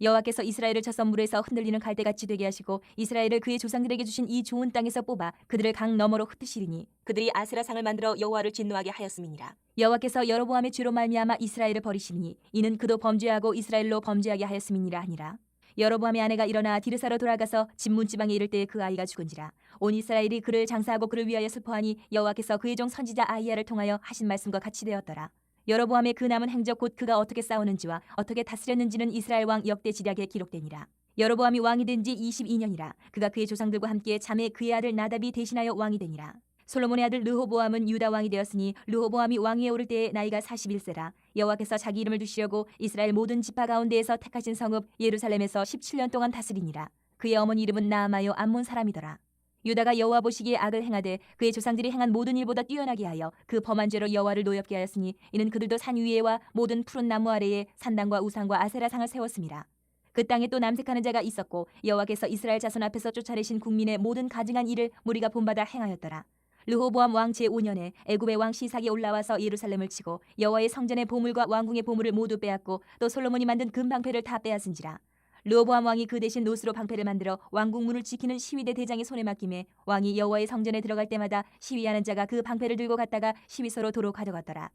여호와께서 이스라엘을 저 선물에서 흔들리는 갈대같이 되게 하시고 이스라엘을 그의 조상들에게 주신 이 좋은 땅에서 뽑아 그들을 강 너머로 흩으시리니 그들이 아세라상을 만들어 여호와를 진노하게 하였음이니라. 여호와께서 여로보암의 죄로 말미암아 이스라엘을 버리시니 이는 그도 범죄하고 이스라엘로 범죄하게 하였음이니라 하니라. 여로보암의 아내가 일어나 디르사로 돌아가서 집문지방에 이를 때에 그 아이가 죽은지라. 온 이스라엘이 그를 장사하고 그를 위하여 슬퍼하니 여호와께서 그의 종 선지자 아히야를 통하여 하신 말씀과 같이 되었더라. 여로보암의 그 남은 행적 곧 그가 어떻게 싸우는지와 어떻게 다스렸는지는 이스라엘 왕 역대지략에 기록되니라. 여로보암이 왕이 된 지 22년이라. 그가 그의 조상들과 함께 자매 그의 아들 나답이 대신하여 왕이 되니라. 솔로몬의 아들 르호보암은 유다 왕이 되었으니 르호보암이 왕위에 오를 때에 나이가 41세라. 여호와께서 자기 이름을 두시려고 이스라엘 모든 지파 가운데에서 택하신 성읍 예루살렘에서 17년 동안 다스리니라. 그의 어머니 이름은 나아마요 암몬 사람이더라. 유다가 여호와 보시기에 악을 행하되 그의 조상들이 행한 모든 일보다 뛰어나게 하여 그 범한 죄로 여호와를 노엽게 하였으니 이는 그들도 산 위에와 모든 푸른 나무 아래에 산당과 우상과 아세라상을 세웠음이라. 그 땅에 또 남색하는 자가 있었고 여호와께서 이스라엘 자손 앞에서 쫓아내신 국민의 모든 가증한 일을 무리가 본받아 행하였더라. 르호보암 왕 제5년에 애굽의 왕 시삭이 올라와서 예루살렘을 치고 여호와의 성전의 보물과 왕궁의 보물을 모두 빼앗고 또 솔로몬이 만든 금방패를 다 빼앗은지라. 르호보암 왕이 그 대신 노스로 방패를 만들어 왕궁문을 지키는 시위대 대장의 손에 맡김에 왕이 여호와의 성전에 들어갈 때마다 시위하는 자가 그 방패를 들고 갔다가 시위소로 도로 가져갔더라.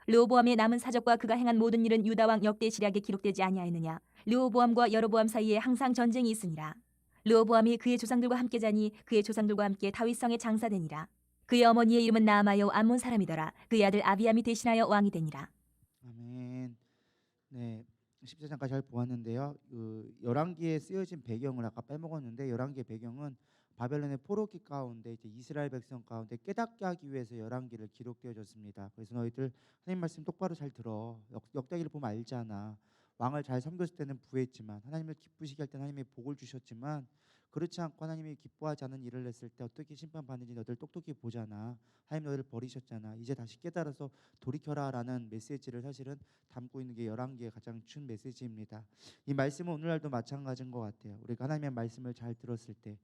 르호보암의 남은 사적과 그가 행한 모든 일은 유다 왕 역대 지략에 기록되지 아니하였느냐. 르호보암과 여로보암 사이에 항상 전쟁이 있으니라. 르호보암이 그의 조상들과 함께 자니 그의 조상들과 함께 다윗성에 장사되니라. 그의 어머니의 이름은 나아마요 암몬 사람이더라. 그의 아들 아비암이 대신하여 왕이 되니라. 아멘. 네, 14장까지 잘 보았는데요. 열왕기에 쓰여진 배경을 아까 빼먹었는데 열왕기의 배경은 바벨론의 포로기 가운데 이제 이스라엘 백성 가운데 깨닫게 하기 위해서 열왕기를 기록되어졌습니다. 그래서 너희들 하나님 말씀 똑바로 잘 들어. 역대기를 보면 알잖아. 왕을 잘 섬겼을 때는 부했지만 하나님을 기쁘시게 할 때는 하나님의 복을 주셨지만 그렇지 않고 하나님이 기뻐하지 않은 일을 했을 때 어떻게 심판받는지 너희들 똑똑히 보잖아. 하나님 너희를 버리셨잖아. 이제 다시 깨달아서 돌이켜라라는 메시지를 사실은 담고 있는 게 열왕기의 가장 큰 메시지입니다. 이 말씀은 오늘날도 마찬가지인 것 같아요. 우리가 하나님의 말씀을 잘 들었을 때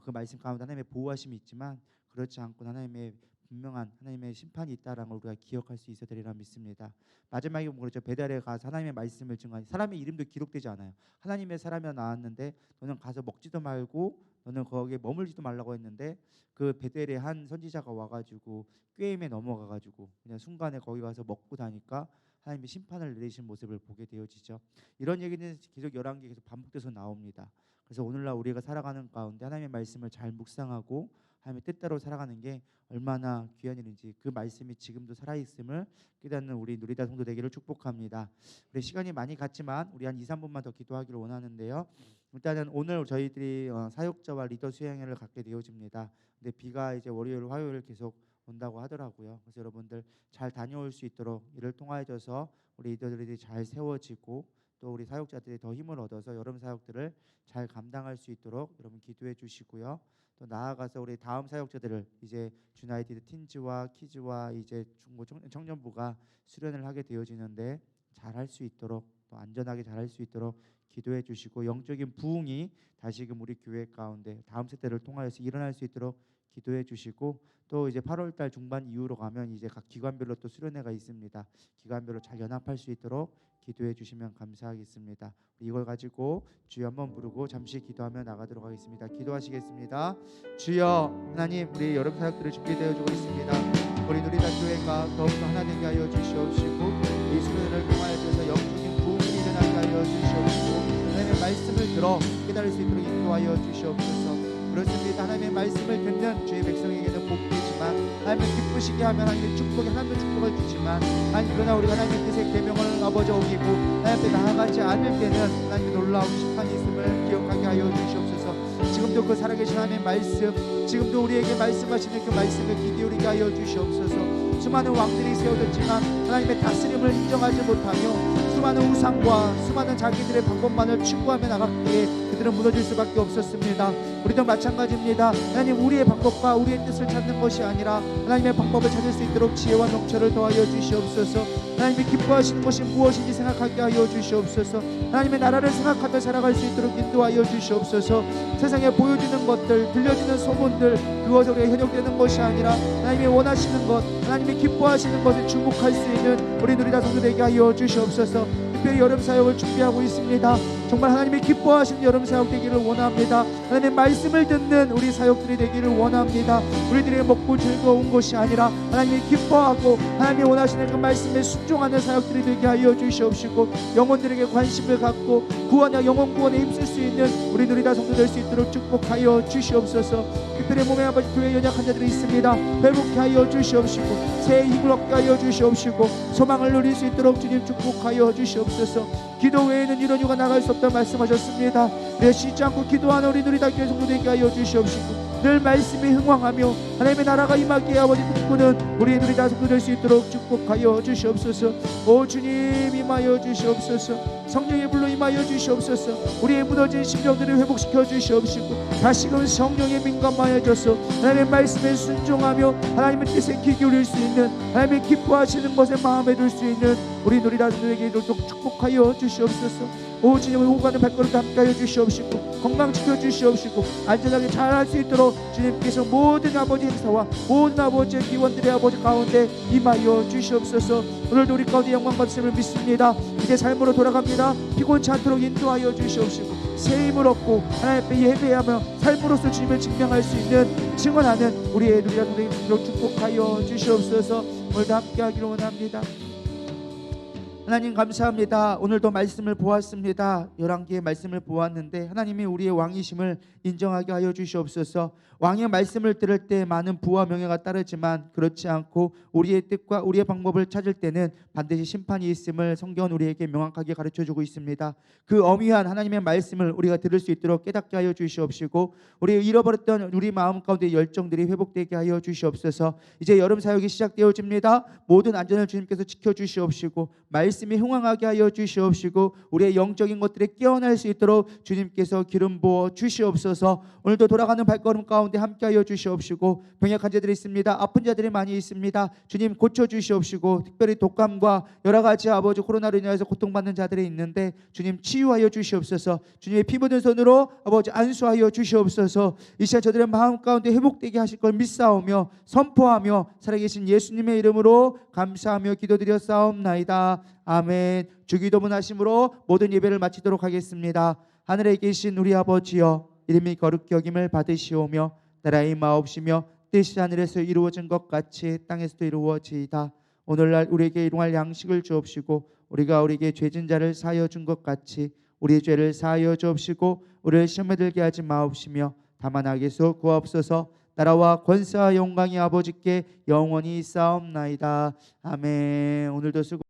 그 말씀 가운데 하나님의 보호하심이 있지만 그렇지 않고 하나님의 분명한 하나님의 심판이 있다라는 걸 우리가 기억할 수 있어야 되리라 믿습니다. 마지막에 보면 그렇죠. 베델에 가서 하나님의 말씀을 증거하니 사람의 이름도 기록되지 않아요. 하나님의 사람이 나왔는데 너는 가서 먹지도 말고 너는 거기에 머물지도 말라고 했는데 그 베델에 한 선지자가 와가지고 꾀임에 넘어가가지고 그냥 순간에 거기 가서 먹고 다니까 하나님의 심판을 내리신 모습을 보게 되어지죠. 이런 얘기는 계속 열왕기에 계속 반복돼서 나옵니다. 그래서 오늘날 우리가 살아가는 가운데 하나님의 말씀을 잘 묵상하고 하나님의 뜻대로 살아가는 게 얼마나 귀한 일인지 그 말씀이 지금도 살아있음을 깨닫는 우리 누리다 성도 되기를 축복합니다. 우리 시간이 많이 갔지만 우리 한 2, 3분만 더 기도하기를 원하는데요. 일단은 오늘 저희들이 사역자와 리더 수행회를 갖게 되어집니다. 근데 비가 이제 월요일, 화요일 계속 온다고 하더라고요. 그래서 여러분들 잘 다녀올 수 있도록 이를 통하여서 우리 리더들이 잘 세워지고 또 우리 사역자들이 더 힘을 얻어서 여름 사역들을 잘 감당할 수 있도록 여러분 기도해 주시고요. 또 나아가서 우리 다음 사역자들을 이제 주나이티드 틴즈와 키즈와 이제 중고 청년부가 수련을 하게 되어지는데 잘할 수 있도록 또 안전하게 잘할 수 있도록 기도해 주시고 영적인 부흥이 다시금 우리 교회 가운데 다음 세대를 통하여서 일어날 수 있도록 기도해 주시고 또 이제 8월달 중반 이후로 가면 이제 각 기관별로 또 수련회가 있습니다. 기관별로 잘 연합할 수 있도록 기도해 주시면 감사하겠습니다. 이걸 가지고 주여 한번 부르고 잠시 기도하며 나가도록 하겠습니다. 기도하시겠습니다. 주여 하나님 우리 여름 사역들을 준비되어 주고 있습니다. 우리 누리다 교회가 더욱더 하나 되게 하여 주시옵시고 이 수련회를 통하여서 영적인 부흥이 일어나게 하여 주시옵시고 하나님의 말씀을 들어 깨달을 수 있도록 인도하여 주시옵소서. 그렇습니다. 하나님의 말씀을 듣는 주의 백성에게는 복되지만 하나님을 기쁘시게 하면 하나님의 축복이 하나님의 축복을 주지만 아니 그러나 우리가 하나님의 뜻의 계명을 아버지 어기고 하나님 앞에 나아가지 않을 때는 하나님의 놀라운 심판이 있음을 기억하게 하여 주시옵소서. 지금도 그 살아계신 하나님의 말씀 지금도 우리에게 말씀하시는 그 말씀을 귀 기울이게 하여 주시옵소서. 수많은 왕들이 세워졌지만 하나님의 다스림을 인정하지 못하며 수많은 우상과 수많은 자기들의 방법만을 추구하며 나갔기에 그들은 무너질 수밖에 없었습니다. 우리도 마찬가지입니다. 하나님 우리의 방법과 우리의 뜻을 찾는 것이 아니라 하나님의 방법을 찾을 수 있도록 지혜와 명철을 더하여 주시옵소서. 하나님이 기뻐하시는 것이 무엇인지 생각하게 하여 주시옵소서. 하나님의 나라를 생각하며 살아갈 수 있도록 인도하여 주시옵소서. 세상에 보여지는 것들 들려지는 소문들 그것으로 현혹되는 것이 아니라 하나님이 원하시는 것 하나님이 기뻐하시는 것에 주목할 수 있는 우리 누리다 성도 되게 하여 주시옵소서. 특별히 여름 사역을 준비하고 있습니다. 정말 하나님이 기뻐하시는 여름 사역 되기를 원합니다. 하나님의 말씀을 듣는 우리 사역들이 되기를 원합니다. 우리들의 먹고 즐거운 것이 아니라 하나님이 기뻐하고 하나님이 원하시는 그 말씀에 순종하는 사역들이 되게 하여 주시옵시고 영혼들에게 관심을 갖고 구원과 영혼 구원에 힘쓸 수 있는 우리 누리다 성도 될 수 있도록 축복하여 주시옵소서. 특별히 몸에 아버지 교회 연약한 자들이 있습니다. 회복케 하여 주시옵시고 새해 힘을 얻게 하여 주시옵시고 소망을 누릴 수 있도록 주님 축복하여 주시옵소서. 기도 외에는 이런 이유가 나갈 수 없다 말씀하셨습니다. 내 쉬지 않고 기도하는 우리 누리다 교회 성도 되게 하여 주시옵시고 늘 말씀이 흥왕하며 하나님의 나라가 임하기에 아버지 꿈꾸는 우리 누리다 성도 될 수 있도록 축복하여 주시옵소서. 오 주님 임하여 주시옵소서. 성령의 불로 임하여 주시옵소서. 우리의 무너진 심령들을 회복시켜 주시옵시고 다시금 성령의 민감하여져서 하나님의 말씀에 순종하며 하나님의 뜻에 귀 기울일 수 있는 하나님의 기뻐하시는 것에 마음에 둘 수 있는 우리 누리다 성도에게 축복하여 주시옵소서. 오 주님을 오고 가는 발걸음도 함께하여 주시옵시고 건강 지켜주시옵시고 안전하게 잘 할 수 있도록 주님께서 모든 아버지 행사와 모든 아버지의 기원들의 아버지 가운데 임하여 주시옵소서. 오늘도 우리 가운데 영광 받으심을 믿습니다. 이제 삶으로 돌아갑니다. 피곤치 않도록 인도하여 주시옵시고 새 힘을 얻고 하나님 앞에 예배하며 삶으로서 주님을 증명할 수 있는 증언하는 우리의 누리라 동행으로 축복하여 주시옵소서. 오늘도 함께하기를 원합니다. 하나님 감사합니다. 오늘도 말씀을 보았습니다. 11개의 말씀을 보았는데 하나님이 우리의 왕이심을 인정하게 하여 주시옵소서. 왕의 말씀을 들을 때 많은 부와 명예가 따르지만 그렇지 않고 우리의 뜻과 우리의 방법을 찾을 때는 반드시 심판이 있음을 성경은 우리에게 명확하게 가르쳐주고 있습니다. 그 엄위한 하나님의 말씀을 우리가 들을 수 있도록 깨닫게 하여 주시옵시고 우리 잃어버렸던 우리 마음 가운데 열정들이 회복되게 하여 주시옵소서. 이제 여름 사역이 시작되어집니다. 모든 안전을 주님께서 지켜주시옵시고 말씀이 흥황하게 하여 주시옵시고 우리의 영적인 것들에 깨어날 수 있도록 주님께서 기름 부어 주시옵소서. 오늘도 돌아가는 발걸음 가운데 함께하여 주시옵시고 병약한 자들이 있습니다. 아픈 자들이 많이 있습니다. 주님 고쳐주시옵시고 특별히 독감과 여러 가지 아버지 코로나로 인해서 고통받는 자들이 있는데 주님 치유하여 주시옵소서. 주님의 피 묻은 손으로 아버지 안수하여 주시옵소서. 이 시간 저들의 마음 가운데 회복되게 하실 걸 믿사오며 선포하며 살아계신 예수님의 이름으로 감사하며 기도드려 싸움나이다. 아멘. 주기도문 하심으로 모든 예배를 마치도록 하겠습니다. 하늘에 계신 우리 아버지여 이름이 거룩히 여김을 받으시오며 나라의 마옵시며 뜻이 하늘에서 이루어진 것 같이 땅에서도 이루어지이다. 오늘날 우리에게 일용할 양식을 주옵시고 우리가 우리에게 죄진 자를 사하여 준 것 같이 우리의 죄를 사하여 주옵시고 우리를 시험에 들게 하지 마옵시며 다만 악에서 구하옵소서. 나라와 권세와 영광이 아버지께 영원히 있사옵나이다. 아멘. 오늘도 수고